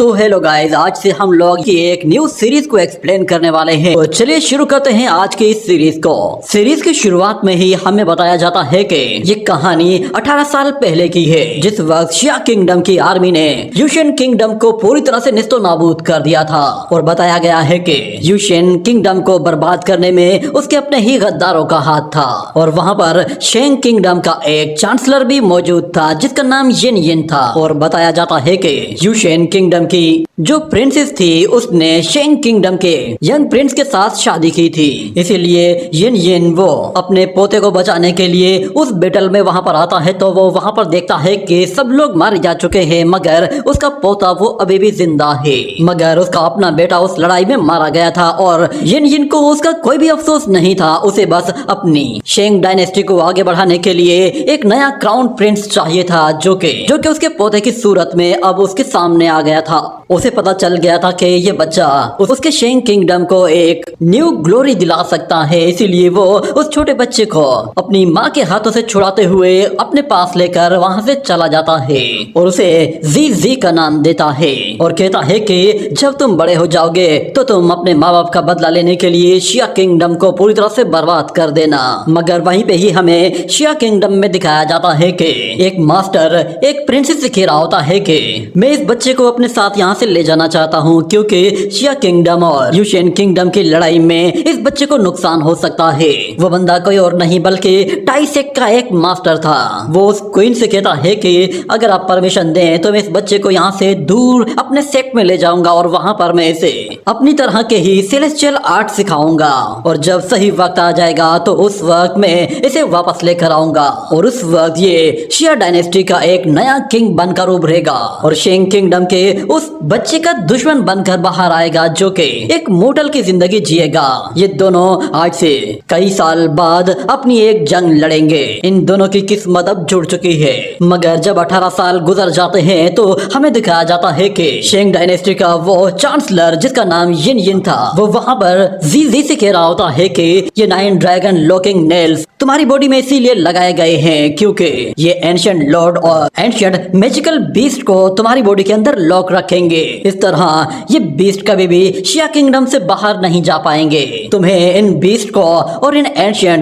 तो hello guys, आज से हम लोग की एक न्यू सीरीज को एक्सप्लेन करने वाले हैं। तो चलिए शुरू करते हैं आज की इस सीरीज को। सीरीज की शुरुआत में ही हमें बताया जाता है कि ये कहानी 18 साल पहले की है, जिस वक्त शिया किंगडम की आर्मी ने यूशेन किंगडम को पूरी तरह से निस्तो नाबूद कर दिया था। और बताया गया है कि यूशेन किंगडम को बर्बाद करने में उसके अपने ही गद्दारों का हाथ था। और वहाँ पर शेंग किंगडम का एक चांसलर भी मौजूद था जिसका नाम येन येन था। और बताया जाता है कि यूशेन किंगडम की जो प्रिंसेस थी उसने शेंग किंगडम के यंग प्रिंस के साथ शादी की थी। इसीलिए येन येन वो अपने पोते को बचाने के लिए उस बैटल में वहां पर आता है। तो वो वहां पर देखता है कि सब लोग मारे जा चुके हैं, मगर उसका पोता वो अभी भी जिंदा है। मगर उसका अपना बेटा उस लड़ाई में मारा गया था और येन येन को उसका कोई भी अफसोस नहीं था। उसे बस अपनी शेंग डायनेस्टी को आगे बढ़ाने के लिए एक नया क्राउन प्रिंस चाहिए था, जो कि उसके पोते की सूरत में अब उसके सामने आ गया था। उसे पता चल गया था कि ये बच्चा उसके शेंग किंगडम को एक न्यू ग्लोरी दिला सकता है। इसीलिए वो उस छोटे बच्चे को अपनी माँ के हाथों से छुड़ाते हुए अपने पास लेकर वहां से चला जाता है और उसे जी जी का नाम देता है और कहता है कि जब तुम बड़े हो जाओगे तो तुम अपने माँ बाप का बदला लेने के लिए शिया किंगडम को पूरी तरह से बर्बाद कर देना। मगर वहीं पे ही हमें शिया किंगडम में दिखाया जाता है कि एक मास्टर एक प्रिंसेस से कह रहा होता है कि मैं इस बच्चे को अपने साथ यहाँ से ले जाना चाहता हूँ, क्योंकि शिया किंगडम और यूशेन किंगडम की लड़ाई में इस बच्चे को नुकसान हो सकता है। वो बंदा कोई और नहीं बल्कि टाइसेक का एक मास्टर था। वो उस क्वीन से कहता है कि अगर आप परमिशन दें तो मैं इस बच्चे को यहाँ से दूर अपने सेक्ट में ले जाऊंगा और वहां पर मैं इसे अपनी तरह के ही सेलेस्टियल आर्ट सिखाऊंगा और जब सही वक्त आ जाएगा तो उस वक्त मैं इसे वापस लेकर आऊंगा और उस वक्त ये शिया डायनेस्टी का एक नया किंग बनकर उभरेगा और शेंग किंगडम के उस बच्चे का दुश्मन बनकर बाहर आएगा, जो कि एक मोटल की जिंदगी जिएगा। ये दोनों आज से कई साल बाद अपनी एक जंग लड़ेंगे। इन दोनों की किस्मत अब जुड़ चुकी है। मगर जब 18 साल गुजर जाते हैं तो हमें दिखाया जाता है कि शेंग डायनेस्टी का वो चांसलर जिसका नाम येन येन था, वो वहां पर जी जी से कह रहा होता है कि ये 9 ड्रैगन लॉकिंग नेल्स तुम्हारी बॉडी में इसीलिए लगाए गए हैं क्योंकि ये एंशिएंट लॉर्ड और एंशिएंट मैजिकल बीस्ट को तुम्हारी बॉडी के अंदर लॉक रखेंगे। इस तरह ये बीस्ट कभी भी शिया किंगडम से बाहर नहीं जा पाएंगे। तुम्हें इन बीस्ट को और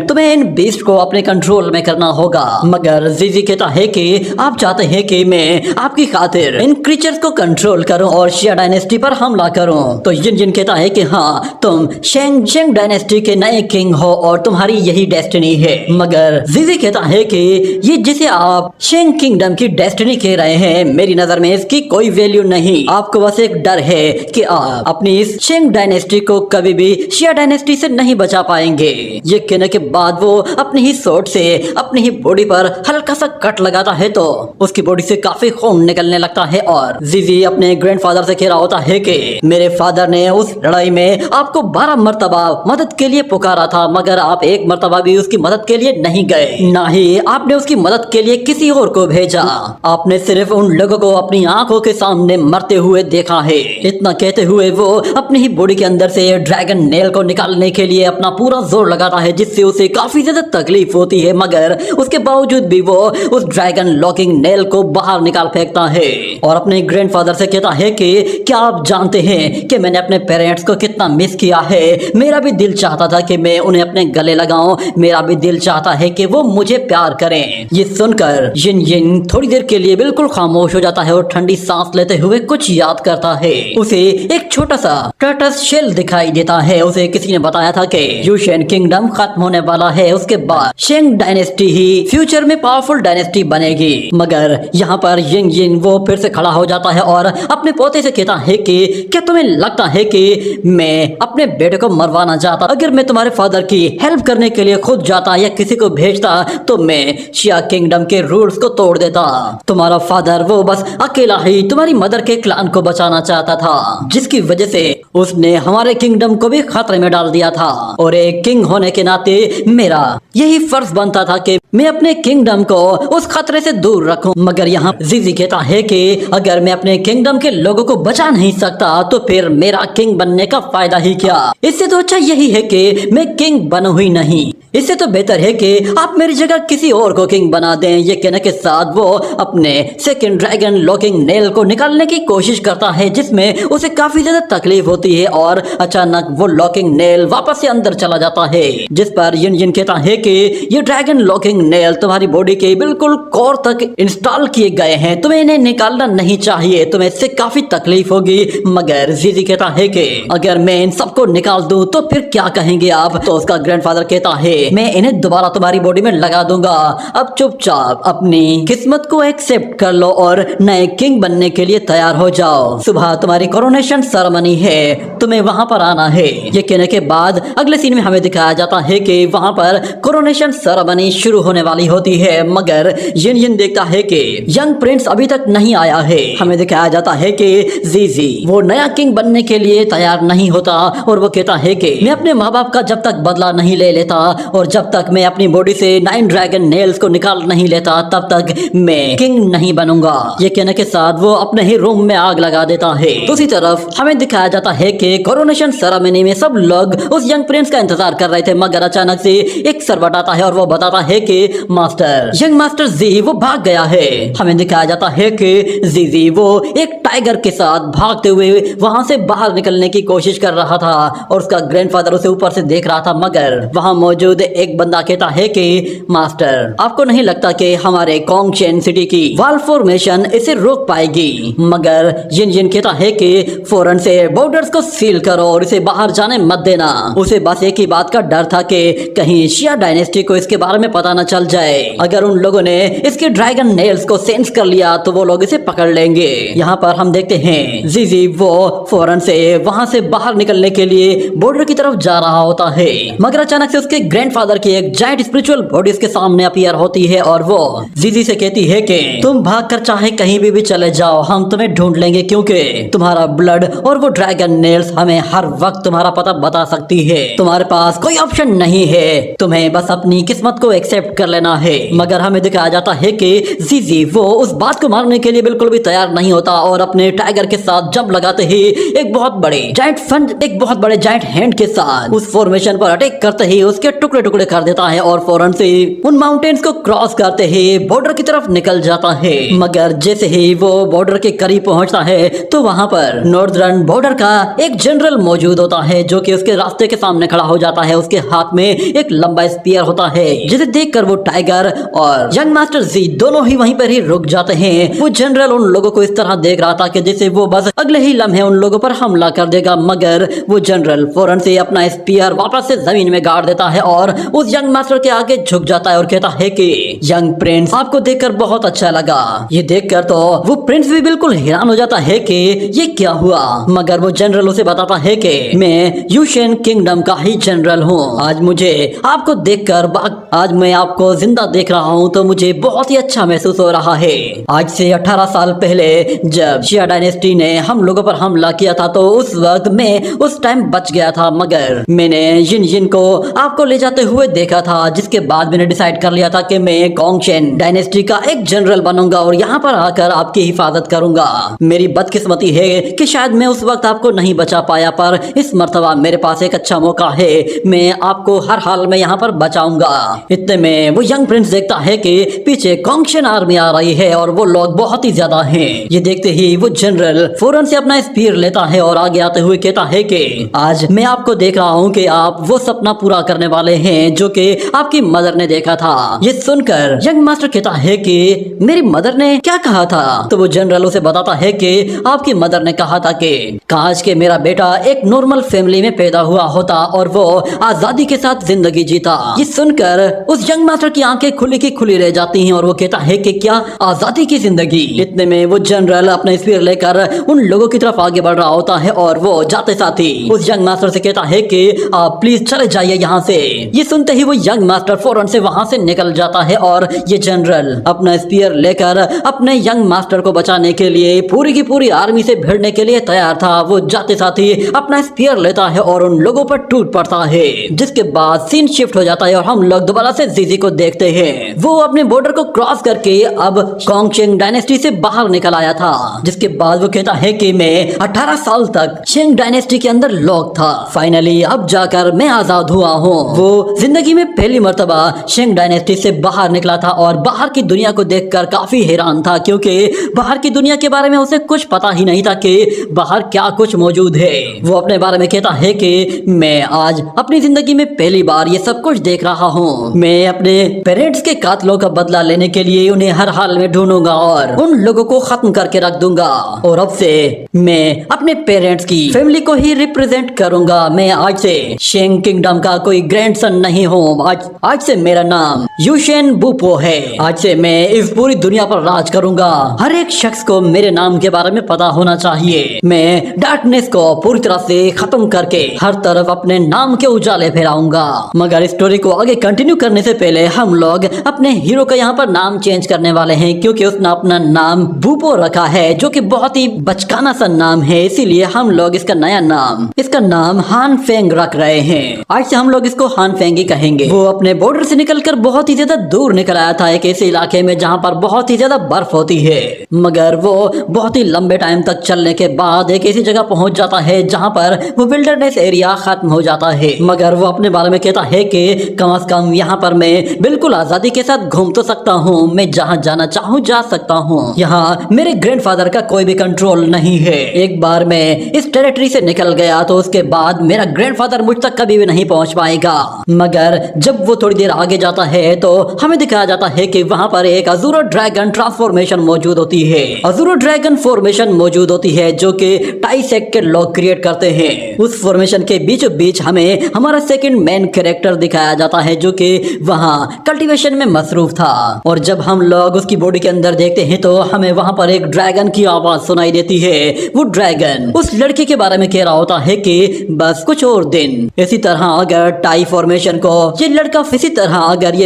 तुम्हें इन बीस्ट को अपने कंट्रोल में करना होगा। मगर जीजी कहता है कि आप चाहते हैं कि मैं आपकी खातिर इन क्रीचर्स को कंट्रोल करूं और शिया डायनेस्टी पर हमला करूं। तो येन येन कहता है कि हाँ, तुम शेंग डायनेस्टी के नए किंग हो और तुम्हारी यही डेस्टिनी है। मगर जीजी कहता है कि ये जिसे आप शेंग किंगडम की डेस्टिनी कह रहे हैं, मेरी नजर में इसकी कोई वैल्यू नहीं। आपको बस एक डर है कि आप अपनी इस शेंग डायनेस्टी को कभी भी शिया डायनेस्टी से नहीं बचा पाएंगे। ये कहने के बाद वो अपनी ही सोट से अपनी ही बॉडी पर हल्का सा कट लगाता है तो उसकी बॉडी से काफी खून निकलने लगता है और जीजी अपने ग्रैंडफादर से कह रहा होता है कि मेरे फादर ने उस लड़ाई में आपको 12 मर्तबा मदद के लिए पुकारा था, मगर आप एक मर्तबा भी उसकी मदद के लिए नहीं गए, ना ही आपने उसकी मदद के लिए किसी और को भेजा। आपने सिर्फ उन लोगों को अपनी आंखों के सामने मरते हुए देखा है। इतना कहते हुए वो अपनी ही बॉडी के अंदर से ड्रैगन नेल को निकालने के लिए अपना पूरा जोर लगाता है, जिससे उसे काफी ज्यादा तकलीफ होती है। मगर उसके बावजूद भी वो उस ड्रैगन लॉकिंग नेल को बाहर निकाल फेंकता है और अपने ग्रैंडफादर से कहता है कि क्या आप जानते हैं कि मैंने अपने पेरेंट्स को कितना मिस किया है। मेरा भी दिल चाहता था कि मैं उन्हें अपने गले लगाऊं, मेरा भी दिल चाहता है कि वो मुझे प्यार करें। ये सुनकर येन येन थोड़ी देर के लिए बिल्कुल खामोश हो जाता है और ठंडी सांस लेते हुए कुछ याद करता है। उसे एक छोटा सा टर्टस शेल दिखाई देता है। उसे किसी ने बताया था कि यूशेन किंगडम खत्म होने वाला है, उसके बाद शेंग डायनेस्टी ही फ्यूचर में पावरफुल डायनेस्टी बनेगी। मगर यहाँ पर येन येन वो फिर से खड़ा हो जाता है और अपने पोते से कहता है कि क्या तुम्हें लगता है कि मैं अपने बेटे को मरवाना चाहता? अगर मैं तुम्हारे फादर की हेल्प करने के लिए खुद जाता या किसी को भेजता तो मैं शिया किंगडम के रूल्स को तोड़ देता। तुम्हारा फादर वो बस अकेला ही तुम्हारी मदर के क्लान को बचाना चाहता था, जिसकी वजह से उसने हमारे किंगडम को भी खतरे में डाल दिया था। और एक किंग होने के नाते मेरा यही फर्ज बनता था कि मैं अपने किंगडम को उस खतरे से दूर रखूं। मगर यहाँ जीजी कहता है कि अगर मैं अपने किंगडम के लोगों को बचा नहीं सकता तो फिर मेरा किंग बनने का फायदा ही क्या। इससे तो अच्छा यही है कि मैं किंग बनूं ही नहीं। इससे तो बेहतर है कि आप मेरी जगह किसी और को किंग बना दें। ये कहने के साथ वो अपने सेकंड ड्रैगन लॉकिंग नेल को निकालने की कोशिश करता है, जिसमें उसे काफी ज्यादा तकलीफ होती है और अचानक वो लॉकिंग नेल वापस से अंदर चला जाता है, जिस पर यिन यिन कहता है कि ये ड्रैगन लॉकिंग नेल तुम्हारी बॉडी के बिल्कुल कोर तक इंस्टॉल किए गए हैं, तुम्हें इन्हें निकालना नहीं चाहिए, तुम्हें इससे काफी तकलीफ होगी। मगर जीजी कहता है कि अगर मैं इन सबको निकाल दूं तो फिर क्या कहेंगे आप। तो उसका ग्रैंडफादर कहता है मैं इन्हें दोबारा तुम्हारी बॉडी में लगा दूंगा, अब चुपचाप अपनी किस्मत को एक्सेप्ट कर लो और नए किंग बनने के लिए तैयार हो जाओ। सुबह तुम्हारी कोरोनेशन सेरेमनी है, तुम्हें वहां पर आना है। ये कहने के बाद अगले सीन में हमें दिखाया जाता है कि वहां पर कोरोनेशन सेरेमनी शुरू होने वाली होती है, मगर यिन यिन देखता है कि यंग प्रिंस अभी तक नहीं आया है। हमें दिखाया जाता है कि जीजी वो नया किंग बनने के लिए तैयार नहीं होता और वो कहता है कि मैं अपने माँ बाप का जब तक बदला नहीं ले लेता और जब तक मैं अपनी बॉडी से 9 ड्रैगन नेल्स को निकाल नहीं लेता तब तक मैं किंग नहीं बनूंगा। ये कहने के साथ वो अपने ही रूम में आग लगा देता है। दूसरी तरफ हमें दिखाया जाता है कि कोरोनेशन सेरेमनी में सब लोग उस यंग प्रिंस का इंतजार कर रहे थे, मगर अचानक से एक सर्वेंट आता है और वो बताता है कि मास्टर यंग मास्टर जी वो भाग गया है। हमें दिखाया जाता है कि जीजी वो एक टाइगर के साथ भागते हुए वहां से बाहर निकलने की कोशिश कर रहा था और उसका ग्रैंडफादर उसे ऊपर से देख रहा था, मगर वहां मौजूद एक बंदा कहता है कि मास्टर आपको नहीं लगता कि हमारे कोंगशेन सिटी की वॉल फॉर्मेशन इसे रोक पाएगी। मगर यिन यिन कहता है कि फौरन से बॉर्डर्स को सील करो और इसे बाहर जाने मत देना। उसे बस एक ही बात का डर था कि कहीं शिया डायनेस्टी को इसके बारे में पता न चल जाए। अगर उन लोगों ने इसके ड्रैगन नेल्स को सेंस कर लिया तो वो लोग इसे पकड़ लेंगे। यहाँ पर हम देखते हैं जीजी वो फौरन से वहां से बाहर निकलने के लिए बॉर्डर की तरफ जा रहा होता है, मगर अचानक से उसके ग्रैंडफादर की एक जायंट स्पिरिचुअल बॉडी उसके सामने अपीयर होती है और वो जीजी से कहती है कि तुम भागकर चाहे कहीं भी चले जाओ, हम तुम्हें ढूंढ लेंगे क्योंकि तुम्हारा ब्लड और वो ड्रैगन नेल्स हमें हर वक्त तुम्हारा पता बता सकती है। तुम्हारे पास कोई ऑप्शन नहीं है, तुम्हें बस अपनी किस्मत को एक्सेप्ट कर लेना है। मगर हमें दिखाया जाता है कि जीजी वो उस बात को मारने के लिए बिल्कुल भी तैयार नहीं होता और अपने टाइगर के साथ जंप लगाते ही एक बहुत बड़े जायंट हैंड के साथ उस फॉर्मेशन पर अटैक करते ही उसके टुकड़े टुकड़े कर देता है और फौरन से उन माउंटेन्स को क्रॉस करते ही बॉर्डर की तरफ निकल जाता है। मगर जैसे ही वो बॉर्डर के करीब पहुंचता है तो वहां पर नॉर्दर्न बॉर्डर का एक जनरल मौजूद होता है जो कि उसके रास्ते के सामने खड़ा हो जाता है। उसके हाथ में एक लंबा स्पीयर होता है, जिसे देखकर वो टाइगर और यंग मास्टर जी दोनों ही वहीं पर ही रुक जाते हैं। वो जनरल उन लोगों को इस तरह देख रहा था कि जैसे वो बस अगले ही लम्हे उन लोगों पर हमला कर देगा, मगर वो जनरल फौरन से अपना स्पीयर वापस से जमीन में गाड़ देता है और उस यंग मास्टर के आगे झुक जाता है और कहता है कि यंग प्रिंस आपको देखकर बहुत अच्छा लगा। ये देखकर तो वो प्रिंस भी बिल्कुल हैरान हो जाता है कि ये क्या हुआ, मगर वो जनरल उसे बताता है कि मैं यूशेन किंगडम का ही जनरल हूँ। आज मैं आपको जिंदा देख रहा हूँ तो मुझे बहुत ही अच्छा महसूस हो रहा है। आज से 18 साल पहले जब शिया डायनेस्टी ने हम लोगों पर हमला किया था तो उस वक्त मैं उस टाइम बच गया था, मगर मैंने यिन यिन को आपको ले जाते हुए देखा था, जिसके बाद मैंने डिसाइड कर लिया था कि मैं कोंगशेन डायनेस्टी का एक जनरल बनूंगा और यहाँ पर आकर आपकी हिफाजत करूंगा। मेरी बदकिस्मती है कि शायद मैं उस वक्त आपको नहीं बचा पाया, पर इस मर्तबा मेरे पास एक अच्छा मौका है, मैं आपको हर हाल में यहाँ पर बचाऊंगा। इतने में वो यंग प्रिंस देखता है कि पीछे कोंगशेन आर्मी आ रही है और वो लोग बहुत ही ज्यादा हैं। ये देखते ही वो जनरल फौरन से अपना स्पीयर लेता है और आगे आते हुए कहता है कि आज मैं आपको देख रहा हूँ कि आप वो सपना पूरा करने वाले हैं जो कि आपकी मदर ने देखा था। ये सुनकर यंग मास्टर कहता है कि मेरी मदर ने क्या कहा था? तो वो जनरल उसे बताता है कि आपकी मदर ने कहा था कि काश के मेरा बेटा एक नॉर्मल फैमिली में पैदा हुआ होता और वो आजादी के साथ जिंदगी जीता। ये सुनकर उस यंग मास्टर की आंखें खुली की खुली रह जाती हैं और वो कहता है कि क्या आजादी की जिंदगी? इतने में वो जनरल अपना स्पीयर लेकर उन लोगों की तरफ आगे बढ़ रहा होता है और वो जाते साथ ही उस यंग मास्टर से कहता है कि आप प्लीज चले जाइए यहाँ से। ये सुनते ही वो यंग मास्टर फौरन से वहां से निकल जाता है और ये जनरल अपना स्पीयर लेकर अपने यंग मास्टर को बचाने के लिए पूरी की पूरी आर्मी से भिड़ने के लिए तैयार था। वो जाते साथ ही अपना स्पीयर लेता है और उन लोगों पर टूट पड़ता है, जिसके बाद सीन शिफ्ट हो जाता है और हम लोग दोबारा से जीजी को देखते हैं। वो अपने बॉर्डर को क्रॉस करके अब कॉन्गशेंग डायनेस्टी से बाहर निकल आया था, जिसके बाद वो कहता है कि मैं 18 साल तक शेंग डायनेस्टी के अंदर लॉक था। फाइनली अब जाकर मैं आजाद हुआ हूँ। वो जिंदगी में पहली मर्तबा शेंग डायनेस्टी से बाहर निकला था और बाहर की दुनिया को देखकर काफी हैरान था, क्योंकि बाहर की दुनिया के बारे में उसे कुछ पता ही नहीं था कि बाहर क्या कुछ मौजूद है। वो अपने बारे में कहता है कि मैं आज अपनी जिंदगी में पहली बार ये सब कुछ देख रहा हूँ। मैं अपने पेरेंट्स के कातलों का बदला लेने के लिए उन्हें हर हाल में ढूंढूंगा और उन लोगों को खत्म करके रख दूंगा, और अब से मैं अपने पेरेंट्स की फैमिली को ही रिप्रेजेंट करूंगा। मैं आज से शेंग किंगडम का कोई ग्रैंडसन नहीं हूँ। आज से मेरा नाम यूशेन बुपो है। आज से मैं इस पूरी दुनिया पर राज करूंगा। हर एक शख्स को मेरे नाम के बारे में पता होना चाहिए। मैं डार्कनेस को पूरी तरह से खत्म करके हर तरफ अपने नाम के उजाले फैलाऊंगा। मगर स्टोरी को आगे कंटिन्यू करने से पहले हम लोग अपने हीरो का यहाँ पर नाम चेंज करने वाले हैं, क्योंकि उसने अपना नाम बुपो रखा है, जो कि बहुत ही बचकाना सा नाम है। इसीलिए हम लोग इसका नया नाम, इसका नाम हान फेंग रख रहे हैं। आज से हम लोग इसको हान फेंग ही कहेंगे। वो अपने बॉर्डर से निकलकर बहुत ही ज्यादा दूर निकल आया था, एक ऐसे इलाके में जहाँ पर बहुत ही ज्यादा बर्फ होती है। मगर वो बहुत ही लंबे टाइम तक चलने के बाद एक ऐसी जगह पहुंच जाता है जहाँ पर वो विल्डरनेस एरिया खत्म हो जाता है। मगर वो अपने बारे में कहता है कि कम से कम यहाँ पर मैं बिल्कुल आजादी के साथ घूम तो सकता हूँ, मैं जहाँ जाना चाहूँ जा सकता हूँ। यहाँ मेरे ग्रैंडफादर का कोई भी कंट्रोल नहीं है। एक बार मैं इस टेरिटरी से निकल गया तो उसके बाद मेरा ग्रैंडफादर मुझ तक कभी भी नहीं पहुंच पाएगा। मगर जब वो थोड़ी देर आगे जाता है तो हमें दिखाया जाता है कि वहां पर एक अज़ूरो ड्रैगन ट्रांसफॉर्मेशन मौजूद होती है। अज़ूरो ड्रैगन फॉर्मेशन मौजूद होती है जो कि टाइसेक के लोग क्रिएट करते हैं। उस फॉर्मेशन के बीचों बीच हमें हमारा सेकंड मेन कैरेक्टर दिखाया जाता है, जो कि वहां कल्टीवेशन में मसरूफ था। और जब हम लोग उसकी बॉडी के अंदर देखते हैं तो हमें वहां पर एक ड्रैगन की आवाज सुनाई देती है। वो ड्रैगन उस लड़की के बारे में कह रहा होता है कि बस कुछ और दिन इसी तरह अगर टाई फॉर्मेशन को ये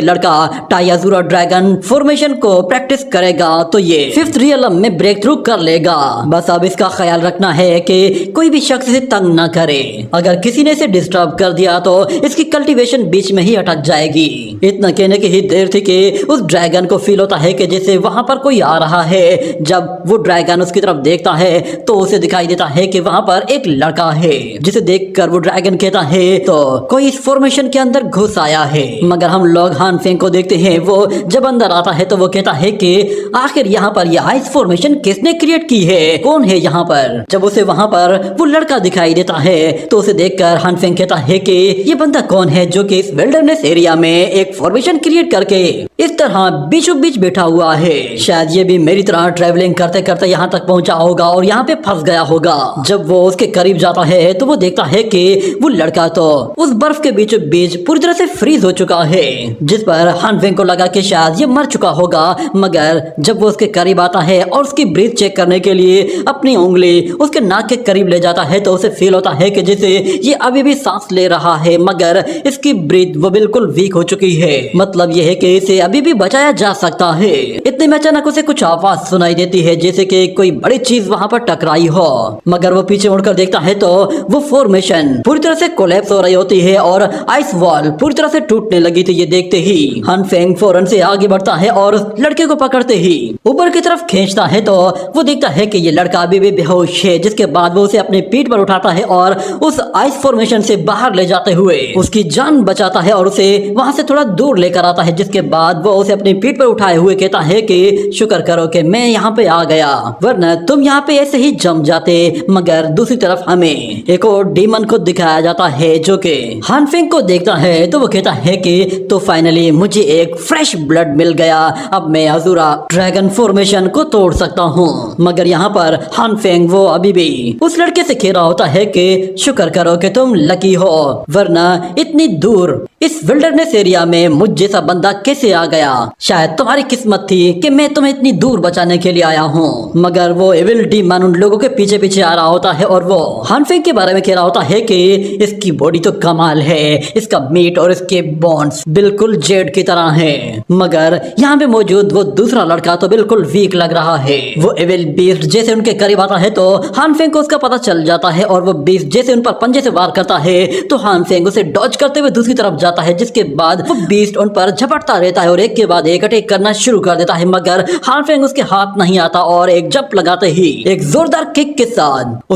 लड़का टाई अज़ूरो ड्रैगन फॉर्मेशन को प्रैक्टिस करेगा तो ये 5th रियलम में ब्रेक थ्रू कर लेगा। बस अब इसका ख्याल रखना है कि कोई भी शख्स इसे तंग ना करे। अगर किसी ने इसे डिस्टर्ब कर दिया तो इसकी कल्टीवेशन बीच में ही अटक जाएगी। इतना कहने की ही देर थी कि उस ड्रैगन को फील होता है कि जैसे वहां पर कोई आ रहा है। जब वो ड्रैगन उसकी तरफ देखता है तो उसे दिखाई देता है कि वहां पर एक लड़का है, जिसे देखकर वो ड्रैगन कहता है तो कोई इस फॉर्मेशन के अंदर घुस आया है। मगर हम लोग हान फेंग को देखते हैं। वो जब अंदर आता है तो वो कहता है कि आखिर यहाँ पर यह आइस फॉर्मेशन किसने क्रिएट की है, कौन है यहाँ पर। जब उसे वहां पर वो लड़का दिखाई देता है तो उसे देखकर हान फेंग कहता है कि ये बंदा कौन है जो कि इस विल्डरनेस एरिया में एक फॉर्मेशन क्रिएट करके इस तरह बीचों बीच बैठा हुआ है। शायद ये भी मेरी तरह ट्रेवलिंग करते करते यहाँ तक पहुंचा होगा और यहाँ पे फंस गया होगा। जब वो उसके करीब जाता है तो वो देखता है कि वो लड़का तो उस बर्फ के बीचों बीच पूरी तरह से फ्रीज हो चुका है, जिस पर हान फेंग को लगा कि शायद ये मर चुका होगा। मगर जब वो उसके करीब आता है और उसकी ब्रीथ चेक करने के लिए अपनी उंगली उसके नाक के करीब ले जाता है तो उसे फील होता है कि जैसे ये अभी भी सांस ले रहा है, मगर इसकी ब्रीथ वो बिल्कुल वीक हो चुकी है। मतलब ये है कि इसे अभी भी बचाया जा सकता है। इतने में अचानक उसे कुछ आवाज सुनाई देती है जैसे कि कोई बड़ी चीज वहां पर टकराई हो। मगर वो पीछे मुड़कर देखता है तो वो फॉर्मेशन पूरी तरह से कोलैप्स हो रही होती है और आइस वॉल पूरी तरह से टूटने लगी थी। ये देखते ही हान फेंग फौरन से आगे बढ़ता है और लड़के को पकड़ते ही ऊपर की तरफ खींचता है तो वो देखता है कि ये लड़का अभी भी बेहोश है। जिसके बाद वो उसे अपनी पीठ पर उठाता है और उस आइस फॉर्मेशन से बाहर ले जाते हुए उसकी जान बचाता है और उसे वहां से थोड़ा दूर लेकर आता है। जिसके बाद वो उसे अपनी पीठ पर उठाए हुए कहता है कि शुक्र करो कि मैं यहाँ पे आ गया, वरना तुम यहाँ पे ऐसे ही जम जाते। मगर दूसरी तरफ हमें एक और डीमन को दिखाया जाता है जो कि हान फेंग को देखता है तो वो कहता है कि तो फाइनली मुझे एक फ्रेश ब्लड मिल गया, अब मैं अज़ूरो ड्रैगन फॉर्मेशन को तोड़ सकता हूँ। मगर यहाँ पर हान फेंग वो अभी भी उस लड़के से कह रहा होता है कि शुक्र करो कि तुम लकी हो, वरना इतनी दूर इस विल्डरनेस एरिया में मुझ जैसा बंदा कैसे आ गया। शायद तुम्हारी किस्मत थी कि मैं तुम्हें इतनी दूर बचाने के लिए आया हूँ। मगर वो एविल डीमन उन लोगों के पीछे पीछे आ रहा होता है और वो हान फेंग के बारे में कह रहा होता है कि इसकी बॉडी तो कमाल है, इसका मीट और इसके बोन्स बिल्कुल जेड की तरह है। मगर यहाँ पे मौजूद वो दूसरा लड़का तो बिल्कुल वीक लग रहा है। वो एविल बीस्ट जैसे उनके करीब आता है तो हान फेंग को उसका पता चल जाता है और वो बीस्ट जैसे उन पर पंजे से वार करता है तो हान फेंग उसे डॉज करते हुए दूसरी तरफ जाता है, जिसके बाद वो बीस्ट उन पर झपटता रहता है और एक के बाद एक अटैक करना शुरू कर देता है, मगर हान फेंग उसके हाथ नहीं आता और एक जंप लगाते ही एक जोरदार किक के साथ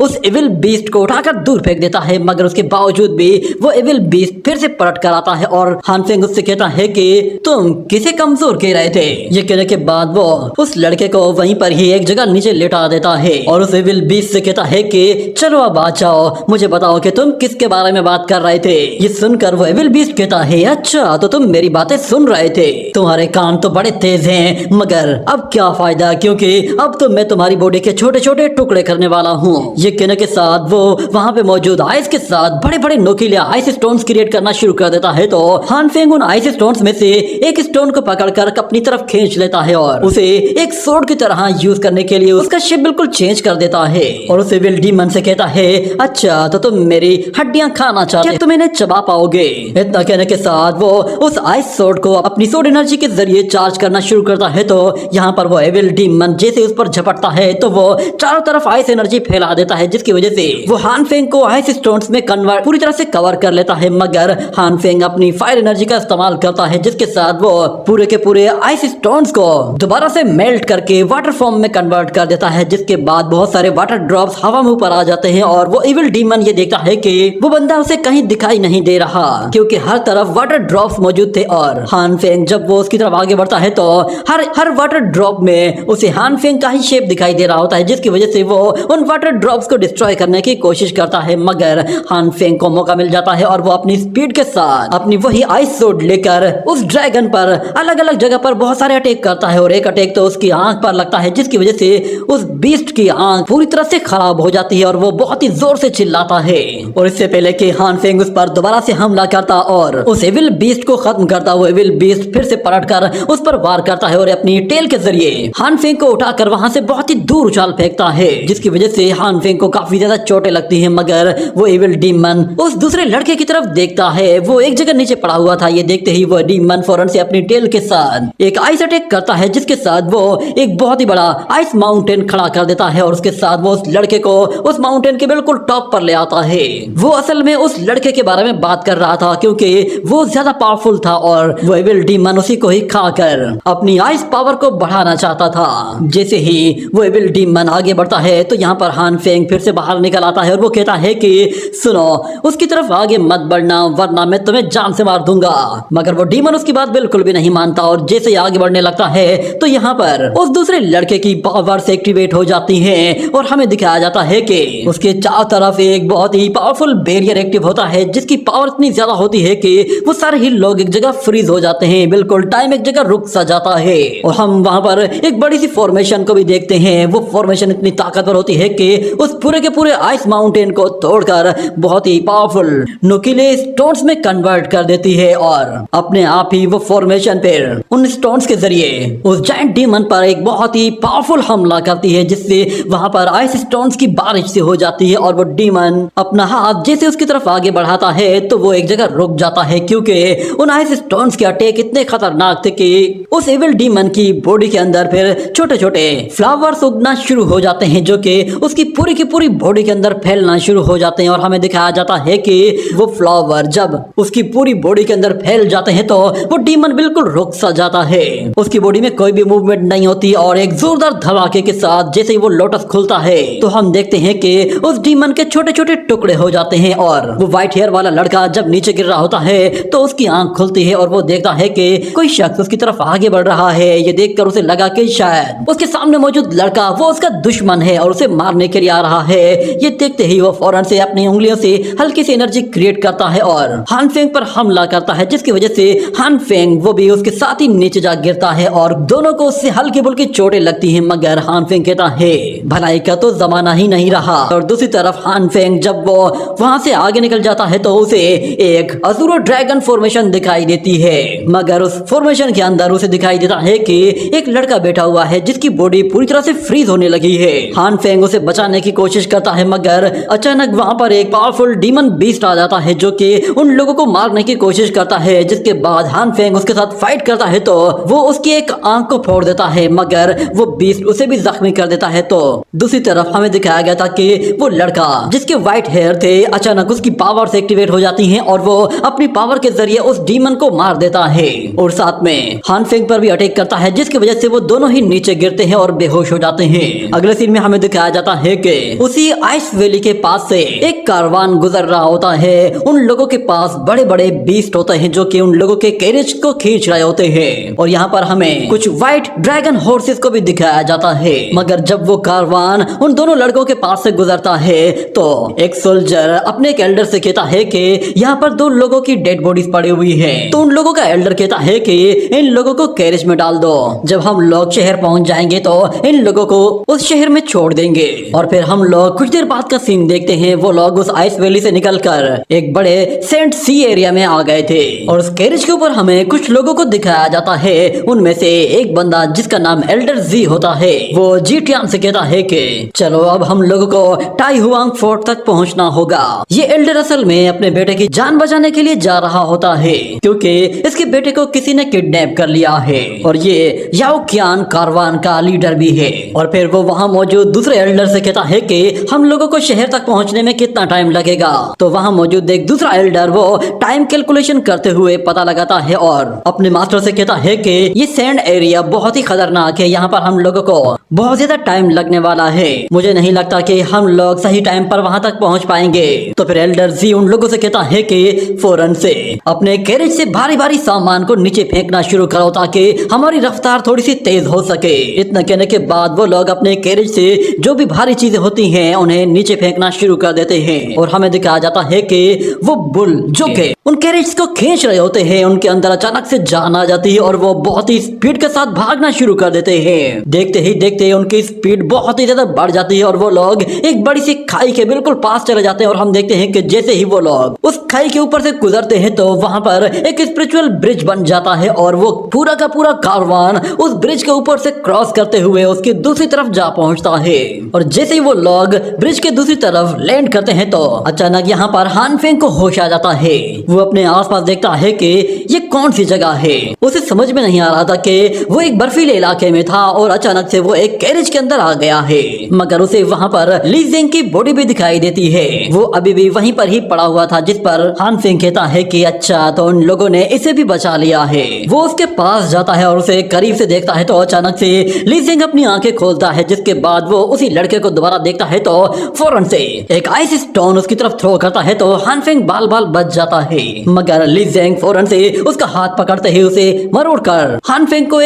उस एविल बीस्ट को उठाकर दूर फेंक देता है। मगर उसके बावजूद भी वो एविल बीस्ट फिर से पलट कर आता है और हान फेंग उससे कहता है कि तुम किसे कमजोर कह रहे थे। ये कहने के बाद वो उस लड़के को वहीं पर ही एक जगह नीचे लेटा देता है और उस एविल बीस्ट से कहता है कि चलो अब आ जाओ, मुझे बताओ कि तुम किसके बारे में बात कर रहे थे। ये सुनकर वो एविल बीस्ट कहता है, अच्छा तो तुम मेरी बातें सुन रहे थे, तुम्हारे कान तो बड़े तेज हैं, मगर अब क्या फायदा, क्योंकि अब तो मैं तुम्हारी बॉडी के छोटे छोटे टुकड़े करने वाला हूँ। ये कहने के साथ वो वहाँ पे मौजूद आइस के साथ बड़े बड़े नोकीले आइस स्टोन्स क्रिएट करना शुरू कर देता है। तो हान फेंग उन आइस स्टोन्स में से एक स्टोन को पकड़कर अपनी तरफ खींच लेता है और उसे एक सोर्ड की तरह यूज करने के लिए उसका शेप बिल्कुल चेंज कर देता है और उसे विल डीमन से कहता है, अच्छा तो तुम मेरी हड्डियां खाना चाहते हो, तुम इन्हें चबा पाओगे। इतना कहने के साथ वो उस आइस सोर्ड को अपनी सोर्ड एनर्जी के जरिए चार्ज करना शुरू करता है। तो यहाँ पर वो एविल डीमन जैसे उस पर झपटता है तो वो चारों तरफ आइस एनर्जी फैला देता है, जिसकी वजह से वो हान फेंग को आइस स्टोन्स में कन्वर्ट पूरी तरह से कवर कर लेता है। मगर हान फेंग अपनी फायर एनर्जी का इस्तेमाल करता है, जिसके साथ वो पूरे के पूरे आइस स्टोन्स को दोबारा से मेल्ट करके वाटर फॉर्म में कन्वर्ट कर देता है, जिसके बाद बहुत सारे वाटर ड्रॉप्स हवा में ऊपर आ जाते हैं और वो इविल डीमन ये देखता है कि वो बंदा उसे कहीं दिखाई नहीं दे रहा, क्योंकि हर तरफ वाटर ड्रॉप्स मौजूद थे। और हान फेंग जब वो उसकी तरफ आगे बढ़ता है तो हर वाटर ड्रॉप में उसे हान फेंग का ही शेप दिखाई दे रहा होता है, जिसकी वजह से वो उन वाटर ड्रॉप्स को डिस्ट्रॉय करने की कोशिश करता है। मगर हान फेंग को मौका मिल जाता है और वो अपनी स्पीड के साथ अपनी वही आइस सोर्ड लेकर उस ड्रैगन पर अलग अलग जगह पर बहुत सारे अटैक करता है और एक अटैक तो उसकी आंख पर लगता है, जिसकी वजह से उस बीस्ट की आंख पूरी तरह से खराब हो जाती है और वो बहुत ही जोर से चिल्लाता है। और इससे पहले कि हान फेंग उस पर दोबारा से हमला करता और उस एविल बीस्ट को खत्म करता, वो एविल बीस्ट फिर से पलटकर उस पर वार करता है और अपनी टेल के जरिए हान फेंग को उठाकर वहां से बहुत ही दूर उछाल फेंकता है, जिसकी वजह से हान फेंग को काफी ज्यादा चोटें लगती हैं। मगर वो एविल डीमन उस दूसरे लड़के की तरफ देखता है, वो एक जगह नीचे पड़ा हुआ था। ये देखते ही वो डीमन फौरन से अपनी टेल के साथ एक आइस अटैक करता है, जिसके साथ वो एक बहुत ही बड़ा आइस माउंटेन खड़ा कर देता है और उसके साथ वो उस लड़के को उस माउंटेन के बिल्कुल टॉप पर ले आता है। वो असल में उस लड़के के बारे में बात कर रहा था, क्योंकि वो ज्यादा पावरफुल था और वो एविल डीमन उसी को ही खाकर अपनी आइस पावर को बढ़ाना चाहता था। जैसे ही वो एविल डीमन आगे बढ़ता है तो यहाँ पर हान फेंग फिर से बाहर निकल आता है और वो कहता है कि सुनो, उसकी तरफ आगे मत बढ़ना वरना मैं तुम्हें जान से मार दूंगा। मगर वो डीमन उसकी बात बिल्कुल भी नहीं मानता और जैसे ही आगे बढ़ने लगता है तो यहाँ पर उस दूसरे लड़के की पावर्स एक्टिवेट हो जाती हैं और हमें दिखाया जाता है कि उसके चारों तरफ एक बहुत ही पावरफुल बैरियर एक्टिव होता है, जिसकी पावर इतनी ज्यादा होती है कि वो सारे ही लोग एक जगह फ्रीज हो जाते हैं, बिल्कुल टाइम एक जगह रुक सा जाता है। और हम वहां पर एक बड़ी सी फॉर्मेशन को भी देखते हैं। वो फॉर्मेशन इतनी ताकतवर होती है कि उस पूरे के पूरे आइस माउंटेन को तोड़कर बहुत ही पावरफुल नुकीले स्टोन्स में कन्वर्ट कर देती है और अपने आप ही वो फॉर्मेशन पर उन स्टोन्स के जरिए उस जायंट डीमन पर एक बहुत ही पावरफुल हमला करती है, जिससे वहां पर आइस स्टोन्स की बारिश से हो जाती है और वो डीमन अपना हाथ जैसे उसकी तरफ आगे बढ़ाता है तो वो एक जगह रुक जाता है, क्योंकि उन आइस स्टोन्स के अटैक इतने खतरनाक थे कि उस एविल डीमन की बॉडी के अंदर फिर छोटे छोटे फ्लावर्स उगना शुरू हो जाते हैं, जो कि उसकी पूरी की पूरी बॉडी के अंदर फैलना शुरू हो जाते हैं। और हमें दिखाया जाता है कि वो फ्लावर जब उसकी पूरी बॉडी के अंदर फैल जाते हैं तो वो डीमन बिल्कुल रुक सा जाता है, उसकी बॉडी में कोई भी मूवमेंट नहीं होती और एक जोरदार धमाके के साथ जैसे ही वो लोटस खुलता है तो हम देखते हैं कि उस डीमन के छोटे छोटे टुकड़े हो जाते हैं और वो व्हाइट हेयर वाला लड़का जब नीचे गिर रहा होता है तो उसकी आंख खुलती है और वो देखता है कि कोई शख्स उसकी तरफ आगे बढ़ रहा है। ये देखकर उसे लगा कि शायद उसके सामने मौजूद लड़का वो उसका दुश्मन है और उसे मारने के लिए आ रहा है। ये देखते ही वो फौरन से अपनी उंगलियों से हल्की सी एनर्जी क्रिएट करता है और हान फेंग पर हमला करता है, जिसकी वजह से हान फेंग वो भी उसके साथ ही नीचे जा गिरता है और दोनों को उससे हल्की फुल्की चोटें लगती हैं। मगर हान फेंग कहता है भलाई का तो जमाना ही नहीं रहा। और दूसरी तरफ हान फेंग जब वो वहां से आगे निकल जाता है तो उसे एक अज़ूरो ड्रैगन फॉर्मेशन दिखाई देती है, मगर उस फॉर्मेशन के अंदर उसे दिखाई देता है कि एक लड़का बैठा हुआ है जिसकी बॉडी पूरी तरह से फ्रीज होने लगी है। हान फेंग उसे बचाने की कोशिश करता है, मगर अचानक वहां पर एक पावरफुल डीमन बीस्ट आ जाता है जो कि उन लोगों को मारने की कोशिश करता है, जिसके बाद हान फेंग उसके साथ फाइट करता है तो वो उसकी एक आंख को फोड़ देता है, मगर वो बीस्ट उसे भी जख्मी कर देता है। तो दूसरी तरफ हमें दिखाया गया था कि वो लड़का जिसके व्हाइट हेयर थे अचानक उसकी पावर्स एक्टिवेट हो जाती हैं और वो अपनी पावर के जरिए उस डीमन को मार देता है और साथ में हान फेंग पर भी अटैक करता है, जिसकी वजह से वो दोनों ही नीचे गिरते हैं और बेहोश हो जाते हैं। अगले सीन में हमें दिखाया जाता है कि उसी आइस वैली के पास से एक कारवान गुजर रहा होता है। उन लोगों के पास बड़े बड़े बीस्ट होते हैं जो कि उन लोगों के कैरेज को खींच रहे होते हैं और यहाँ पर हमें कुछ व्हाइट ड्रैगन हॉर्सेस को भी दिखाया जाता है। मगर जब वो कारवान उन दोनों लड़कों के पास से गुजरता है तो एक सोल्जर अपने एक एल्डर से कहता है कि यहाँ पर 2 लोगों की डेड बॉडीज पड़ी हुई है। तो उन लोगों का एल्डर कहता है कि इन लोगों को कैरेज में डाल दो, जब हम लोग शहर पहुंच जाएंगे तो इन लोगों को उस शहर में छोड़ देंगे। और फिर हम लोग कुछ देर बाद का सीन देखते हैं। वो लोग उस आइस वैली से निकलकर एक बड़े सेंट सी एरिया में आ गए थे और उस कैरेज के ऊपर हमें कुछ लोगों को दिखाया जाता है। उनमें से एक बंदा जिसका नाम एल्डर जी होता है, वो जीटियान से कहता है कि चलो अब हम लोगों को टाई हुआंग फोर्ट तक पहुंचना होगा। ये एल्डर असल में अपने बेटे की जान बचाने के लिए जा रहा होता है क्योंकि इसके बेटे को किसी ने किडनैप कर लिया है और ये याओ क्यान कारवान का लीडर भी है। और फिर वो वहाँ मौजूद दूसरे एल्डर से कहता है कि हम लोगों को शहर तक पहुंचने में कितना टाइम लगेगा। तो वहाँ मौजूद एक दूसरा एल्डर वो टाइम कैलकुलेशन करते हुए पता लगाता है और अपने मास्टर से कहता है कि ये सैंड एरिया बहुत ही खतरनाक है, यहाँ पर हम लोगों को बहुत ज्यादा टाइम लगने वाला है। मुझे नहीं लगता कि हम लोग सही टाइम पर वहाँ तक पहुँच पाएंगे। तो फिर एल्डर जी उन लोगों से कहता है कि फौरन से अपने कैरेज से भारी भारी सामान को नीचे फेंकना शुरू करो ताकि हमारी रफ्तार थोड़ी सी तेज हो सके। इतना कहने के बाद वो लोग अपने कैरेज से जो भी भारी चीजें होती हैं उन्हें नीचे फेंकना शुरू कर देते हैं और हमें दिखाया जाता है कि वो बुल जो के उन कैरेज को खींच रहे होते हैं, उनके अंदर अचानक से जान आ जाती है और वो बहुत ही स्पीड के साथ भागना शुरू कर देते हैं। देखते ही देखते उनकी स्पीड बहुत ही ज्यादा बढ़ जाती है और वो लोग एक बड़ी सी खाई के बिल्कुल पास चले जाते हैं और हम देखते हैं कि जैसे ही वो लोग उस खाई के ऊपर से गुजरते हैं तो वहां पर एक स्पिरिचुअल ब्रिज बन जाता है और वो पूरा का पूरा कारवान उस ब्रिज के ऊपर से क्रॉस करते हुए उसकी दूसरी तरफ जा पहुंचता है। और जैसे ही वो लोग ब्रिज के दूसरी तरफ लैंड करते हैं तो अचानक यहाँ पर हान फेंग को होश आ जाता है। वो अपने आसपास देखता है कि ये कौन सी जगह है। उसे समझ में नहीं आ रहा था कि वो एक बर्फीले इलाके में था और अचानक से वो एक कैरेज के अंदर आ गया है। मगर उसे वहाँ पर ली जेंग की बॉडी भी दिखाई देती है। वो अभी भी वहीं पर ही पड़ा हुआ था, जिस पर हान फेंग कहता है कि अच्छा तो उन लोगों ने इसे भी बचा लिया है। वो उसके पास जाता है और उसे करीब से देखता है तो अचानक से ली जेंग अपनी आंखें खोलता है, जिसके बाद वो उसी लड़के को दोबारा देखता है तो फौरन से एक आइस स्टोन उसकी तरफ थ्रो करता है तो हान फेंग बाल बाल बच जाता है। मगर ली जेंग फौरन से उसका हाथ पकड़ते ही उसे मरोड़ कर हान फेंग को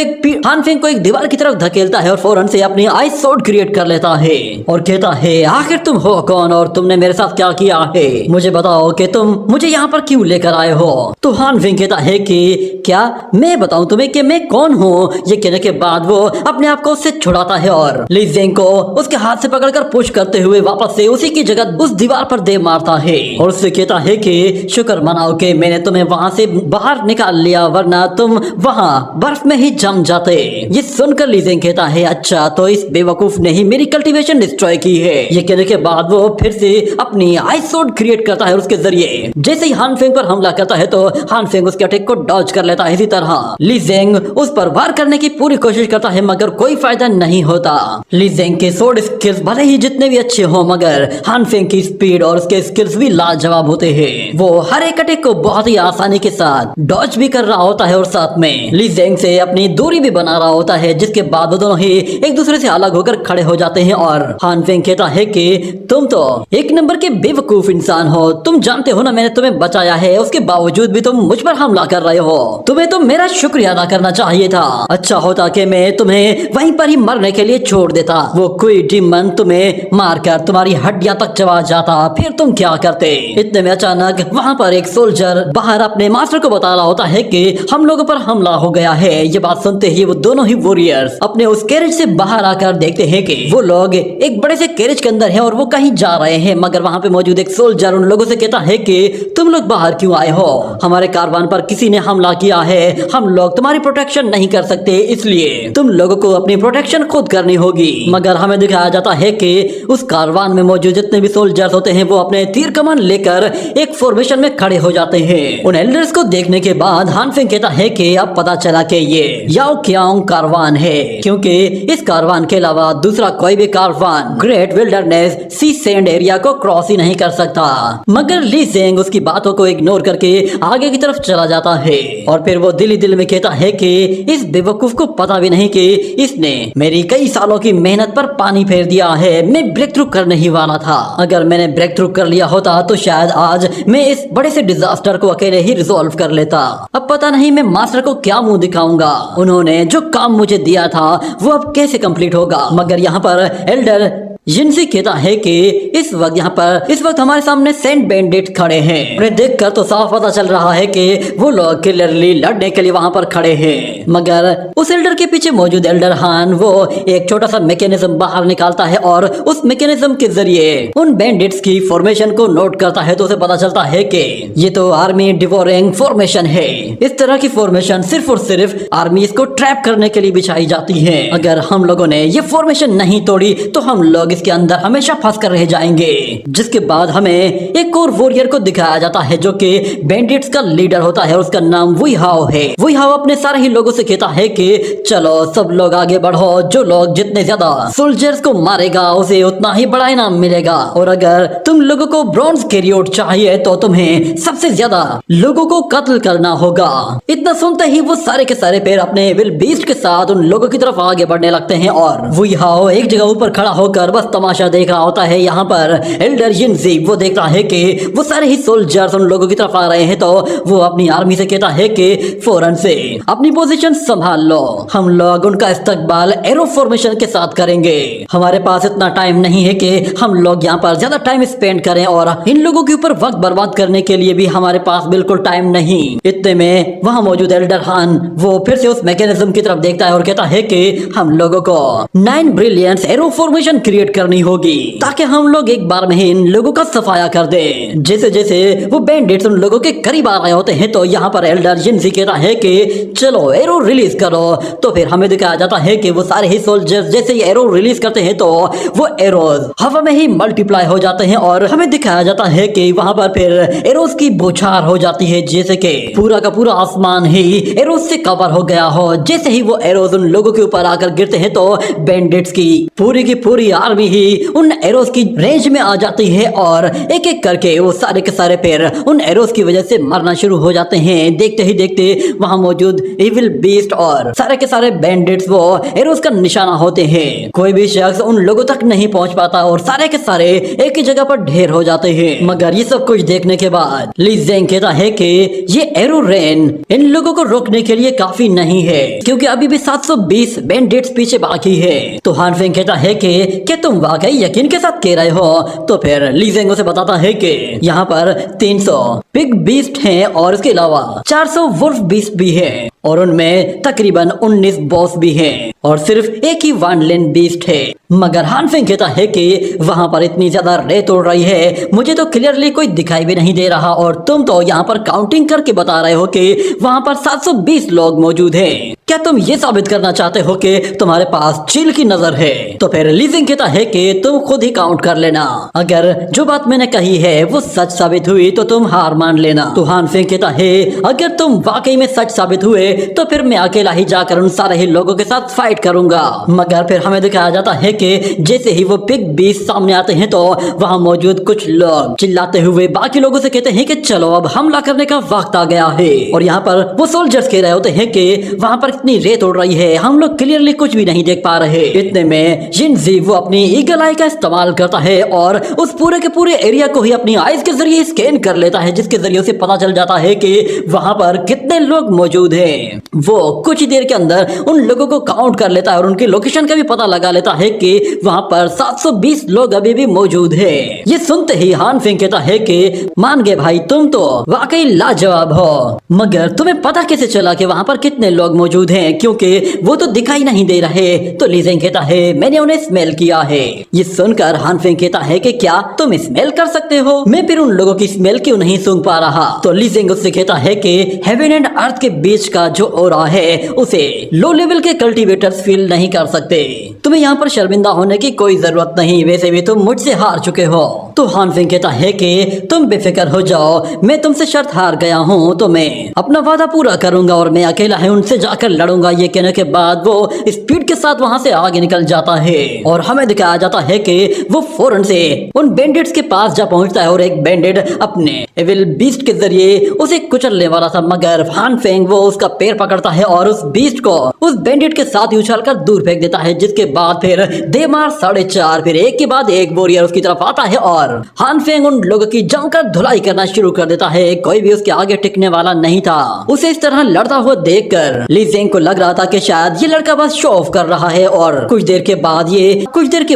एक दीवार की तरफ धकेलता है और फौरन से अपनी आइस स्वॉर्ड क्रिएट कर लेता है और कहता है आखिर तुम हो कौन और तुमने मेरे साथ क्या किया है, मुझे बताओ कि तुम मुझे यहाँ पर क्यों लेकर आए हो। तो हान फेंग कहता है कि क्या मैं बताऊं तुम्हें कि मैं कौन हूँ। ये कहने के बाद वो अपने आप को उससे छुड़ाता है और ली जेंग को उसके हाथ से पकड़कर पुश करते हुए वापस से उसी की जगह उस दीवार पर दे मारता है और उससे कहता है कि शुक्र मनाओ कि मैंने तुम्हें वहां से बाहर निकाल लिया, वरना तुम वहां बर्फ में ही जम जाते। ये सुनकर ली जेंग कहता है अच्छा तो इस बेवकूफ ने ही मेरी कल्टीवेशन डिस्ट्रॉय की है। ये कहने के बाद वो फिर से अपनी आइस स्वॉर्ड क्रिएट करता है और उसके जरिए जैसे ही हान फेंग पर हमला करता है तो हान फेंग उसके अटैक को डॉज कर लेता है। इसी तरह ली जेंग उस पर वार करने की पूरी कोशिश करता है मगर कोई फायदा नहीं होता। ली जेंग के स्वॉर्ड स्किल्स भले ही जितने भी अच्छे हो मगर हान फेंग की स्पीड और उसके स्किल्स भी लाजवाब होते हैं। वो हर एक अटैक को बहुत ही आसानी के साथ डॉज भी कर रहा होता है और साथ में ली जेंग से अपनी दूरी भी बना रहा होता है, जिसके बाद वो दोनों ही एक दूसरे से अलग होकर खड़े हो जाते हैं। और हान फेंग कहता है कि तुम तो एक नंबर के बेवकूफ इंसान हो, तुम जानते हो ना मैंने तुम्हें बचाया है, उसके बावजूद भी तुम मुझ पर हमला कर रहे हो। तुम्हें तो मेरा शुक्रिया अदा करना चाहिए था। अच्छा होता कि मैं तुम्हें वहीं पर ही मरने के लिए छोड़ देता। वो कोई डीमन तुम्हें मारकर तुम्हारी हड्डियां तक चबा जाता, फिर तुम क्या करते। इतने में अचानक वहाँ पर एक सोल्जर बाहर अपने मास्टर को बता रहा होता है कि हम लोगों पर हमला हो गया है। ये बात सुनते ही वो दोनों ही वॉरियर्स अपने उस कैरेज से बाहर आकर देखते हैं कि वो लोग एक बड़े से कैरेज के अंदर हैं और वो कहीं जा रहे हैं। मगर वहाँ पे मौजूद एक सोल्जर उन लोगों से कहता है कि तुम लोग बाहर क्यों आए हो, हमारे कारवान पर किसी ने हमला किया है, हम लोग तुम्हारी प्रोटेक्शन नहीं कर सकते, इसलिए तुम लोगों को अपनी प्रोटेक्शन खुद करनी होगी। मगर हमें दिखाया जाता है कि उस कारवान में मौजूद जितने भी सोल्जर्स होते हैं वो अपने तीर कमान लेकर एक फॉर्मेशन में खड़े हो हो जाते हैं। उन एल्डर्स को देखने के बाद हान फेंग कहता है कि अब पता चला कि ये याओ क्यांग कारवान है, क्योंकि इस कारवान के अलावा दूसरा कोई भी कारवान ग्रेट विल्डरनेस सी सैंड एरिया को क्रॉस ही नहीं कर सकता। मगर ली ज़ेंग उसकी बातों को इग्नोर करके आगे की तरफ चला जाता है और फिर वो दिल ही दिल में कहता है कि इस बेवकूफ को पता भी नहीं कि इसने मेरी कई सालों की मेहनत पर पानी फेर दिया है। मैं ब्रेक थ्रू करने ही वाला था। अगर मैंने ब्रेक थ्रू कर लिया होता तो शायद आज मैं इस बड़े से डिजास्टर को अकेले ही रिजॉल्व कर लेता। अब पता नहीं मैं मास्टर को क्या मुंह दिखाऊंगा। उन्होंने जो काम मुझे दिया था वो अब कैसे कंप्लीट होगा। मगर यहाँ पर एल्डर जिनसी कहता है कि इस वक्त हमारे सामने सेंट बैंडिट खड़े हैं। उन्हें देखकर तो साफ पता चल रहा है कि वो लोग क्लियरली लड़ने के लिए वहां पर खड़े हैं। मगर उस एल्डर के पीछे मौजूद एल्डर हान वो एक छोटा सा मैकेनिज्म बाहर निकालता है और उस मैकेनिज्म के जरिए उन बैंडिट्स की फॉर्मेशन को नोट करता है तो उसे पता चलता है कि ये तो आर्मी डिवोरिंग फॉर्मेशन है। इस तरह की फॉर्मेशन सिर्फ और सिर्फ आर्मी को ट्रैप करने के लिए बिछाई जाती है। अगर हम लोगों ने ये फॉर्मेशन नहीं तोड़ी तो हम लोग इसके अंदर हमेशा फंस कर रह जाएंगे। जिसके बाद हमें एक और वॉरियर को दिखाया जाता है जो कि बैंडिट्स का लीडर होता है और उसका नाम वुई हाओ है। वुई हाओ अपने सारे ही लोगों से कहता है कि चलो सब लोग आगे बढ़ो, जो लोग जितने ज्यादा सोल्जर्स को मारेगा उसे उतना ही बड़ा इनाम मिलेगा। और अगर तुम लोगों को ब्रॉन्ज कैरियर चाहिए तो तुम्हें सबसे ज्यादा लोगों को कत्ल करना होगा। इतना सुनते ही वो सारे के सारे पैर अपने विल बीस्ट के साथ उन लोगों की तरफ आगे बढ़ने लगते हैं और वुई हाओ एक जगह ऊपर खड़ा होकर बस तमाशा देख रहा होता है। यहाँ पर एल्डर जिनसी वो देखता है कि वो सारे ही सोल्जर्स उन लोगों की तरफ आ रहे हैं तो वो अपनी आर्मी से कहता है कि फौरन से अपनी पोजीशन संभाल लो, हम लोग उनका इस्तकबाल एरो फॉर्मेशन के साथ करेंगे। हमारे पास इतना टाइम नहीं है कि हम लोग यहाँ पर ज्यादा टाइम स्पेंड करें और इन लोगों के ऊपर वक्त बर्बाद करने के लिए भी हमारे पास बिल्कुल टाइम नहीं। इतने में वहाँ मौजूद एल्डर हान वो फिर से उस मैकेनिज्म की तरफ देखता है और कहता है कि हम लोगों को 9 ब्रिलियंट एरो फॉर्मेशन क्रिएट करनी होगी ताकि हम लोग एक बार में ही इन लोगों का सफाया कर दें। जैसे जैसे वो बैंडिट्स उन लोगों के करीब आ रहे होते हैं तो यहाँ पर एल्डर जिनसी कहता है कि चलो एरो रिलीज करो। तो फिर हमें दिखाया जाता है कि वो सारे ही सोल्जर्स जैसे ही एरो रिलीज करते हैं तो वो एरोज हवा में ही मल्टीप्लाई हो जाते हैं और हमें दिखाया जाता है कि वहां पर फिर एरोज की बौछार हो जाती है, जैसे कि पूरा का पूरा आसमान ही एरोज से कवर हो गया हो। जैसे ही वो एरोज उन लोगों के ऊपर आकर गिरते हैं तो बैंडिट्स की पूरी आर्मी ही उन एरोज की रेंज में आ जाती है और एक एक करके वो सारे के सारे पैर उन एरोज की वजह से मरना शुरू हो जाते हैं। देखते ही देखते वहां मौजूद इविल बीस्ट और सारे के सारे बैंडिट्स वो एरोज का निशाना होते हैं। कोई भी शख्स उन लोगों तक नहीं पहुंच पाता और सारे के सारे एक ही जगह पर ढेर हो जाते हैं। मगर ये सब कुछ देखने के बाद ली ज़ेंग कहता है कि ये एरो रेन इन लोगों को रोकने के लिए काफी नहीं है, क्योंकि अभी भी 720 बैंडिट्स पीछे बाकी है। तो हान फेंग कहता है कि क्या तुम वाकई यकीन के साथ कह रहे हो? तो फिर ली ज़ेंग उसे बताता है कि यहाँ पर 300 पिग बीस्ट हैं और इसके अलावा 400 वुल्फ बीस्ट भी हैं और उनमें तकरीबन 19 बॉस भी हैं और सिर्फ एक ही वांडलिन बीस्ट है। मगर हान फेंग कहता है कि वहां पर इतनी ज्यादा रेत उड़ रही है, मुझे तो क्लियरली कोई दिखाई भी नहीं दे रहा और तुम तो यहाँ पर काउंटिंग करके बता रहे हो कि वहां पर 720 लोग मौजूद हैं। क्या तुम ये साबित करना चाहते हो कि तुम्हारे पास चील की नजर है? तो फिर ली ज़ेंग कहता है कि तुम खुद ही काउंट कर लेना, अगर जो बात मैंने कही है वो सच साबित हुई तो तुम हार मान लेना। तो हान फेंग कहता है अगर तुम वाकई में सच साबित हुए तो फिर मैं अकेला ही जाकर उन सारे ही लोगों के साथ फाइट करूंगा। मगर फिर हमें दिखाया जाता है कि जैसे ही वो पिग बीस्ट सामने आते हैं तो वहां मौजूद कुछ लोग चिल्लाते हुए बाकी लोगों से कहते हैं कि चलो अब हमला करने का वक्त आ गया है। और यहाँ पर वो सोल्जर्स कह रहे होते हैं कि वहां पर इतनी रेत उड़ रही है, हम लोग क्लियरली कुछ भी नहीं देख पा रहे। इतने में जिनजी वो अपनी ईगल आई का इस्तेमाल करता है और उस पूरे के पूरे एरिया को ही अपनी आईज के जरिए स्कैन कर लेता है, जिसके जरिए उसे पता चल जाता है कि वहां पर कितने लोग मौजूद हैं। वो कुछ ही देर के अंदर उन लोगों को काउंट कर लेता है और उनकी लोकेशन का भी पता लगा लेता है कि वहां पर 720 लोग अभी भी मौजूद हैं। ये सुनते ही हान फेंग कहता है कि मान गए भाई, तुम तो वाकई लाजवाब हो, मगर तुम्हें पता कैसे चला कि वहां पर कितने लोग मौजूद मौजूद हैं क्योंकि वो तो दिखाई नहीं दे रहे। तो ली जिंग कहता है मैंने उन्हें स्मेल किया है। ये सुनकर हान फेंग कहता है कि क्या तुम स्मेल कर सकते हो? मैं फिर उन लोगों की स्मेल क्यों नहीं सूंघ पा रहा? तो ली जिंग उससे कहता है कि हेवन एंड अर्थ के बीच का जो ऑरा है उसे लो लेवल के कल्टीवेटर्स फील नहीं कर सकते। तुम्हें यहाँ पर शर्मिंदा होने की कोई जरूरत नहीं, वैसे भी तुम मुझसे हार चुके हो। तो हान फेंग कहता है कि तुम बेफिक्र हो जाओ, मैं तुमसे शर्त हार गया हूँ तो मैं अपना वादा पूरा करूंगा और मैं अकेला ही उनसे जाकर लड़ूंगा। ये कहने के बाद वो स्पीड के साथ वहाँ से आगे निकल जाता है और हमें दिखाया जाता है कि वो फौरन से उन बैंडिट्स के पास जा पहुंचता है और एक बैंडिट अपने एविल बीस्ट के जरिए उसे कुचलने वाला था, मगर हान फेंग वो उसका पैर पकड़ता है और उस बीस्ट को उस बैंडिट के साथ ही उछालकर दूर फेंक देता है। जिसके बाद फिर देमार 4.5 फिर एक के बाद एक वॉरियर उसकी तरफ आता है और हान फेंग उन लोगों की जमकर धुलाई करना शुरू कर देता है। कोई भी उसके आगे टिकने वाला नहीं था। उसे इस तरह लड़ता हुआ देखकर ली जिंग को लग रहा था कि शायद ये लड़का बस शो ऑफ कर रहा है और कुछ देर के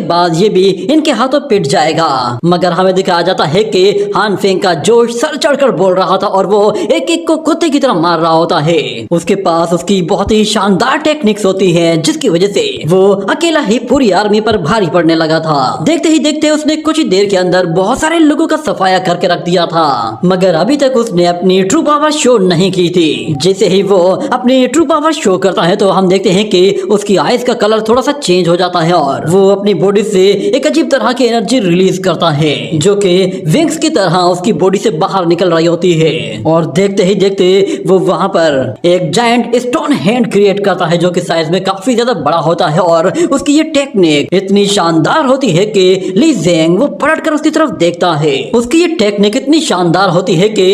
बाद ये भी इनके हाथों पिट जाएगा। मगर हमें दिखाया जाता है कि हान फेंग का जोश सर चढ़कर बोल रहा था और वो एक एक को कुत्ते की तरह मार रहा होता है। उसके पास उसकी बहुत ही शानदार टेक्निक्स होती है जिसकी वजह से वो अकेला ही पूरी आर्मी पर भारी पड़ने लगा था। देखते ही देखते उसने कुछ ही देर के अंदर बहुत सारे लोगों का सफाया करके रख दिया था, मगर अभी तक उसने अपनी ट्रू पावर शो नहीं की थी। जैसे ही वो अपनी ट्रू पावर शो करता है तो हम देखते हैं कि उसकी आईज का कलर थोड़ा सा चेंज हो जाता है और वो अपनी बॉडी से एक अजीब तरह की एनर्जी रिलीज करता है जो कि विंग्स की तरह उसकी बॉडी से बाहर निकल रही होती है। और देखते ही देखते वो वहां पर एक जायंट स्टोन हैंड क्रिएट करता है जो कि साइज में काफी ज्यादा बड़ा होता है और उसकी ये टेक्निक इतनी शानदार होती है कि ली जिंग वो पलटकर उसकी तरफ देखता है। उसकी ये टेक्निक इतनी शानदार होती है कि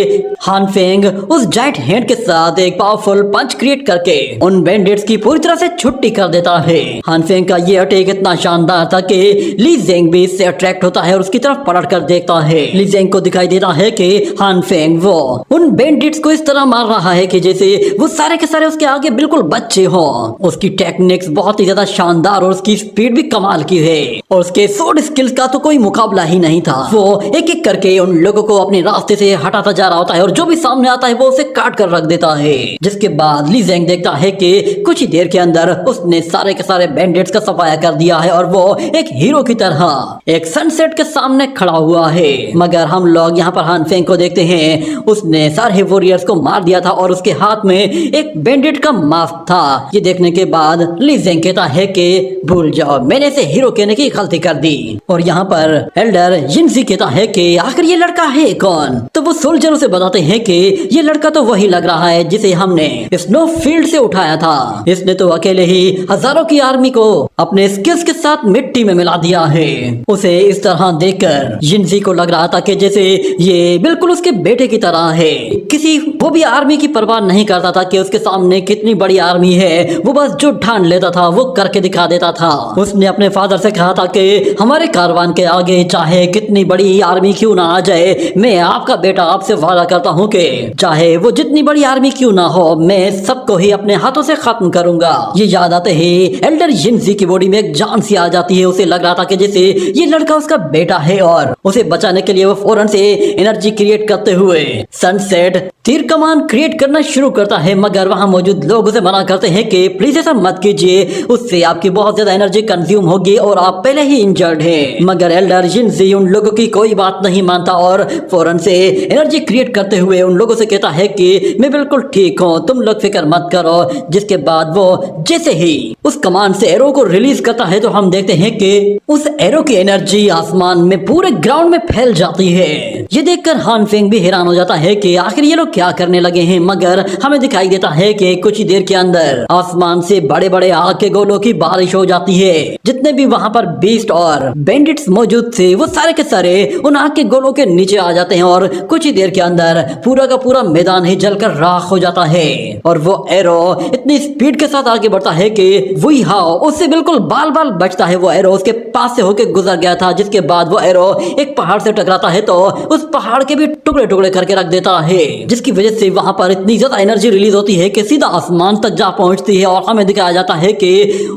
हान फेंग उस जायंट हैंड के साथ एक पावरफुल पंच क्रिएट करके उन बैंडिट्स की पूरी तरह से छुट्टी कर देता है। हान फेंग का ये अटैक इतना शानदार था कि ली जिंग भी इससे अट्रैक्ट होता है और उसकी तरफ पलट कर देखता है। ली जिंग को दिखाई देता है कि हान फेंग वो उन बैंडिट्स को इस तरह मार रहा है कि जैसे वो सारे के सारे उसके आगे बिल्कुल बच्चे हो। उसकी टेक्निक्स बहुत ही ज्यादा शानदार और उसकी स्पीड भी कमाल की है और उसके स्वॉर्ड स्किल्स का तो कोई मुकाबला ही नहीं था। वो एक एक करके उन लोगों को अपने रास्ते से हटाता जा रहा होता है और जो भी सामने आता है वो उसे काट कर रख देता है। जिसके बाद ली जिंग देखता है कि कुछ ही देर के अंदर उसने सारे के सारे बैंडिट्स का सफाया कर दिया है और वो एक हीरो की तरह एक सनसेट के सामने खड़ा हुआ है। मगर हम लोग यहाँ पर हान फेंग को देखते हैं, उसने सारे वॉरियर्स को मार दिया था और उसके हाथ में एक बैंडिट का मास्क था। ये देखने के बाद ली जिंग कहता है कि भूल जाओ, मैंने इसे हीरो कहने की गलती कर दी। और यहाँ पर एल्डर जिनसी कहता है कि आखिर ये लड़का है कौन? तो वो सोल्जरों से बताते हैं कि ये लड़का तो वही लग रहा है जिसे हमने स्नो फील्ड से उठाया था। इसने तो अकेले ही हजारों की आर्मी को अपने स्किल्स के साथ मिट्टी में मिला दिया है। उसे इस तरह देखकर जिनसी को लग रहा था कि जैसे ये बिल्कुल उसके बेटे की तरह है। किसी वो भी आर्मी की परवाह नहीं करता था कि उसके सामने कितनी बड़ी आर्मी है, वो बस जो ठान लेता था वो करके दिखा देता था। उसने अपने फादर से कहा था कि हमारे कारवान के आगे चाहे कितनी बड़ी आर्मी क्यों ना आ जाए, मैं आपका बेटा आपसे वादा करता हूँ कि चाहे वो जितनी बड़ी आर्मी क्यों ना हो, मैं सबको ही अपने हाथों से खत्म करूंगा। ये याद आते ही एल्डर जिनसी की बॉडी में एक जान सी आ जाती है। उसे लग रहा था कि जैसे ये लड़का उसका बेटा है और उसे बचाने के लिए वो फौरन से एनर्जी क्रिएट करते हुए सनसेट तीर कमान क्रिएट करना शुरू करता है। मगर वहां मौजूद लोग उसे मना करते हैं कि प्लीज ऐसा मत कीजिए, उससे आपकी बहुत ज्यादा एनर्जी कंज्यूम होगी और आप पहले ही इंजर्ड हैं। मगर एल्डर जिनसी उन लोगों की कोई बात नहीं मानता और फौरन से एनर्जी क्रिएट करते हुए उन लोगों से कहता है कि मैं बिल्कुल ठीक हूँ, तुम लोग फिक्र मत करो। जिसके बाद वो जैसे ही उस कमांड से एरो को रिलीज करता है तो हम देखते हैं कि उस एरो की एनर्जी आसमान में पूरे ग्राउंड में फैल जाती है। ये देखकर हान फेंग भी हैरान हो जाता है कि आखिर ये लोग क्या करने लगे हैं। मगर हमें दिखाई देता है कि कुछ ही देर के अंदर आसमान से बड़े बड़े आग के गोलों की बारिश हो जाती है। जितने भी वहां पर बीस्ट और बैंडिट्स मौजूद थे वो सारे के सारे उन आग के गोलों के नीचे आ जाते हैं और कुछ ही देर के अंदर पूरा का पूरा मैदान ही जलकर राख हो जाता है। और वो एरो इतनी स्पीड के साथ आगे बढ़ता है कि वही हाउ उससे बिल्कुल बाल बाल बचता है। वो एरो उसके पास से होके गुजर गया था। जिसके बाद वो एरो एक पहाड़ से टकराता है तो उस उस पहाड़ के भी टुकड़े टुकड़े करके रख देता है, जिसकी वजह से वहां पर इतनी ज्यादा एनर्जी रिलीज होती है कि सीधा आसमान तक जा पहुंचती है। और हमें दिखाया जाता है कि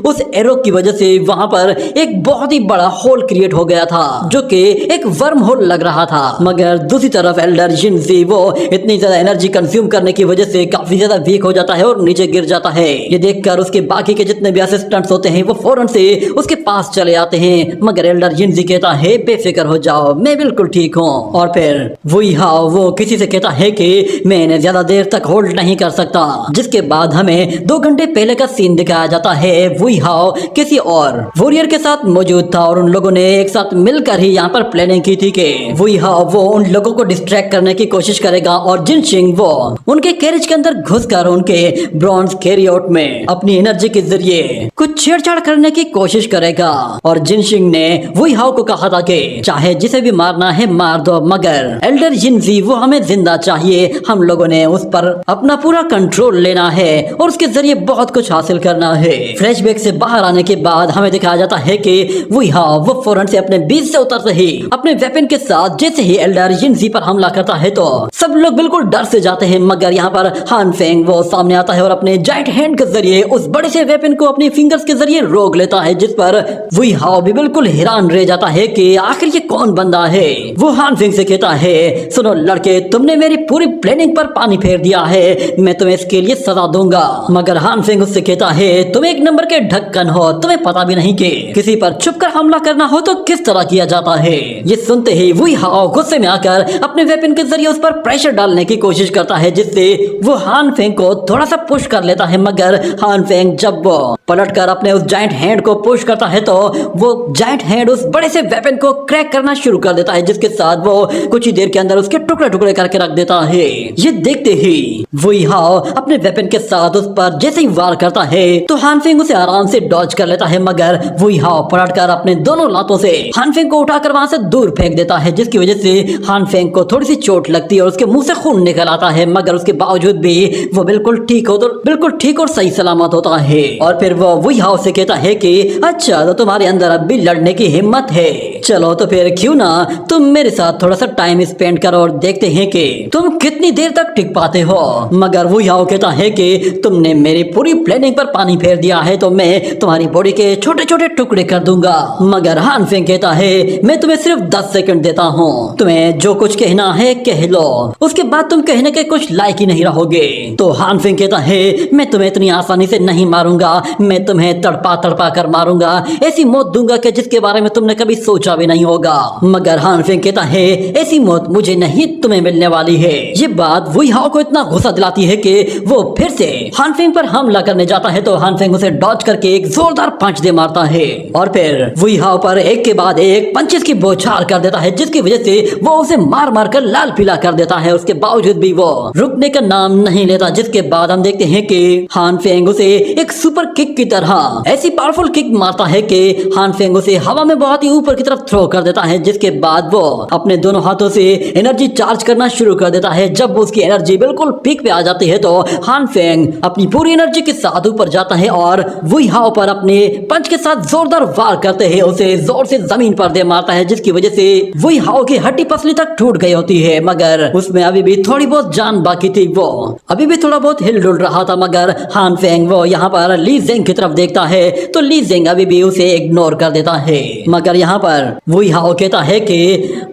उस एरो की वजह से वहां पर एक बहुत ही बड़ा होल क्रिएट हो गया था, जो कि एक वर्म होल लग रहा था। मगर दूसरी तरफ एल्डर जिनजी वो इतनी ज्यादा एनर्जी कंज्यूम करने की वजह से काफी ज्यादा वीक हो जाता है और नीचे गिर जाता है। ये देखकर उसके बाकी के जितने भी असिस्टेंट्स होते हैं वो फौरन से उसके पास चले आते हैं। मगर एल्डर जिनजी कहता है बेफिक्र हो जाओ, मैं बिल्कुल ठीक हूँ। और फिर वो किसी से कहता है कि मैं इन्हें ज्यादा देर तक होल्ड नहीं कर सकता। जिसके बाद हमें 2 घंटे पहले का सीन दिखाया जाता है। वुई हाओ किसी और वॉरियर के साथ मौजूद था और उन लोगों ने एक साथ मिलकर ही यहाँ पर प्लानिंग की थी कि वुई हाओ वो उन लोगों को डिस्ट्रैक्ट करने की कोशिश करेगा और जिनशिंग वो उनके कैरेज के अंदर घुसकर उनके ब्रॉन्ज कैरियोट में अपनी एनर्जी के जरिए कुछ छेड़छाड़ करने की कोशिश करेगा। और जिनशिंग ने वुई हाओ को कहा था कि चाहे जिसे भी मारना है मार दो, मगर एल्डर जिनजी वो हमें जिंदा चाहिए। हम लोगों ने उस पर अपना पूरा कंट्रोल लेना है और उसके जरिए बहुत कुछ हासिल करना है। फ्लैशबैक से बाहर आने के बाद हमें दिखाया जाता है कि वो फौरन से अपने बीच से उतरते ही अपने वेपन के साथ जैसे ही एल्डर जिनजी पर हमला करता है तो सब लोग बिल्कुल डर से जाते हैं। मगर यहाँ पर हान फेंग वो सामने आता है और अपने जाइंट हैंड के जरिए उस बड़े से वेपन को अपनी फिंगर्स के जरिए रोक लेता है, जिस पर वुई हाओ भी बिल्कुल हैरान रह जाता है कि आखिर ये कौन बंदा है। वो हान फेंग से कहता है सुनो लड़के, तुमने मेरी पूरी प्लानिंग पर पानी फेर दिया है, मैं तुम्हें इसके लिए सजा दूंगा। मगर हान फेंग उससे कहता है तुम एक नंबर के ढक्कन हो, तुम्हें पता भी नहीं कि किसी पर छुपकर हमला करना हो तो किस तरह किया जाता है। ये सुनते ही वुई हाओ गुस्से में आकर अपने वेपन के जरिए उस पर प्रेशर डालने की कोशिश करता है, जिससे वो हान फेंग को थोड़ा सा पुश कर लेता है। मगर हान फेंग जब वो पलटकर अपने उस जाइंट हैंड को पुश करता है तो वो जाइंट हैंड उस बड़े से वेपन को क्रैक करना शुरू कर देता है, जिसके साथ वो कुछ ही देर के अंदर उसके टुकड़े टुकड़े करके रख देता है। ये देखते ही वुई हाओ अपने वेपन के साथ उस पर जैसे ही वार करता है तो हान फेंग उसे आराम से डॉज कर लेता है। मगर वुई हाओ पलटकर अपने दोनों लातों से हान फेंग को उठाकर वहां से दूर फेंक देता है, जिसकी वजह से हान फेंग को थोड़ी सी चोट लगती है और उसके मुंह से खून निकल आता है। मगर उसके बावजूद भी वो बिल्कुल ठीक और सही सलामत होता है। और फिर वो वुई हाओ से कहता है कि अच्छा तो तुम्हारे अंदर अब भी लड़ने की हिम्मत है, चलो तो फिर क्यों ना तुम मेरे साथ थोड़ा सा टाइम स्पेंड करो और देखते हैं कि तुम कितनी देर तक टिक पाते हो। मगर वुई हाओ कहता है कि तुमने मेरी पूरी प्लानिंग पर पानी फेर दिया है तो मैं तुम्हारी बॉडी के छोटे छोटे टुकड़े कर दूंगा। मगर हान फेंग कहता है मैं तुम्हें सिर्फ 10 सेकंड देता हूँ, तुम्हें जो कुछ कहना है कह लो, उसके बाद तुम कहने के कुछ लायक ही नहीं रहोगे। तो हान फेंग कहता है मैं तुम्हें इतनी आसानी से नहीं मारूंगा, मैं तुम्हें तड़पा तड़पा कर मारूंगा, ऐसी मौत दूंगा कि जिसके बारे में तुमने कभी सोचा भी नहीं होगा। मगर हान फेंग कहता है ऐसी मौत मुझे नहीं तुम्हें मिलने वाली है। ये बात वुई हाओ को इतना गुस्सा दिलाती है कि वो फिर से हान फेंग पर हमला करने जाता है तो हान फेंग उसे डॉज करके एक जोरदार पंच दे मारता है और फिर वुई हाओ पर एक के बाद एक पंचेस की बौछार कर देता है, जिसकी वजह से वो उसे मार मार कर लाल पीला कर देता है। उसके बावजूद भी वो रुकने का नाम नहीं लेता, जिसके बाद हम देखते हैं कि हान फेंग उसे एक सुपर किक की तरह ऐसी पावरफुल किक मारता है कि हान फेंग उसे हवा में बहुत ही ऊपर की तरफ थ्रो कर देता है, जिसके बाद वो अपने दोनों हाथों से एनर्जी चार्ज करना शुरू कर देता है। जब उसकी एनर्जी बिल्कुल पीक पे आ जाती है तो हान फेंग अपनी पूरी एनर्जी के साथ ऊपर जाता है और वुई हाओ पर अपने पंच के साथ जोरदार वार करते हैं उसे जोर से जमीन पर दे मारता है, जिसकी वजह से वुई हाओ की हड्डी पसली तक टूट गई होती है। मगर उसमें अभी भी थोड़ी बहुत जान बाकी थी, वो अभी भी थोड़ा बहुत हिल डुल रहा था। मगर हान फेंग वो यहाँ पर ली जिंग की तरफ देखता है तो ली जिंग अभी भी उसे इग्नोर कर देता है। मगर यहाँ पर वुई हाओ कहता है कि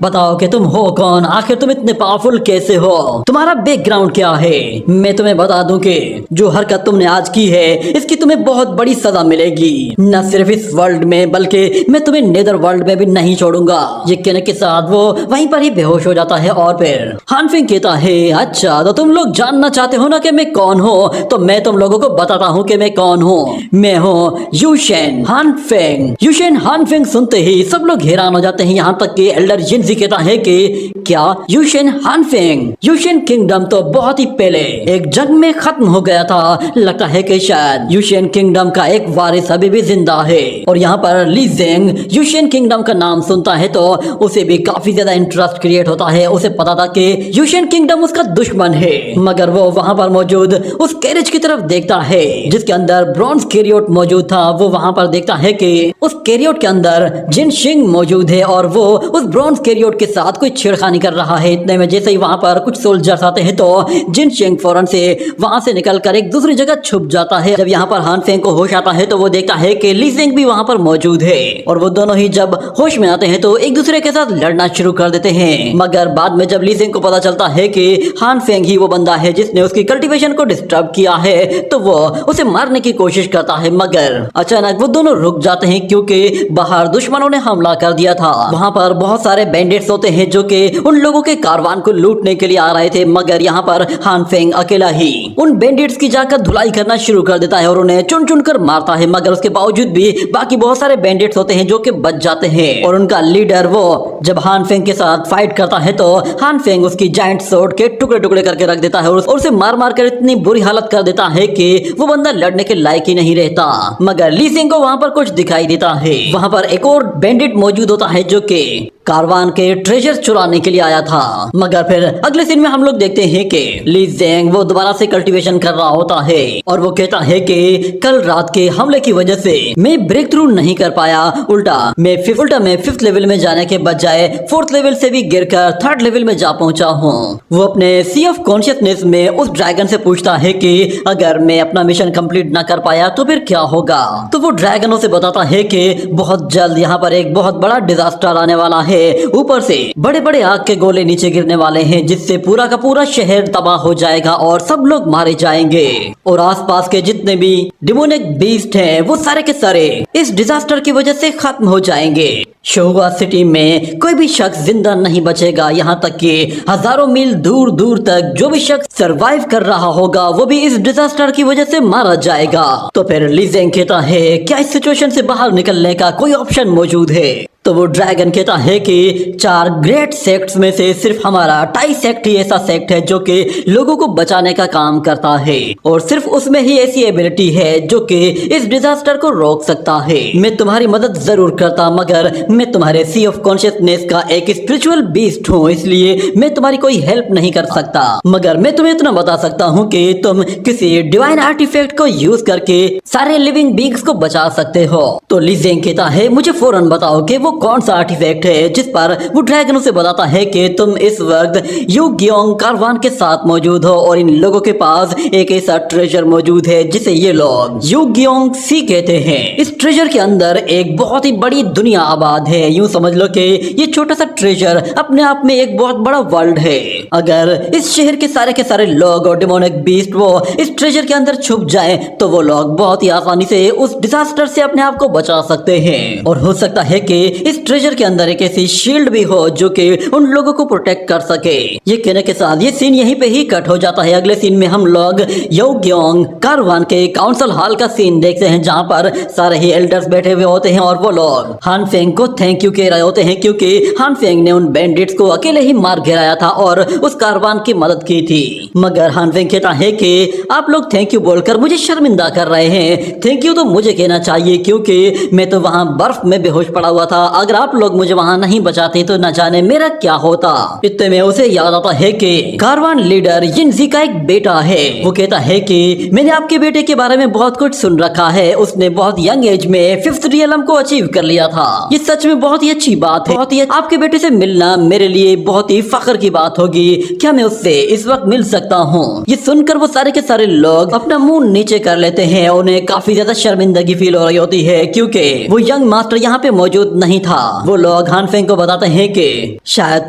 बताओ कि तुम हो कौन, आखिर तुम इतने पावरफुल कैसे हो, तुम्हारा बैकग्राउंड क्या है। मैं तुम्हें बता दूं कि जो हरकत तुमने आज की है इसकी तुम्हें बहुत बड़ी सजा मिलेगी, न सिर्फ इस वर्ल्ड में बल्कि मैं तुम्हें नेदर वर्ल्ड में भी नहीं छोड़ूंगा। ये कहने के साथ वो वहीं पर ही बेहोश हो जाता है। और फिर हान फेंग कहता है अच्छा तो तुम लोग जानना चाहते हो ना कि मैं कौन हूँ, तो मैं तुम लोगों को बताता हूँ कि मैं कौन हूँ। मैं हूँ यूशेन हान फेंग। यूशेन हान फेंग सुनते ही सब लोग हैरान हो जाते हैं, यहाँ तक कि एल्डर जिनजी कहता है कि क्या यूशेन हान फेंग, यूशेन किंगडम तो बहुत ही पहले एक जंग में खत्म हो गया था, लगता है कि शायद यूशेन किंगडम का एक वारिस अभी भी जिंदा है। और यहाँ पर ली जिंग यूशेन किंगडम का नाम सुनता है तो उसे भी काफी ज्यादा इंटरेस्ट क्रिएट होता है। उसे पता था कि यूशेन किंगडम उसका दुश्मन है, मगर वो वहां पर मौजूद उस कैरेज की तरफ देखता है जिसके अंदर ब्रॉन्ज कैरियोट मौजूद था। वो वहां पर देखता है कि उस कैरियोट के अंदर जिनशिंग मौजूद है और वो उस ब्रॉन्ज कैरियोट एलियोट के साथ कोई छेड़खानी कर रहा है। इतने में जैसे ही वहां पर कुछ सोल्जर्स आते हैं तो जिन शेंग फौरन से वहां से निकलकर एक दूसरी जगह छुप जाता है। जब यहाँ पर हान फेंग को होश आता है तो वो देखता है कि ली जेंग भी वहां पर मौजूद है और वो दोनों ही जब होश में आते हैं तो एक दूसरे के साथ लड़ना शुरू कर देते हैं। मगर बाद में जब ली जेंग को पता चलता है कि हान फेंग ही वो बंदा है जिसने उसकी कल्टीवेशन को डिस्टर्ब किया है तो वो उसे मारने की कोशिश करता है, मगर अचानक वो दोनों रुक जाते हैं क्योंकि बाहर दुश्मनों ने हमला कर दिया था। वहां पर बहुत सारे बैंडिट्स होते हैं जो कि उन लोगों के कारवान को लूटने के लिए आ रहे थे, मगर यहाँ पर हान फेंग अकेला ही उन बैंडिट्स की जाकर धुलाई करना शुरू कर देता है और उन्हें चुन चुन कर मारता है। मगर उसके बावजूद भी बाकी बहुत सारे बैंडिट्स होते हैं जो कि बच जाते हैं और उनका लीडर वो जब हान फेंग के साथ फाइट करता है तो हान फेंग उसकी जायंट स्वॉर्ड के टुकड़े टुकड़े करके रख देता है और उसे मार मार कर इतनी बुरी हालत कर देता है कि वो बंदा लड़ने के लायक ही नहीं रहता। मगर ली जेंग को वहां पर कुछ दिखाई देता है। वहां पर एक और बैंडिट मौजूद होता है जो कि कारवान के ट्रेजर चुराने के लिए आया था। मगर फिर अगले सीन में हम लोग देखते हैं कि ली जेंग वो दोबारा से कल्टीवेशन कर रहा होता है और वो कहता है कि कल रात के हमले की वजह से मैं ब्रेक थ्रू नहीं कर पाया, उल्टा मैं फिफ्थ लेवल में जाने के बजाय फोर्थ लेवल से भी गिरकर थर्ड लेवल में जा पहुंचा हूँ। वो अपने सी ऑफ कॉन्शियसनेस में उस ड्रैगन से पूछता है कि अगर मैं अपना मिशन कंप्लीट ना कर पाया तो फिर क्या होगा। तो वो ड्रैगन उसे बताता है कि बहुत जल्द यहाँ पर एक बहुत बड़ा डिजास्टर आने वाला है। ऊपर से बड़े बड़े आग के गोले नीचे गिरने वाले हैं जिससे पूरा का पूरा शहर तबाह हो जाएगा और सब लोग मारे जाएंगे और आसपास के जितने भी डिमोनिक बीस्ट हैं वो सारे के सारे इस डिजास्टर की वजह से खत्म हो जाएंगे। शोहुआ सिटी में कोई भी शख्स जिंदा नहीं बचेगा, यहाँ तक कि हजारों मील दूर दूर तक जो भी शख्स सरवाइव कर रहा होगा वो भी इस डिजास्टर की वजह से मारा जाएगा। तो फिर ली जेंग कहता है क्या इस सिचुएशन से बाहर निकलने का कोई ऑप्शन मौजूद है। तो वो ड्रैगन कहता है कि 4 ग्रेट सेक्ट्स में से सिर्फ हमारा टाई सेक्ट ही ऐसा सेक्ट है जो कि लोगों को बचाने का काम करता है और सिर्फ उसमें ही ऐसी एबिलिटी है जो कि इस डिजास्टर को रोक सकता है। मैं तुम्हारी मदद जरूर करता मगर मैं तुम्हारे सी ऑफ कॉन्शियसनेस का एक स्पिरिचुअल बीस्ट हूँ, इसलिए मैं तुम्हारी कोई हेल्प नहीं कर सकता। मगर मैं तुम्हें इतना बता सकता हूँ कि तुम किसी डिवाइन आर्टिफैक्ट को यूज करके सारे लिविंग बींग्स को बचा सकते हो। तो ली जेंग कहता है मुझे फौरन बताओ कि वो कौन सा आर्टिफैक्ट है। जिस पर वो ड्रैगन उसे बताता है कि तुम इस वक्त यू गियोंग कारवान के साथ मौजूद हो और इन लोगों के पास एक ऐसा ट्रेजर मौजूद है जिसे ये लोग यू गियोंग सी कहते हैं। इस ट्रेजर के अंदर एक बहुत ही बड़ी दुनिया आबाद है। यूं समझ लो कि ये छोटा सा ट्रेजर अपने आप में एक बहुत बड़ा वर्ल्ड है। अगर इस शहर के सारे लोग और डिमोनिक बीस्ट वो इस ट्रेजर के अंदर छुप जाएं तो वो लोग बहुत ही आसानी से उस डिजास्टर से अपने आप को बचा सकते हैं और हो सकता है कि इस ट्रेजर के अंदर एक ऐसी शील्ड भी हो जो कि उन लोगों को प्रोटेक्ट कर सके। ये कहने के साथ ये सीन यहीं पे ही कट हो जाता है। अगले सीन में हम लोग यू गियोंग कारवान के काउंसिल हॉल का सीन देखते हैं जहाँ पर सारे ही एल्डर्स बैठे हुए होते हैं और वो लोग हान फेंग को थैंक यू कह रहे होते हैं क्योंकि हान फेंग ने उन बैंडिट्स को अकेले ही मार गिराया था और उस कारवान की मदद की थी। मगर हान फेंग कहता है कि आप लोग थैंक यू बोलकर मुझे शर्मिंदा कर रहे हैं। थैंक यू तो मुझे कहना चाहिए क्योंकि मैं तो वहाँ बर्फ में बेहोश पड़ा हुआ था। अगर आप लोग मुझे वहाँ नहीं बचाते तो न जाने मेरा क्या होता। इतने में उसे याद आता है कि कारवान लीडर यिनजी का एक बेटा है। वो कहता है कि मैंने आपके बेटे के बारे में बहुत कुछ सुन रखा है। उसने बहुत यंग एज में 5th रियलम को अचीव कर लिया था। ये सच में बहुत ही अच्छी बात है। बहुत ही आपके बेटे से मिलना मेरे लिए बहुत ही फख्र की बात होगी। क्या मैं उससे इस वक्त मिल सकता हूँ? ये सुनकर वो सारे के सारे लोग अपना मुंह नीचे कर लेते हैं। उन्हें काफी ज्यादा शर्मिंदगी फील हो रही होती है क्योंकि वो यंग मास्टर यहाँ पे मौजूद नहीं था। वो लोग हान फेंग को बताते हैं कि शायद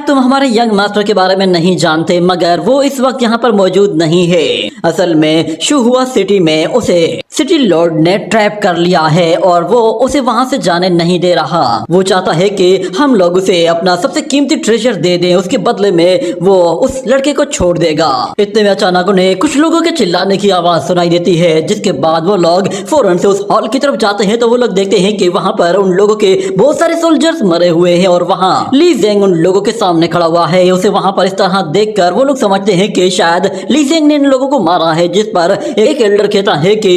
तुम हमारे यंग मास्टर के बारे में नहीं जानते मगर वो इस वक्त यहाँ पर मौजूद नहीं है। असल में शुहुआ सिटी में उसे सिटी लॉर्ड ने ट्रैप कर लिया है और वो उसे वहाँ से जाने नहीं दे रहा। वो चाहता है कि हम लोग उसे अपना सबसे कीमती ट्रेजर दे दें, उसके बदले में वो उस लड़के को छोड़ देगा। इतने में अचानक उन्हें कुछ लोगों के चिल्लाने की आवाज सुनाई देती है जिसके बाद वो लोग फौरन से उस हॉल की तरफ जाते हैं। तो वो लोग देखते हैं कि वहाँ पर उन लोगों के बहुत सारे सोल्जर्स मरे हुए हैं और वहाँ ली जेंग उन लोगों के सामने खड़ा हुआ है। उसे वहाँ पर इस तरह देखकर वो लोग समझते हैं कि शायद ली जेंग ने इन लोगों को मारा है। जिस पर एक एल्डर कहता है कि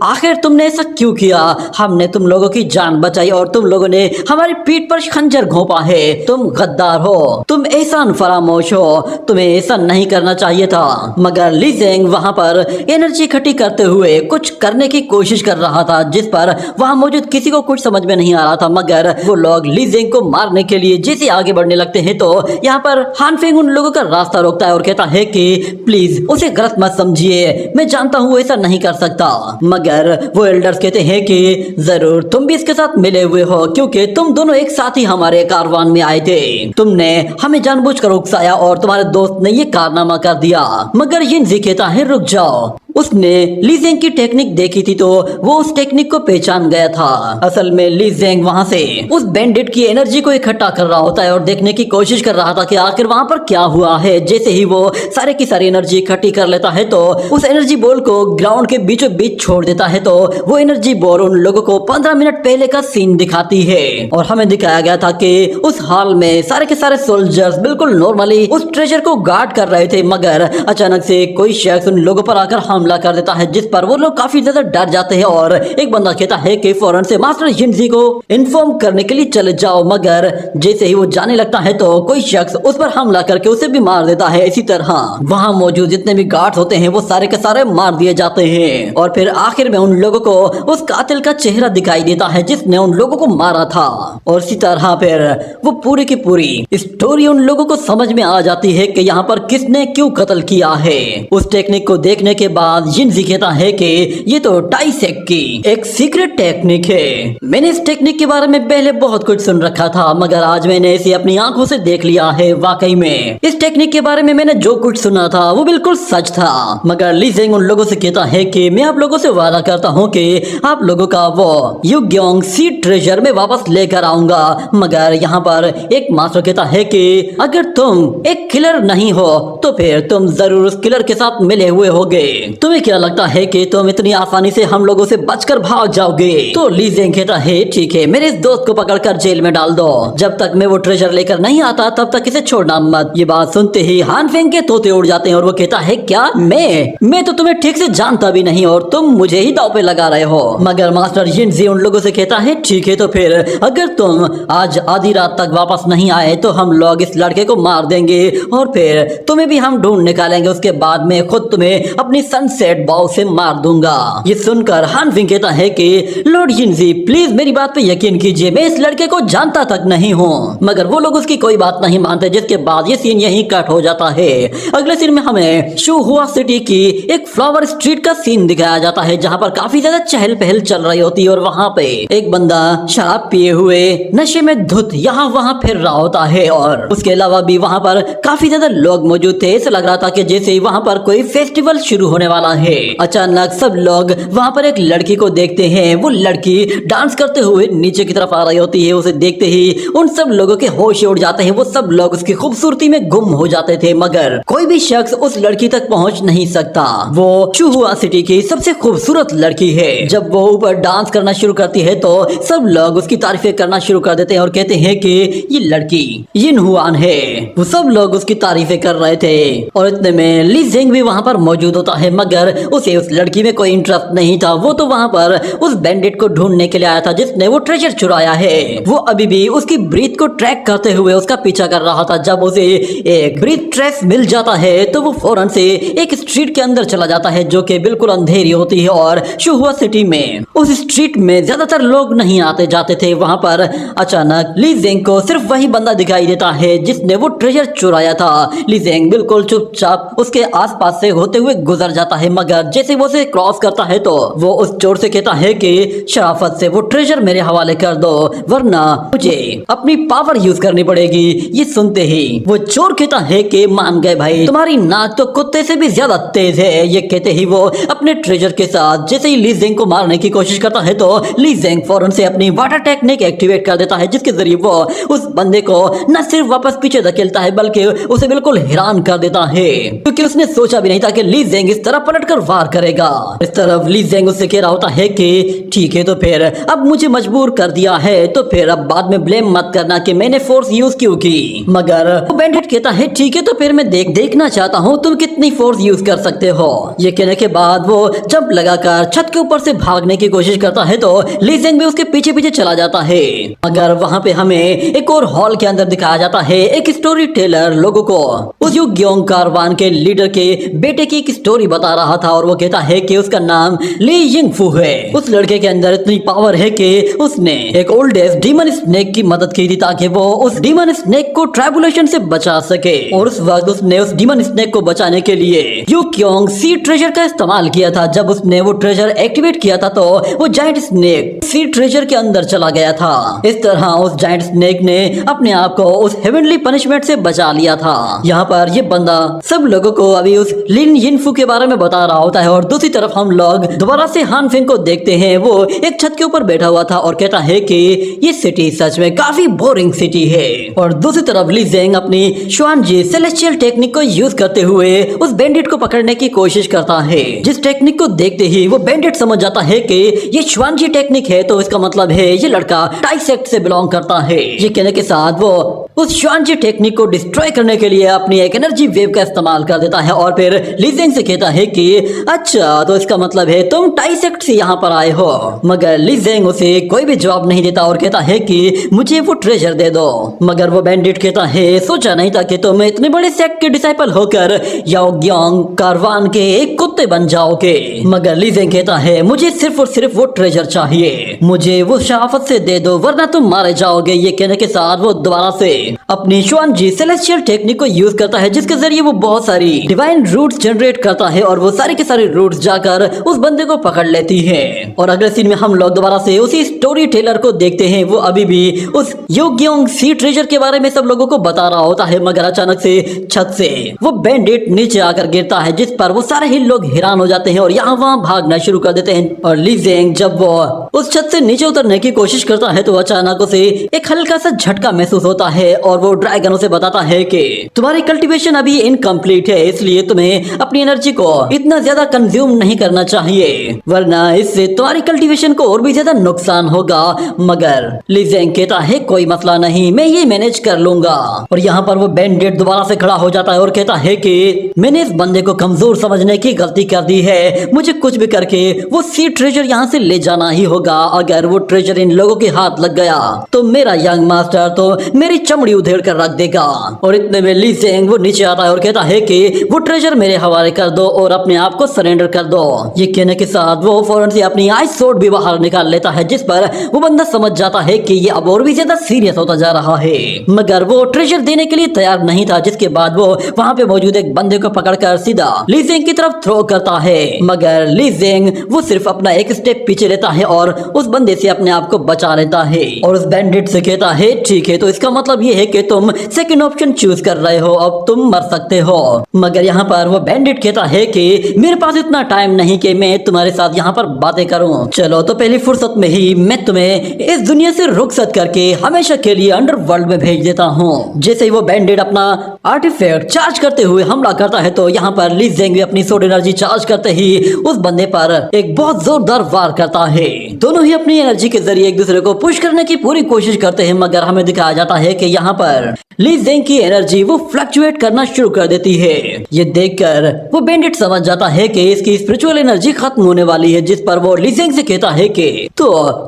आखिर तुमने ऐसा क्यों किया? हमने तुम लोगों की जान बचाई और तुम लोगों ने हमारी पीठ पर खंजर घोंपा है। तुम गद्दार हो, तुम एहसान फरामोश हो, तुम्हें ऐसा नहीं करना चाहिए था। मगर ली ज़ेंग वहाँ पर एनर्जी इकट्ठी करते हुए कुछ करने की कोशिश कर रहा था, जिस पर वहाँ मौजूद किसी को कुछ समझ में नहीं आ रहा था। मगर वो लोग ली ज़ेंग को मारने के लिए जैसे आगे बढ़ने लगते हैं तो यहाँ पर हान फेंग उन लोगों का रास्ता रोकता है और कहता है कि प्लीज उसे गलत मत समझिए, मैं जानता हूँ ऐसा नहीं कर सकता। मगर वो एल्डर्स कहते हैं कि जरूर तुम भी इसके साथ मिले हुए हो, क्योंकि तुम दोनों एक साथ ही हमारे कारवान में आए थे। तुमने हमें जानबूझकर उकसाया और तुम्हारे दोस्त ने ये कारनामा कर दिया। मगर यिनज़ी कहता है रुक जाओ, उसने ली ज़ेंग की टेक्निक देखी थी तो वो उस टेक्निक को पहचान गया था। असल में ली ज़ेंग वहाँ से उस बैंडिट की एनर्जी को इकट्ठा कर रहा होता है और देखने की कोशिश कर रहा था कि आखिर वहाँ पर क्या हुआ है। जैसे ही वो सारे की सारी एनर्जी इकट्ठी कर लेता है तो उस एनर्जी बॉल को ग्राउंड के बीचों बीच छोड़ देता है। तो वो एनर्जी बॉल उन लोगों को 15 मिनट पहले का सीन दिखाती है और हमें दिखाया गया था कि उस हॉल में सारे के सारे सोल्जर्स बिल्कुल नॉर्मली उस ट्रेजर को गार्ड कर रहे थे। मगर अचानक से कोई शख्स उन लोगों पर आकर हमला कर देता है, जिस पर वो लोग काफी ज्यादा डर जाते हैं और एक बंदा कहता है कि फौरन से मास्टर यिनज़ी को इन्फॉर्म करने के लिए चले जाओ। मगर जैसे ही वो जाने लगता है तो कोई शख्स उस पर हमला करके उसे भी मार देता है। इसी तरह वहाँ मौजूद जितने भी गार्ड्स होते हैं वो सारे के सारे मार दिए जाते हैं और फिर आखिर में उन लोगों को उस कातिल का चेहरा दिखाई देता है जिसने उन लोगों को मारा था। और इसी तरह फिर वो पूरी की पूरी स्टोरी उन लोगों को समझ में आ जाती है कि यहाँ पर किसने क्यों कत्ल किया है। उस टेक्निक को देखने के बाद यिनज़ी कहता है कि ये तो टाइसेक की एक सीक्रेट टेक्निक है। मैंने इस टेक्निक के बारे में पहले बहुत कुछ सुन रखा था, मगर आज मैंने इसे अपनी आंखों से देख लिया है। वाकई में इस टेक्निक के बारे में मैंने जो कुछ सुना था वो बिल्कुल सच था। मगर ली ज़ेंग उन लोगों से कहता है कि मैं आप लोगों से वादा करता हूँ कि आप लोगों का वो युग्योंग सी ट्रेजर में वापस लेकर आऊंगा। मगर यहाँ पर एक मास्टर कहता है कि अगर तुम एक किलर नहीं हो तो फिर तुम जरूर उस किलर के साथ मिले हुए होगे। तुम्हें क्या लगता है कि तुम इतनी आसानी से हम लोगों से बचकर भाग जाओगे? तो ली ज़ेंग कहता है ठीक है, मेरे इस दोस्त को पकड़कर जेल में डाल दो। जब तक मैं वो ट्रेजर लेकर नहीं आता तब तक इसे छोड़ना मत। ये बात सुनते ही हान फेंग के तोते उड़ जाते हैं और वो कहता है क्या मैं तो तुम्हें ठीक से जानता भी नहीं और तुम मुझे ही दांव पे लगा रहे हो। मगर मास्टर यिनज़ी उन लोगों से कहता है ठीक है, तो फिर अगर तुम आज आधी रात तक वापस नहीं आए तो हम लोग इस लड़के को मार देंगे और फिर तुम्हें भी हम ढूंढ निकालेंगे। उसके बाद में खुद तुम्हें अपनी सनसेट बाव से मार दूंगा। ये सुनकर हान फेंग कहता है कि लॉर्ड यिनज़ी प्लीज मेरी बात पे यकीन कीजिए, मैं इस लड़के को जानता तक नहीं हूँ। मगर वो लोग उसकी कोई बात नहीं मानते, जिसके बाद ये सीन यहीं कट हो जाता है। अगले सीन में हमें शुहुआ सिटी की एक फ्लावर स्ट्रीट का सीन दिखाया जाता है जहाँ पर काफी ज्यादा चहल पहल चल रही होती है और वहाँ पे एक बंदा शराब पिए हुए नशे में धुत यहाँ वहाँ फिर रहा होता है और उसके अलावा भी वहाँ पर काफी ज्यादा लोग मौजूद थे। ऐसा लग रहा था कि जैसे ही वहाँ पर कोई फेस्टिवल शुरू होने वाला है। अचानक सब लोग वहाँ पर एक लड़की को देखते हैं। वो लड़की डांस करते हुए नीचे की तरफ आ रही होती है। उसे देखते ही उन सब लोगों के होश उड़ जाते हैं। वो सब लोग उसकी खूबसूरती में गुम हो जाते थे, मगर कोई भी शख्स उस लड़की तक पहुँच नहीं सकता। वो शुहुआ सिटी की सबसे खूबसूरत लड़की है। जब वो ऊपर डांस करना शुरू करती है तो सब लोग उसकी तारीफें करना शुरू कर देते हैं और कहते हैं कि ये लड़की यिनहुआन है। वो सब लोग उसकी तारीफें कर रहे थे और इतने में ली ज़ेंग भी वहाँ पर मौजूद होता है, मगर उसे उस लड़की में कोई इंटरेस्ट नहीं था। वो तो वहाँ पर उस बैंडिट को ढूंढने के लिए आया था जिसने वो ट्रेजर चुराया है। वो अभी भी उसकी ब्रीथ को ट्रैक करते हुए उसका पीछा कर रहा था। जब उसे एक ब्रीथ ट्रेस मिल जाता है तो वो फौरन से एक स्ट्रीट के अंदर चला जाता है जो कि बिल्कुल अंधेरी होती है और शुहुआ सिटी में उस स्ट्रीट में ज्यादातर लोग नहीं आते जाते थे। वहाँ पर अचानक ली ज़ेंग को सिर्फ वही बंदा दिखाई देता है जिसने वो ट्रेजर चुराया था। ली ज़ेंग बिल्कुल चुपचाप उसके आसपास से होते हुए गुजर जाता है, मगर जैसे वो उसे क्रॉस करता है तो वो उस चोर से कहता है कि शराफत से वो ट्रेजर मेरे हवाले कर दो वरना मुझे अपनी पावर यूज करनी पड़ेगी। ये सुनते ही वो चोर कहता है कि मान गए भाई, तुम्हारी नाक तो कुत्ते से भी ज्यादा तेज है। ये कहते ही वो अपने ट्रेजर के साथ जैसे ही ली ज़ेंग को मारने की कोशिश करता है तो ली ज़ेंग फौरन से अपनी वाटर टेक्निक एक्टिवेट कर देता है, जिसके जरिए वो उस बंदे को न सिर्फ वापस पीछे धकेलता है बल्कि उसे बिल्कुल हैरान कर देता है, क्योंकि उसने सोचा भी नहीं था कि ली ज़ेंग इस तरह पलटकर वार करेगा। इस तरफ ली जेंग उससे कह रहा होता है कि ठीक है तो फिर अब मुझे मजबूर कर दिया है तो फिर अब बाद में ब्लेम मत करना कि मैंने फोर्स यूज क्यों की। मगर वो बैंडिट कहता है ठीक है तो फिर मैं देखना चाहता हूँ तुम कितनी फोर्स यूज कर सकते हो। ये कहने के बाद वो जंप लगाकर छत के ऊपर से भागने की कोशिश करता है तो ली जेंग भी उसके पीछे पीछे चला जाता है। मगर वहाँ पे हमें एक और हॉल के अंदर दिखाया जाता है एक स्टोरी टेलर लोगों को उस युग्योंग कारवान के लीडर के बेटे की एक स्टोरी बता रहा था और वो कहता है कि उसका नाम ली यिंगफू है। उस लड़के के अंदर इतनी पावर है कि उसने एक ओल्डेस्ट डीमन स्नेक की मदद की थी ताकि वो उस डीमन स्नेक को ट्राइबुलेशन से बचा सके और उस वक्त उसने उस डीमन स्नेक को बचाने के लिए युग्योंग सी ट्रेजर का इस्तेमाल किया था। जब उसने वो ट्रेजर एक्टिवेट किया था तो वो जायंट स्नेक सी ट्रेजर के अंदर चला गया था। इस तरह उस जायंट स्नेक ने अपने आप को उस हेवनली पनिशमेंट से बचा लिया था। यहाँ पर ये बंदा सब लोगों को अभी उस लिन यिनफू के बारे में बता रहा होता है और दूसरी तरफ हम लोग दोबारा से हान फेंग को देखते हैं। वो एक छत के ऊपर बैठा हुआ था और कहता है कि ये सिटी सच में काफी बोरिंग सिटी है। और दूसरी तरफ ली जेंग अपनी श्वानजी सेलेस्टियल टेक्निक को यूज करते हुए उस बैंडिट को पकड़ने की कोशिश करता है। जिस टेक्निक को देखते ही वो बैंडिट समझ जाता है कि ये श्वानजी टेक्निक है तो इसका मतलब है ये लड़का टाई सेक्ट से बिलोंग करता है। ये कहने के साथ वो उस श्वानजी टेक्निक को डिस्ट्रॉय करने के लिए अपनी एक एनर्जी वेव का इस्तेमाल कर देता है और फिर ली जेंग से कहता है कि अच्छा तो इसका मतलब है तुम टाई सेक्ट से यहाँ पर आए हो। मगर ली जेंग उसे कोई भी जवाब नहीं देता और कहता है कि मुझे वो ट्रेजर दे दो। मगर वो बैंडिट कहता है सोचा नहीं था कि तुम इतने बड़े सेक्ट के डिसाइपल होकर याओग्योंग कारवान के एक कुत्ते बन जाओगे। मगर ली जेंग कहता है मुझे सिर्फ और सिर्फ वो ट्रेजर चाहिए, मुझे वो शराफत से दे दो वरना तुम मारे जाओगे। ये कहने के साथ वो दोबारा से अपनी श्वानजी सेलेस्टियल टेक्निक को यूज करता है जिसके जरिए वो बहुत सारी डिवाइन रूट्स जनरेट करता है और वो सारे के सारे रूट्स जाकर उस बंदे को पकड़ लेती है। और अगले सीन में हम लोग दोबारा से उसी स्टोरी टेलर को देखते हैं। वो अभी भी उस युग्योंग सी ट्रेजर के बारे में सब लोगों को बता रहा होता है मगर अचानक से छत से वो बैंडिट नीचे आकर गिरता है जिस पर वो सारे ही लोग हैरान हो जाते हैं और यहाँ वहाँ भागना शुरू कर देते हैं। और ली जेंग जब वो उस छत से नीचे उतरने की कोशिश करता है तो अचानक उसे एक हल्का सा झटका महसूस होता है और वो ड्रैगन उसे बताता है कि तुम्हारी कल्टीवेशन अभी इनकम्प्लीट है इसलिए तुम्हें अपनी एनर्जी को इतना ज्यादा कंज्यूम नहीं करना चाहिए वरना इससे तुम्हारी कल्टीवेशन को और भी ज्यादा नुकसान होगा। मगर ली जेंग कहता है कोई मसला नहीं, मैं ये मैनेज कर लूंगा। और यहाँ पर वो बैंडिट दोबारा से खड़ा हो जाता है और कहता है कि मैंने इस बंदे को कमजोर समझने की गलती कर दी है, मुझे कुछ भी करके वो सी ट्रेजर यहाँ से ले जाना ही होगा। अगर वो ट्रेजर इन लोगों के हाथ लग गया तो मेरा यंग मास्टर तो मेरी चमड़ी उधेड़ कर रख देगा। और इतने में ली जेंग वो नीचे आता है और कहता है कि वो ट्रेजर मेरे हवाले कर दो और अपने आप को सरेंडर कर दो। ये कहने के साथ वो फौरन से अपनी आइस सोर्ड भी बाहर निकाल लेता है जिस पर वो बंदा समझ जाता है कि ये अब और भी ज्यादा सीरियस होता जा रहा है। मगर वो ट्रेजर देने के लिए तैयार नहीं था जिसके बाद वो वहाँ पे मौजूद एक बंदे को पकड़कर सीधा ली जेंग की तरफ थ्रो करता है। मगर ली जेंग वो सिर्फ अपना एक स्टेप पीछे लेता है और उस बंदे से अपने आप को बचा लेता है और उस बैंडिट से कहता है ठीक है तो इसका मतलब ये है कि तुम सेकंड ऑप्शन चूज कर रहे हो, अब तुम मर सकते हो। मगर यहाँ पर वो बैंडिट कहता है कि मेरे पास इतना टाइम नहीं कि मैं तुम्हारे साथ यहाँ पर बातें करूँ, चलो तो पहली फुर्सत में ही मैं तुम्हें इस दुनिया से रुखसत करके हमेशा के लिए अंडरवर्ल्ड में भेज देता हूँ। जैसे ही वो बैंडिट अपना आर्टिफैक्ट चार्ज करते हुए हमला करता है तो यहाँ पर ली जेंग भी अपनी सोड एनर्जी चार्ज करते ही उस बंदे पर एक बहुत जोरदार वार करता है। दोनों ही अपनी एनर्जी के जरिए एक दूसरे को पुश करने की पूरी कोशिश करते हैं मगर हमें दिखाया जाता है कि यहाँ पर ली जेंग की एनर्जी वो फ्लक्चुएट करना शुरू कर देती है। ये देखकर वो बैंडिट समझ जाता है कि इसकी स्पिरिचुअल एनर्जी खत्म होने वाली है जिस पर वो ली जेंग से कहता है कि तो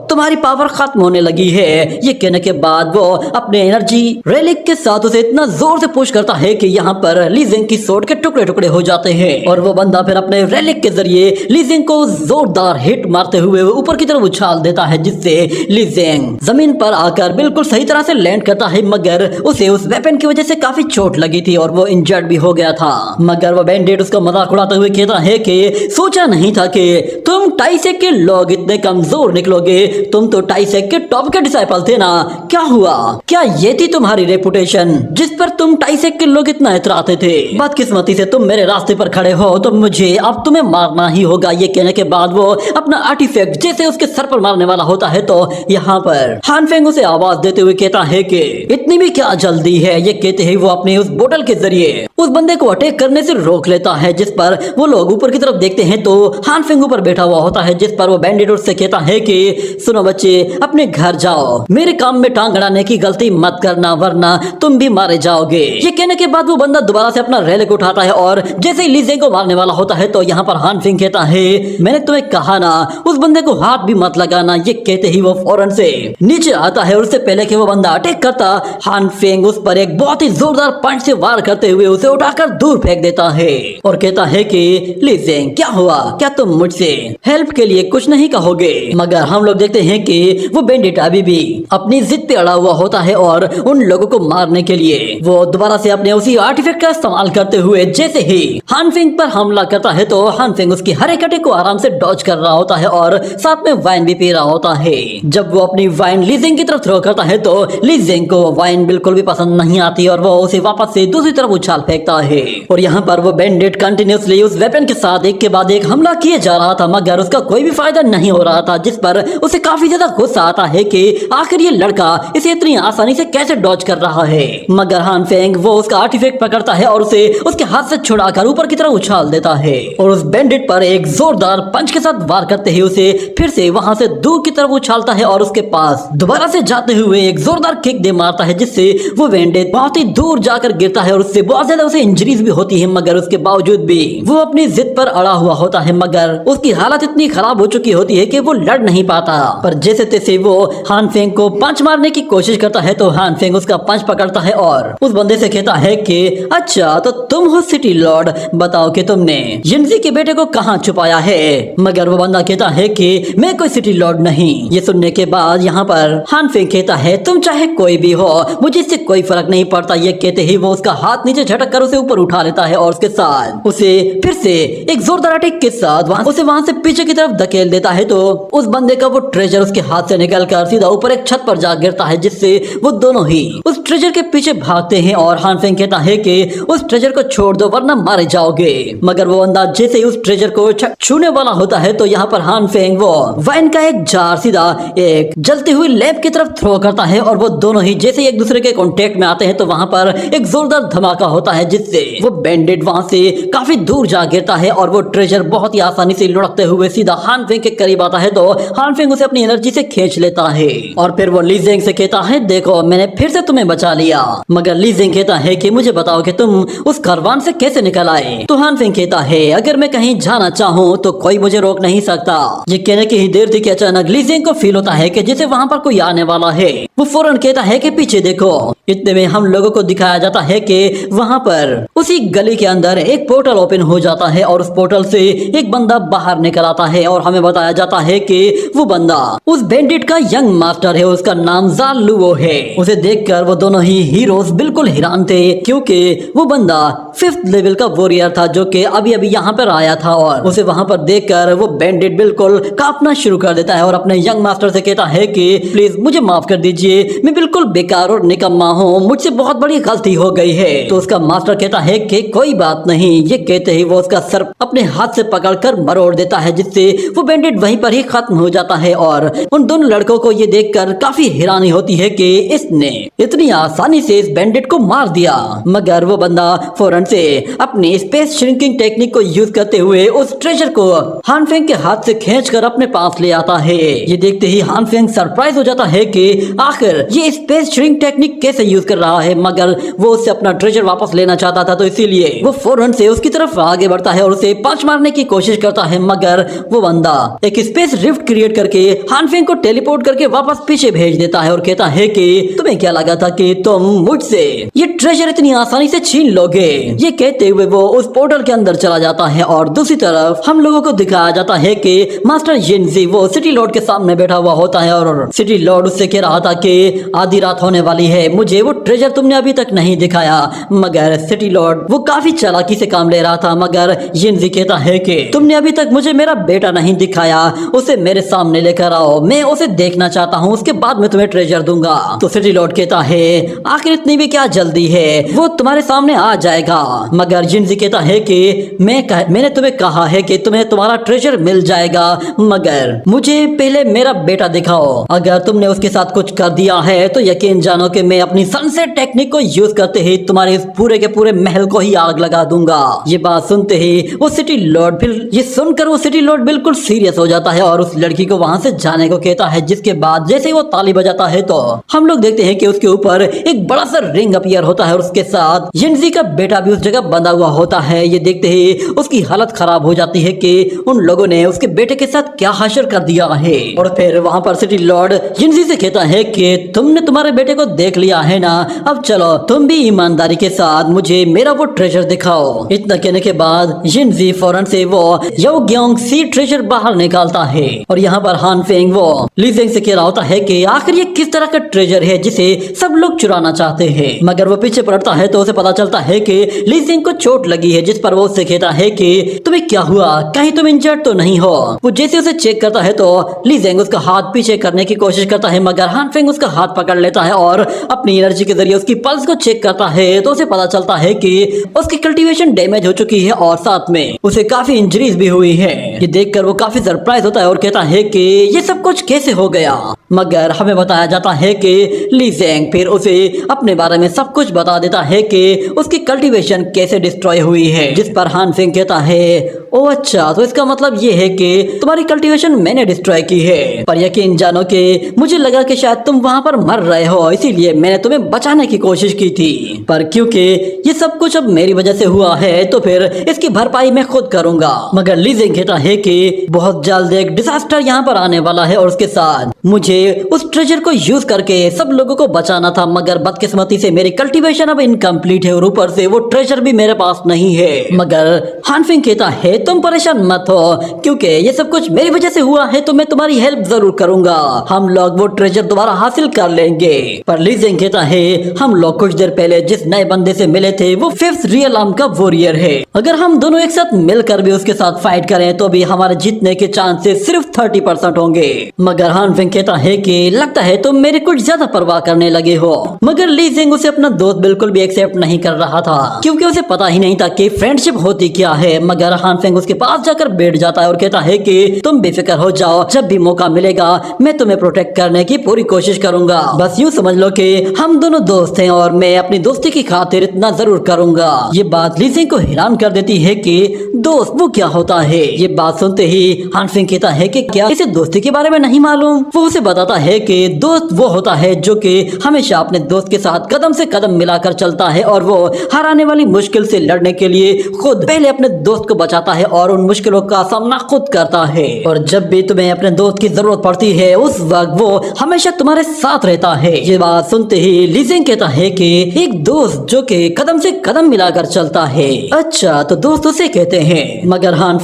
तुम्हारी पावर खत्म होने लगी है। ये कहने के बाद वो अपने एनर्जी रेलिक के साथ उसे इतना जोर से पुश करता है कि यहाँ पर ली जेंग की सोड के टुकड़े टुकड़े हो जाते हैं और वो बंदा फिर अपने रेलिक के जरिए ली जेंग को जोरदार हिट मारते हुए ऊपर की तरफ उछाल देता है जिससे ली जेंग जमीन पर आकर बिल्कुल सही तरह से लैंड करता है मगर उसे उस वेपन की वजह से काफी चोट लगी थी और वो इंजर्ड भी हो गया था। मगर वो बैंडिट उसका मजाक उड़ाते हुए कहता है कि सोचा नहीं था कि तुम टाइसेक के लोग इतने कमजोर निकलोगे, तुम तो टाइसेक के टॉप के डिसाइपल थे ना, क्या हुआ, क्या ये थी तुम्हारी रेपुटेशन जिस पर तुम 2.5 किलो कितना इतराते थे। बदकिस्मती से तुम मेरे रास्ते पर खड़े हो तो मुझे अब तुम्हें मारना ही होगा। ये कहने के बाद वो अपना आर्टिफैक्ट जैसे उसके सर पर मारने वाला होता है तो यहाँ पर हान फेंग उसे आवाज देते हुए कहता है कि इतनी भी क्या जल्दी है। ये कहते ही वो अपने उस बोतल के जरिए उस बंदे को अटैक करने से रोक लेता है, जिस पर वो लोग ऊपर की तरफ देखते हैं तो हान फेंग ऊपर बैठा हुआ होता है, जिस पर वो बैंडिट उससे कहता है कि सुनो बच्चे, अपने घर जाओ, मेरे काम में टांग अड़ाने की गलती मत करना वरना तुम भी मारे जाओगे। ये कहने के बाद वो बंदा दोबारा से अपना रेलिक उठाता है और जैसे ही ली ज़ेंग को मारने वाला होता है तो यहाँ पर हान फेंग कहता है मैंने तुम्हें कहा ना उस बंदे को हाथ भी मत लगाना। ये कहते ही वो फौरन से नीचे आता है और उससे पहले कि वो बंदा अटैक करता, हान फेंग उस पर एक बहुत ही जोरदार पंच से वार करते हुए उसे उठाकर दूर फेंक देता है और कहता है कि ली ज़ेंग क्या हुआ, क्या तुम मुझसे हेल्प के लिए कुछ नहीं कहोगे। मगर हम लोग देखते हैं कि वो बैंडिट अभी भी अपनी जिद पे अड़ा हुआ होता है और उन लोगों को मारने के लिए वो दोबारा से अपने उसी आर्टिफैक्ट का इस्तेमाल करते हुए जैसे ही हान फेंग पर हमला करता है तो हान फेंग उसकी हर एक अटैक को आराम से डॉज कर रहा होता है और साथ में वाइन भी पी रहा होता है। जब वो अपनी वाइन ली ज़ेंग की तरफ थ्रो करता है तो ली ज़ेंग को वाइन बिल्कुल भी पसंद नहीं आती और वो उसे वापस से दूसरी तरफ उछाल फेंकता है। और यहाँ पर वो बैंडिट कंटिन्यूसली उस वेपन के साथ एक के बाद एक हमला किए जा रहा था मगर उसका कोई भी फायदा नहीं हो रहा था, जिस पर उसे काफी ज्यादा गुस्सा आता है कि आखिर ये लड़का इसे इतनी आसानी से कैसे डॉज कर रहा है। मगर हान फेंग वो उसका आर्टिफैक्ट पकड़ता है और उसे उसके हाथ से छुड़ाकर ऊपर की तरफ उछाल देता है और उस बैंडिट पर एक जोरदार पंच के साथ वार करते ही उसे फिर से वहां से दूर की तरफ उछालता है और उसके पास दोबारा से जाते हुए एक जोरदार किक दे मारता है, जिससे वो बैंडिट बहुत ही दूर जाकर गिरता है और उससे बहुत ज्यादा उसे इंजरीज भी होती है। मगर उसके बावजूद भी वो अपनी जिद पर अड़ा हुआ होता है मगर उसकी हालत इतनी खराब हो चुकी होती है कि वो लड़ नहीं पाता। पर जैसे तैसे वो हान फेंग को पंच मारने की कोशिश करता है तो हान फेंग उसका पंच पकड़ता है और उस बंदे से कहता है कि अच्छा तो तुम हो सिटी लॉर्ड, बताओ कि तुमने यिनज़ी के बेटे को कहाँ छुपाया है। मगर वो बंदा कहता है कि मैं कोई सिटी लॉर्ड नहीं। ये सुनने के बाद यहाँ पर हान फेंग कहता है तुम चाहे कोई भी हो मुझे इससे कोई फर्क नहीं पड़ता। ये कहते ही वो उसका हाथ नीचे झटक कर उसे ऊपर उठा लेता है और उसके साथ उसे फिर से एक जोरदार अटैक के साथ उसे वहां से पीछे की तरफ धकेल देता है तो उस बंदे का वो ट्रेजर उसके हाथ से निकलकर सीधा ऊपर एक छत पर जा गिरता है, जिससे वो दोनों ही उस ट्रेजर के पीछे भागते हैं और हान फेंग कहता है कि उस ट्रेजर को छोड़ दो वरना मारे जाओगे। मगर वो बंदा जैसे ही उस ट्रेजर को छूने वाला होता है तो यहाँ पर हान फेंग वो वाइन का एक जार सीधा एक जलती हुई लैंप की तरफ थ्रो करता है और वो दोनों ही जैसे एक दूसरे के कांटेक्ट में आते हैं तो वहां पर एक जोरदार धमाका होता है, जिससे वो बैंडिट वहां से काफी दूर जा गिरता है और वो ट्रेजर बहुत ही आसानी से लुढ़कते हुए सीधा हान फेंग के करीब आता है तो हान फेंग उसे अपनी एनर्जी से खींच लेता है और फिर वो ली ज़ेंग से कहता है देखो मैंने फिर से तुम्हें बचा लिया। मगर ली ज़ेंग कहता है कि मुझे बताओ कि तुम उस कारवान से कैसे निकल आए। तो हान फेंग कहता है अगर मैं कहीं जाना चाहूँ तो कोई मुझे रोक नहीं सकता। ये कहने की ही देर थी कि अचानक ली ज़ेंग को फील होता है कि जैसे वहां पर कोई आने वाला है। वो फौरन कहता है कि पीछे देखो। इतने में हम लोगों को दिखाया जाता है कि वहां पर उसी गली के अंदर एक पोर्टल ओपन हो जाता है और उस पोर्टल से एक बंदा बाहर निकल आता है और हमें बताया जाता है कि वो बंदा उस बैंडिट का यंग मास्टर है, उसका नाम ज़ाल लुओ है। उसे देखकर वो दोनों ही हीरोज बिल्कुल हैरान थे क्योंकि वो बंदा 5th लेवल का वॉरियर था जो कि अभी अभी यहाँ पर आया था और उसे वहां पर देखकर वो बैंडिट बिल्कुल कांपना शुरू कर देता है और अपने यंग मास्टर से कहता है कि प्लीज मुझे माफ कर दीजिए, मैं बिल्कुल बेकार और निकम्मा हूँ, मुझसे बहुत बड़ी गलती हो गई है। तो उसका मास्टर कहता है कि कोई बात नहीं। ये कहते ही वो उसका सर अपने हाथ से पकड़कर मरोड़ देता है, जिससे वो बैंडिट वहीं पर ही खत्म हो जाता है और उन दोनों लड़कों को ये देखकर काफी हैरानी होती है कि इसने इतनी आसानी से इस बैंडिट को मार दिया। मगर वो बंदा फौरन से अपनी स्पेस श्रिंकिंग टेक्निक को यूज करते हुए उस ट्रेजर को हान फेंग के हाथ से खींचकर अपने पास ले आता है। ये देखते ही हान फेंग सरप्राइज हो जाता है कि आखिर ये स्पेस श्रिंक टेक्निक कैसे यूज कर रहा है। मगर वो उससे अपना ट्रेजर वापस लेना चाहता था तो इसीलिए वो फौरन से उसकी तरफ आगे बढ़ता है और उसे पंच मारने की कोशिश करता है। मगर वो बंदा एक स्पेस रिफ्ट क्रिएट करके हान फेंग को टेलीपोर्ट करके वापस पीछे भेज देता है और कहता है कि तुम्हें क्या लगा था कि तुम मुझसे ये ट्रेजर इतनी आसानी से छीन लोगे। ये कहते हुए वो उस पोर्टल के अंदर चला जाता है और दूसरी तरफ हम लोगों को दिखाया जाता है कि मास्टर यिनज़ी वो सिटी लॉर्ड के सामने बैठा हुआ होता है और सिटी लॉर्ड उससे कह रहा था कि आधी रात होने वाली है, मुझे वो ट्रेजर तुमने अभी तक नहीं दिखाया। मगर सिटी लॉर्ड वो काफी चालाकी से काम ले रहा था, मगर यिनजी कहता है कि तुमने अभी तक मुझे मेरा बेटा नहीं दिखाया, उसे मेरे सामने लेकर आओ, मैं उसे देखना चाहता हूँ, उसके बाद मैं तुम्हें ट्रेजर दूंगा। तो सिटी लॉर्ड कहता है आखिर इतनी भी क्या जल्दी है, वो तुम्हारे सामने आ जाएगा। मगर यिनजी कहता है कि मैंने तुम्हें कहा है कि तुम्हें तुम्हारा ट्रेजर मिल जाएगा, मगर मुझे पहले मेरा बेटा दिखाओ। अगर तुमने उसके साथ कुछ कर दिया है तो यकीन जानो कि मैं अपनी सनसेट टेक्निक को यूज करते ही तुम्हारे इस पूरे के पूरे महल को ही आग लगा दूंगा। ये बात सुनते ही वो सिटी लॉर्ड बिल्कुल सीरियस हो जाता है और उस लड़की को वहां से जाने को कहता है, जिसके बाद जैसे ही वो ताली बजाता है तो हम लोग देखते हैं कि उसके ऊपर एक बड़ा सा रिंग अपीयर होता है और उसके साथ यिनजी का बेटा भी उस जगह बंधा हुआ होता है। ये देखते ही उसकी हालत खराब हो जाती है कि उन लोगों ने उसके बेटे के साथ क्या हशर कर दिया है। और फिर वहां पर सिटी लॉर्ड यिनजी से कहता है कि तुमने तुम्हारे बेटे को देख लिया है ना, अब चलो तुम भी ईमानदारी के साथ मुझे मेरा वो ट्रेजर दिखाओ। इतना कहने के बाद यिनजी फौरन से वो योग्योंग सी ट्रेजर बाहर निकालता है और यहाँ पर हान फेंग वो ली जेंग से कह रहा होता है कि आखिर ये किस तरह का ट्रेजर है जिसे सब लोग चुराना चाहते हैं। मगर वो पीछे पलटता है तो उसे पता चलता है कि ली जेंग को चोट लगी है, जिस पर वो उससे कहता है कि तुम्हें क्या हुआ, कहीं तुम इंजर्ड तो नहीं हो। वो जैसे उसे चेक करता है तो ली जेंग उसका हाथ पीछे करने की कोशिश करता है, मगर हान फेंग उसका हाथ पकड़ लेता है और अपनी एनर्जी के जरिए उसकी पल्स को चेक करता है तो उसे पता चलता है कि उसकी कल्टीवेशन डैमेज हो चुकी है और साथ में उसे काफी इंजरीज भी हुई है। ये देखकर वो काफी सरप्राइज होता है और कहता है कि ये सब कुछ कैसे हो गया। मगर हमें बताया जाता है कि ली जेंग फिर उसे अपने बारे में सब कुछ बता देता है कि उसकी कल्टीवेशन कैसे डिस्ट्रॉय हुई है, जिस पर हान फेंग कहता है ओ अच्छा, तो इसका मतलब ये है कि तुम्हारी कल्टीवेशन मैंने डिस्ट्रॉय की है, पर यकीन जानो कि मुझे लगा कि शायद तुम वहां पर मर रहे हो, इसीलिए मैंने तुम्हें बचाने की कोशिश की थी, पर क्योंकि ये सब कुछ अब मेरी वजह से हुआ है तो फिर इसकी भरपाई मैं खुद करूंगा। मगर ली जेंग कहता है कि बहुत जल्द एक डिजास्टर यहाँ पर आने वाला है और उसके साथ मुझे उस ट्रेजर को यूज करके सब लोगों को बचाना था, मगर बदकिस्मती से मेरी कल्टीवेशन अब इनकम्प्लीट है और ऊपर से वो ट्रेजर भी मेरे पास नहीं है। मगर हान फेंग कहता है तुम परेशान मत हो, क्योंकि ये सब कुछ मेरी वजह से हुआ है तो मैं तुम्हारी हेल्प जरूर करूंगा, हम लोग वो ट्रेजर दोबारा हासिल कर लेंगे। पर ली जेंग कहता है हम लोग कुछ देर पहले जिस नए बंदे से मिले थे वो फिफ्थ रियल आर्म का वॉरियर है, अगर हम दोनों एक साथ मिलकर भी उसके साथ फाइट करें तो भी हमारे जीतने के चांसेस सिर्फ 30% होंगे। मगर हान फेंग कहता है कि लगता है तुम मेरी कुछ ज्यादा परवाह करने लगे हो। मगर ली जेंग उसे अपना दोस्त बिल्कुल भी एक्सेप्ट नहीं कर रहा था, क्योंकि उसे पता ही नहीं था कि फ्रेंडशिप होती क्या है। मगर हान फेंग उसके पास जाकर बैठ जाता है और कहता है कि तुम बेफिक्र हो जाओ, जब भी मौका मिलेगा मैं तुम्हें प्रोटेक्ट करने की पूरी कोशिश करूंगा, बस यूँ समझ लो कि हम दोनों दोस्त हैं और मैं अपनी दोस्ती की खातिर इतना जरूर करूंगा। ये बात ली जेंग को हैरान कर देती है कि दोस्त वो क्या होता है। ये बात सुनते ही हान फेंग कहता है कि क्या इसे दोस्ती के बारे में नहीं मालूम। वो उसे बताता है कि दोस्त वो होता है जो कि हमेशा अपने दोस्त के साथ कदम से कदम मिलाकर चलता है और वो हर आने वाली मुश्किल से लड़ने के लिए खुद पहले अपने दोस्त को बचाता है और उन मुश्किलों का सामना खुद करता है, और जब भी तुम्हें अपने दोस्त की जरूरत पड़ती है उस वक्त वो हमेशा तुम्हारे साथ रहता है। ये बात सुनते ही ली जेंग कहता है कि एक दोस्त जो कि कदम से कदम मिलाकर चलता है, अच्छा तो दोस्त उसे कहते हैं। मगर हान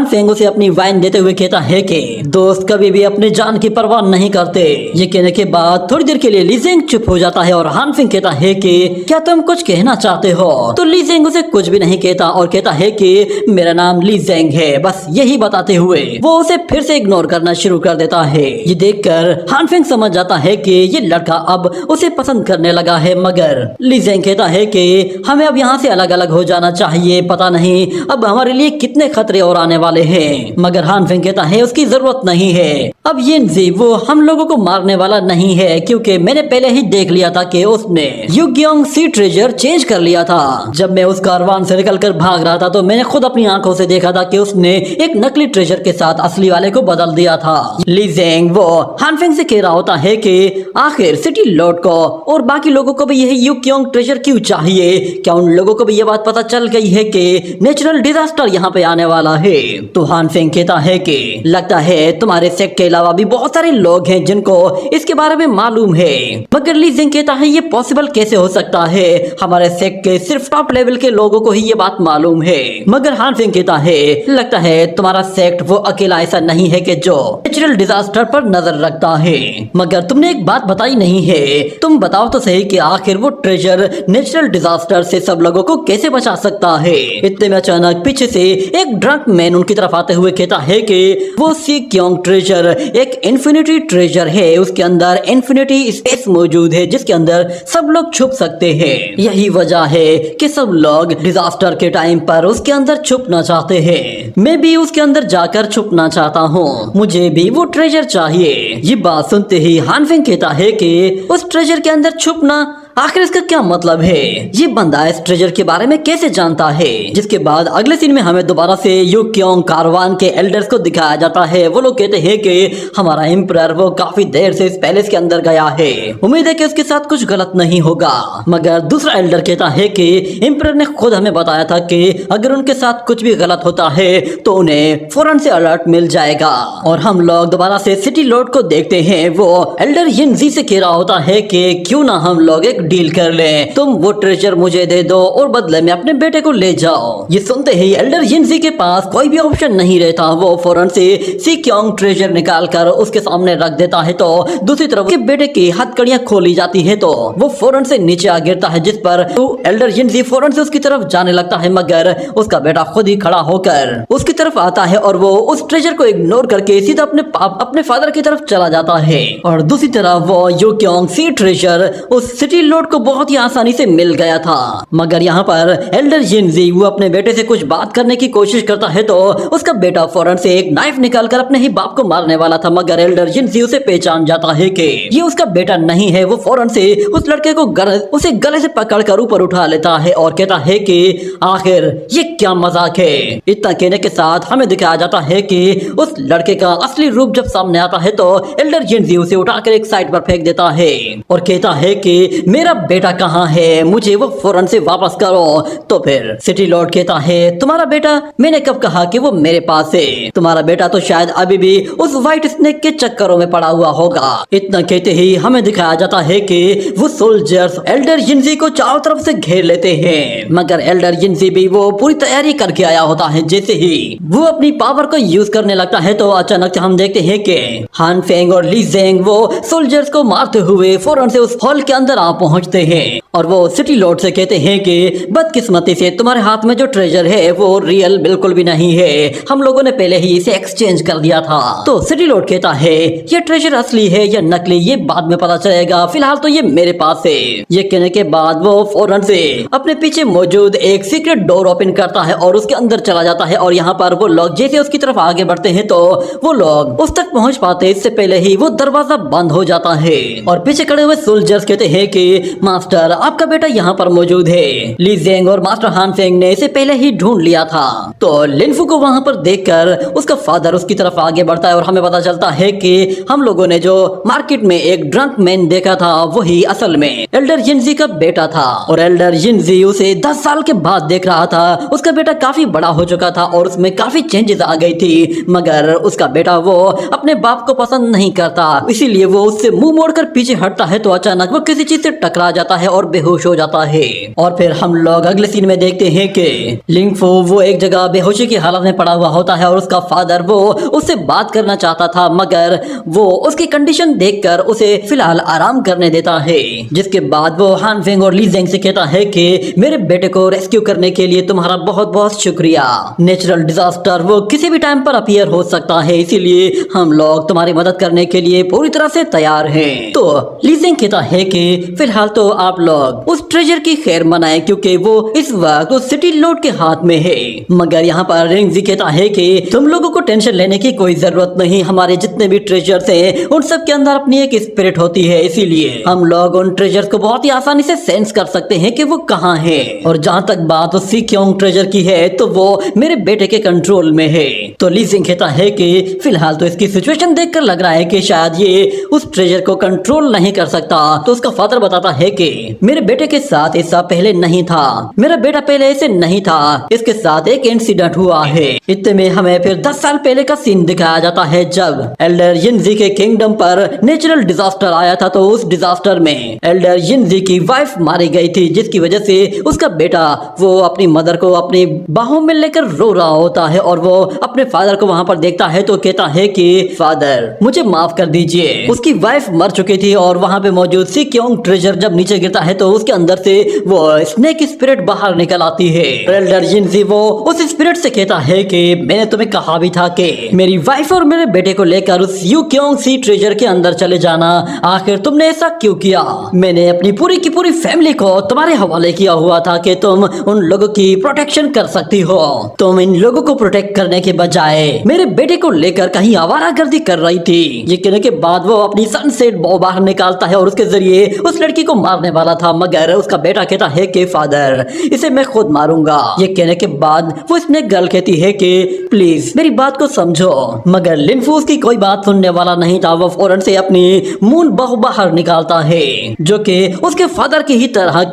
फेंग उसे अपनी वाइन देते हुए कहता है कि दोस्त कभी भी अपनी जान की परवाह नहीं करते। ये कहने के बाद थोड़ी देर के लिए ली जेंग चुप हो जाता है और हान फेंग कहता है कि क्या तुम कुछ कहना चाहते हो। तो ली जेंग उसे कुछ भी नहीं कहता और कहता है कि मेरा नाम ली जेंग है, बस यही बताते हुए वो उसे फिर से इग्नोर करना शुरू कर देता है। ये देखकर हान फेंग समझ जाता है कि ये लड़का अब उसे पसंद करने लगा है। मगर ली जेंग कहता है कि हमें अब यहाँ से अलग अलग हो जाना चाहिए, पता नहीं अब हमारे लिए कितने खतरे और आने वाले हैं। मगर हान फेंग कहता है उसकी जरूरत नहीं है, अब यिनजी वो हम लोगों को मारने वाला नहीं है, क्योंकि मैंने पहले ही देख लिया था कि उसने योग्योंग सी ट्रेजर चेंज कर लिया था। जब मैं उस कारवान से निकलकर भाग रहा था तो मैंने खुद अपनी आंखों से देखा था कि उसने एक नकली ट्रेजर के साथ असली वाले को बदल दिया था। ली जेंग वो हान फेंग से कह रहा होता है कि आखिर सिटी लॉर्ड को और बाकी लोगों को भी यही योग्योंग ट्रेजर क्यों चाहिए, क्या उन लोगों को भी ये बात पता चल गई है कि नेचुरल डिजास्टर यहाँ पे आने वाला है। तो हान फेंग कहता है कि लगता है तुम्हारे सेक्ट के अलावा भी बहुत सारे लोग हैं जिनको इसके बारे में मालूम है। मगर ली जेंग कहता है ये पॉसिबल कैसे हो सकता है, हमारे सेक्ट के सिर्फ टॉप लेवल के लोगों को ही ये बात मालूम है। मगर हान फेंग कहता है लगता है तुम्हारा सेक्ट वो अकेला ऐसा नहीं है कि जो नेचुरल डिजास्टर पर नजर रखता है। मगर तुमने एक बात बताई नहीं है, तुम बताओ तो सही कि आखिर वो ट्रेजर नेचुरल डिजास्टर से सब लोगों को कैसे बचा सकता है। इतने में अचानक पीछे से एक ड्रंक मैन उनकी तरफ आते हुए कहता है कि वो सी क्योंग ट्रेजर एक इन्फिनिटी ट्रेजर है, उसके अंदर इन्फिनिटी स्पेस मौजूद है जिसके अंदर सब लोग छुप सकते हैं। यही वजह है कि सब लोग डिजास्टर के टाइम पर उसके अंदर छुपना चाहते हैं। मैं भी उसके अंदर जाकर छुपना चाहता हूँ, मुझे भी वो ट्रेजर चाहिए। ये बात सुनते ही हान फेंग कहता है कि उस ट्रेजर के अंदर छुपना आखिर इसका क्या मतलब है, ये बंदा इस ट्रेजर के बारे में कैसे जानता है। जिसके बाद अगले सीन में हमें दोबारा से यू क्योंग कारवान के एल्डर्स को दिखाया जाता है। वो लोग कहते हैं कि हमारा एम्परर वो काफी देर से इस पैलेस के अंदर गया है, उम्मीद है कि उसके साथ कुछ गलत नहीं होगा। मगर दूसरा एल्डर कहता है कि एम्परर ने खुद हमें बताया था कि अगर उनके साथ कुछ भी गलत होता है तो उन्हें फौरन से अलर्ट मिल जाएगा। और हम लोग दोबारा से सिटी लॉर्ड को देखते हैं, वो एल्डर यिनजी से कह रहा होता है कि क्यों ना हम लोग एक डील कर लें, तुम वो ट्रेजर मुझे दे दो और बदले में अपने बेटे को ले जाओ। ये सुनते ही एल्डर यिनजी के पास कोई भी ऑप्शन नहीं रहता, वो फौरन से सी क्योंग ट्रेजर निकाल कर उसके सामने रख देता है। तो दूसरी तरफ उसके बेटे की हथकड़ियां खोली जाती है तो वो फौरन से नीचे आ गिरता है, जिस पर एल्डर यिनजी फौरन से उसकी तरफ जाने लगता है। मगर उसका बेटा खुद ही खड़ा होकर उसकी तरफ आता है और वो उस ट्रेजर को इग्नोर करके सीधा अपने फादर की तरफ चला जाता है। और दूसरी तरफ वो यू क्योंग सी ट्रेजर उस सिटी लॉर्ड को बहुत ही आसानी से मिल गया था। मगर यहाँ पर एल्डर यिनजी वो अपने बेटे से कुछ बात करने की कोशिश करता है तो उसका बेटा फौरन से एक नाइफ निकालकर अपने ही बाप को मारने वाला था। मगर एल्डर यिनजी उसे पहचान जाता है कि ये उसका बेटा नहीं है। वो फौरन से उस लड़के को उसे गले से पकड़कर ऊपर उठा लेता है और कहता है कि आखिर ये क्या मजाक है। इतना कहने के साथ हमें दिखाया जाता है कि उस लड़के का असली रूप जब सामने आता है तो एल्डर यिनजी उसे उठाकर एक साइड पर फेंक देता है और कहता है कि मेरा बेटा कहाँ है, मुझे वो फौरन से वापस करो। तो फिर सिटी लॉर्ड कहता है तुम्हारा बेटा, मैंने कब कहा कि वो मेरे पास है, तुम्हारा बेटा तो शायद अभी भी उस व्हाइट स्नेक के चक्करों में पड़ा हुआ होगा। इतना कहते ही हमें दिखाया जाता है कि वो सोल्जर्स एल्डर यिनजी को चारों तरफ से घेर लेते हैं। मगर एल्डर यिनजी भी वो पूरी तैयारी करके आया होता है। जैसे ही वो अपनी पावर को यूज करने लगता है तो अचानक से हम देखते हैं कि हान फेंग और ली जेंग वो सोल्जर्स को मारते हुए फौरन से उस हॉल के अंदर आ पहुंचते हैं और वो सिटी लॉर्ड से कहते हैं कि बदकिस्मती से तुम्हारे हाथ में जो ट्रेजर है वो रियल बिल्कुल भी नहीं है, हम लोगों ने पहले ही इसे एक्सचेंज कर दिया था। तो सिटी लॉर्ड कहता है ये ट्रेजर असली है या नकली ये बाद में पता चलेगा, फिलहाल तो ये मेरे पास है। ये कहने के बाद वो फौरन से अपने पीछे मौजूद एक सीक्रेट डोर ओपन करता है और उसके अंदर चला जाता है। और यहाँ पर वो लोग जैसे उसकी तरफ आगे बढ़ते हैं तो वो लोग उस तक पहुंच पाते इससे पहले ही वो दरवाजा बंद हो जाता है। और पीछे खड़े हुए सोल्जर्स कहते हैं कि मास्टर आपका बेटा यहाँ पर मौजूद है, ली जेंग और मास्टर हान फेंग ने इसे पहले ही ढूंढ लिया था। तो लिनफू को वहाँ पर देखकर उसका फादर उसकी तरफ आगे बढ़ता है और हमें पता चलता है कि हम लोगों ने जो मार्केट में एक ड्रंक मैन देखा था वही असल में एल्डर यिनजी का बेटा था। और एल्डर यिनजी उसे 10 साल के बाद देख रहा था। उसका बेटा काफी बड़ा हो चुका था और उसमें काफी चेंजेस आ गई थी, मगर उसका बेटा वो अपने बाप को पसंद नहीं करता, इसीलिए वो उससे मुंह मोड़कर पीछे हटता है। तो अचानक वो किसी चीज से टकरा जाता है और बेहोश हो जाता है। और फिर हम लोग अगले सीन में देखते हैं कि लिंगफू वो एक जगह बेहोशी की हालत में पड़ा हुआ होता है और उसका फादर वो उससे बात करना चाहता था, मगर वो उसकी कंडीशन देखकर उसे फिलहाल आराम करने देता है। जिसके बाद वो हान फेंग और ली जेंग से कहता है कि मेरे बेटे को रेस्क्यू करने के लिए तुम्हारा बहुत बहुत शुक्रिया। नेचुरल डिजास्टर वो किसी भी टाइम पर अपीयर हो सकता है, इसीलिए हम लोग तुम्हारी मदद करने के लिए पूरी तरह से तैयार हैं। तो ली जेंग कहता है कि फिलहाल तो आप लोग उस ट्रेजर की खैर मनाएं क्योंकि वो इस वक्त उस सिटी लॉर्ड के हाथ में है। मगर यहाँ पर रिंगजी कहता है कि तुम लोगों को टेंशन लेने की कोई जरूरत नहीं, हमारे जितने भी ट्रेजर्स हैं उन सब के अंदर अपनी एक स्पिरिट होती है, इसीलिए हम लोग उन ट्रेजर्स को बहुत ही आसानी से सेंस कर सकते हैं कि वो कहाँ है। और जहाँ तक बात उस सी क्योंग ट्रेजर की है तो वो मेरे बेटे के कंट्रोल में है। तो ली जेंग कहता है कि फिलहाल तो इसकी सिचुएशन देखकर लग रहा है कि शायद ये उस ट्रेजर को कंट्रोल नहीं कर सकता। तो उसका फादर बताता बताता है कि मेरे बेटे के साथ ऐसा पहले नहीं था, मेरा बेटा पहले ऐसे नहीं था, इसके साथ एक इंसिडेंट हुआ है। इतने में हमें फिर 10 साल पहले का सीन दिखाया जाता है जब एल्डर यिनजी के किंगडम पर नेचुरल डिजास्टर आया था। तो उस डिजास्टर में एल्डर यिनजी की वाइफ मारी गई थी, जिसकी वजह से उसका बेटा वो अपनी मदर को अपनी बाहों में लेकर रो रहा होता है और वो अपने फादर को वहां पर देखता है तो कहता है कि फादर मुझे माफ कर दीजिए। उसकी वाइफ मर चुकी थी और वहां पे मौजूद सिक्योंग ट्रेजर जब नीचे गिरता है तो उसके अंदर से वो स्नेक स्पिरिट बाहर निकल आती है। एल्डर यिनजी वो उस स्पिरिट से कहता है कि मैंने तुम्हें कहा भी था कि मेरी वाइफ और मेरे बेटे को लेकर उस युक्योंग सी ट्रेजर के अंदर चले जाना, आखिर तुमने ऐसा क्यों किया? मैंने अपनी पूरी की पूरी फैमिली को तुम्हारे हवाले किया हुआ था कि तुम उन लोगों की प्रोटेक्शन कर सकती हो। तुम इन लोगों को प्रोटेक्ट करने के बजाय मेरे बेटे को लेकर कहीं आवारागर्दी कर रही थी। ये कहने के बाद वो अपनी सनसेट बॉ बाहर निकालता है और उसके जरिए उस लड़की को मारने वाला था, मगर उसका बेटा कहता है कि फादर इसे मैं खुद मारूंगा। ये कहने के बाद वो स्नेक गर्ल कहती है कि प्लीज मेरी बात को समझो, मगर लिनफू उसकी कोई बात सुनने वाला नहीं था। वो फौरन से अपनी मून बहू बाहर निकालता है जो कि उसके फादर की ही तरह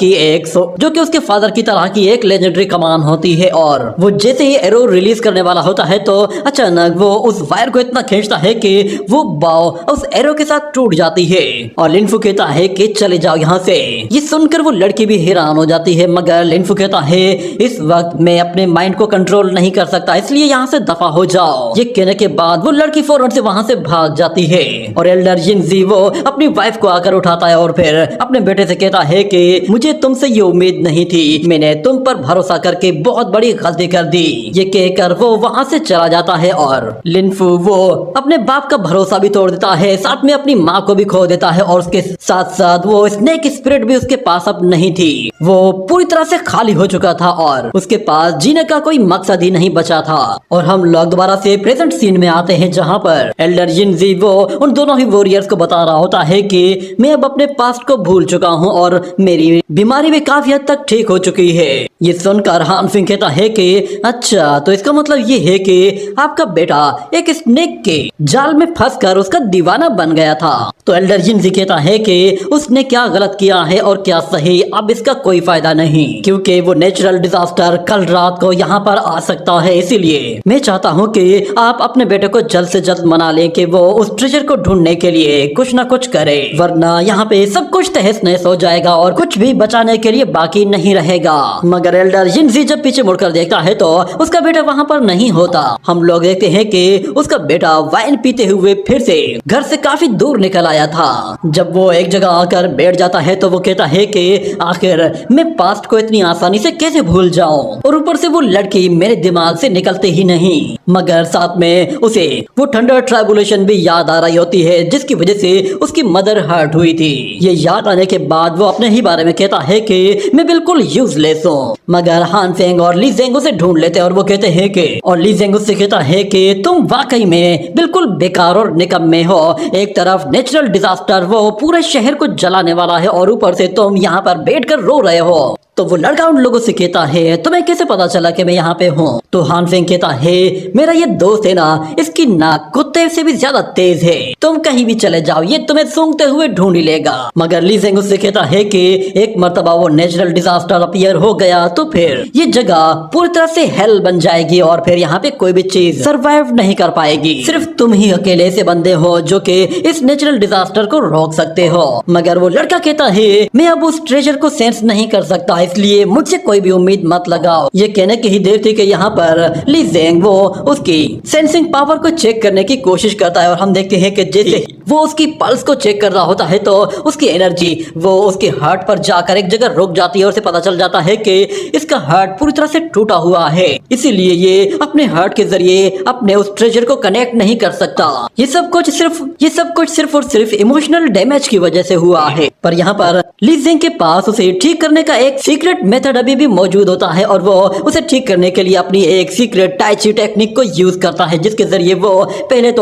की एक लेजेंडरी कमान होती है और वो जैसे ही एरो रिलीज करने वाला होता है तो अचानक वो उस वायर को इतना खींचता है कि वो बाव उस एरो के साथ टूट जाती है और लिनफू कहता है कि चले जाओ यहाँ से। ये सुनकर वो लड़की भी हैरान हो जाती है, मगर लिनफू कहता है इस वक्त मैं अपने माइंड को कंट्रोल नहीं कर सकता, इसलिए यहाँ से दफा हो जाओ। ये कहने के बाद वो लड़की फौरन से वहाँ से भाग जाती है और एल्डर यिनजी वो अपनी वाइफ को आकर उठाता है और फिर अपने बेटे से कहता है कि मुझे तुमसे ये उम्मीद नहीं थी, मैंने तुम पर भरोसा करके बहुत बड़ी गलती कर दी। ये कहकर वो वहाँ से चला जाता है और लिनफू वो अपने बाप का भरोसा भी तोड़ देता है, साथ में अपनी माँ को भी खो देता है और उसके साथ साथ वो स्नेक स्पिरिट भी उसके पास अब नहीं थी। वो पूरी तरह से खाली हो चुका था और उसके पास जीने का कोई मकसद ही नहीं बचा था। और हम लोग दोबारा से प्रेजेंट सीन में आते हैं जहाँ पर एल्डर यिनजी वो उन दोनों ही वॉरियर्स को बता रहा होता है कि मैं अब अपने पास्ट को भूल चुका हूँ और मेरी बीमारी भी काफी हद तक ठीक हो चुकी है। ये सुनकर हान फिंग कहता है कि अच्छा तो इसका मतलब ये है कि आपका बेटा एक स्नेक के जाल में फंसकर उसका दीवाना बन गया था। तो एल्डर यिनजी कहता है कि उसने क्या गलत किया है और क्या सही, अब इसका कोई फायदा नहीं, क्योंकि वो नेचुरल डिजास्टर कल रात को यहाँ पर आ सकता है। इसीलिए मैं चाहता हूँ कि आप अपने बेटे को जल्द से जल्द मना लें कि वो उस ट्रेजर को ढूंढने के लिए कुछ न कुछ करे, वरना यहाँ पे सब कुछ तहस नहस हो जाएगा और कुछ भी बचाने के लिए बाकी नहीं रहेगा। मगर एल्डर यिनजी जब पीछे मुड़कर देखता है तो उसका बेटा वहाँ पर नहीं होता। हम लोग देखते हैं कि उसका बेटा वाइन पीते हुए फिर से घर से काफी दूर निकल आया था। जब वो एक जगह आकर बैठ जाता है तो वो कहता है कि आखिर मैं पास्ट को इतनी आसानी से कैसे भूल जाऊं, और ऊपर से वो लड़की मेरे दिमाग से निकलते ही नहीं, मगर साथ में उसे वो थंडर ट्राइबुलेशन भी याद आ रही होती है जिसकी वजह से उसकी मदर हर्ट हुई थी। ये याद आने के बाद वो अपने ही बारे में कहता है कि मैं बिल्कुल यूजलेस हूँ, मगर हान फेंग और ली जेंग उसे ढूंढ लेते हैं और वो कहते हैं कि और ली जेंग उससे कहता है कि तुम वाकई में बिल्कुल बेकार और निकम्मे हो। एक तरफ नेचुरल डिजास्टर वो पूरे शहर को जलाने वाला है और ऊपर से तुम यहाँ पर बैठकर रो रहे हो। तो वो लड़का उन लोगों से कहता है तुम्हें कैसे पता चला कि मैं यहाँ पे हूँ? तो हान फेंग कहता है मेरा ये दोस्त है ना, इसकी नाक कुत्ते से भी ज्यादा तेज है, तुम कहीं भी चले जाओ ये तुम्हें सूंघते हुए ढूंढ ही लेगा। मगर ली जेंग उससे कहता है कि एक मर्तबा वो नेचुरल डिजास्टर अपीयर हो गया तो फिर ये जगह पूरी तरह से हेल बन जाएगी और फिर यहाँ पे कोई भी चीज सरवाइव नहीं कर पाएगी। सिर्फ तुम ही अकेले ऐसे बंदे हो जो कि इस नेचुरल डिजास्टर को रोक सकते हो। मगर वो लड़का कहता है मैं अब उस ट्रेजर को सेंस नहीं कर सकता, इसलिए मुझसे कोई भी उम्मीद मत लगाओ। ये कहने की ही देर थी कि यहाँ पर ली जेंग वो उसकी सेंसिंग पावर को चेक करने की कोशिश करता है और हम देखते हैं कि जैसे वो उसकी पल्स को चेक कर रहा होता है तो उसकी एनर्जी वो उसके हार्ट पर जाकर एक जगह रुक जाती है और उसे पता चल जाता है कि इसका हार्ट पूरी तरह से टूटा हुआ है, इसीलिए ये अपने हार्ट के जरिए अपने उस ट्रेजर को कनेक्ट नहीं कर सकता। ये सब कुछ सिर्फ और सिर्फ इमोशनल डैमेज की वजह से हुआ है। पर यहाँ पर ली जेंग के पास उसे ठीक करने का एक सीक्रेट मेथड अभी भी मौजूद होता है और वो उसे ठीक करने के लिए अपनी एक सीक्रेट टाई ची टेक्निक को यूज करता है, जिसके जरिए वो पहले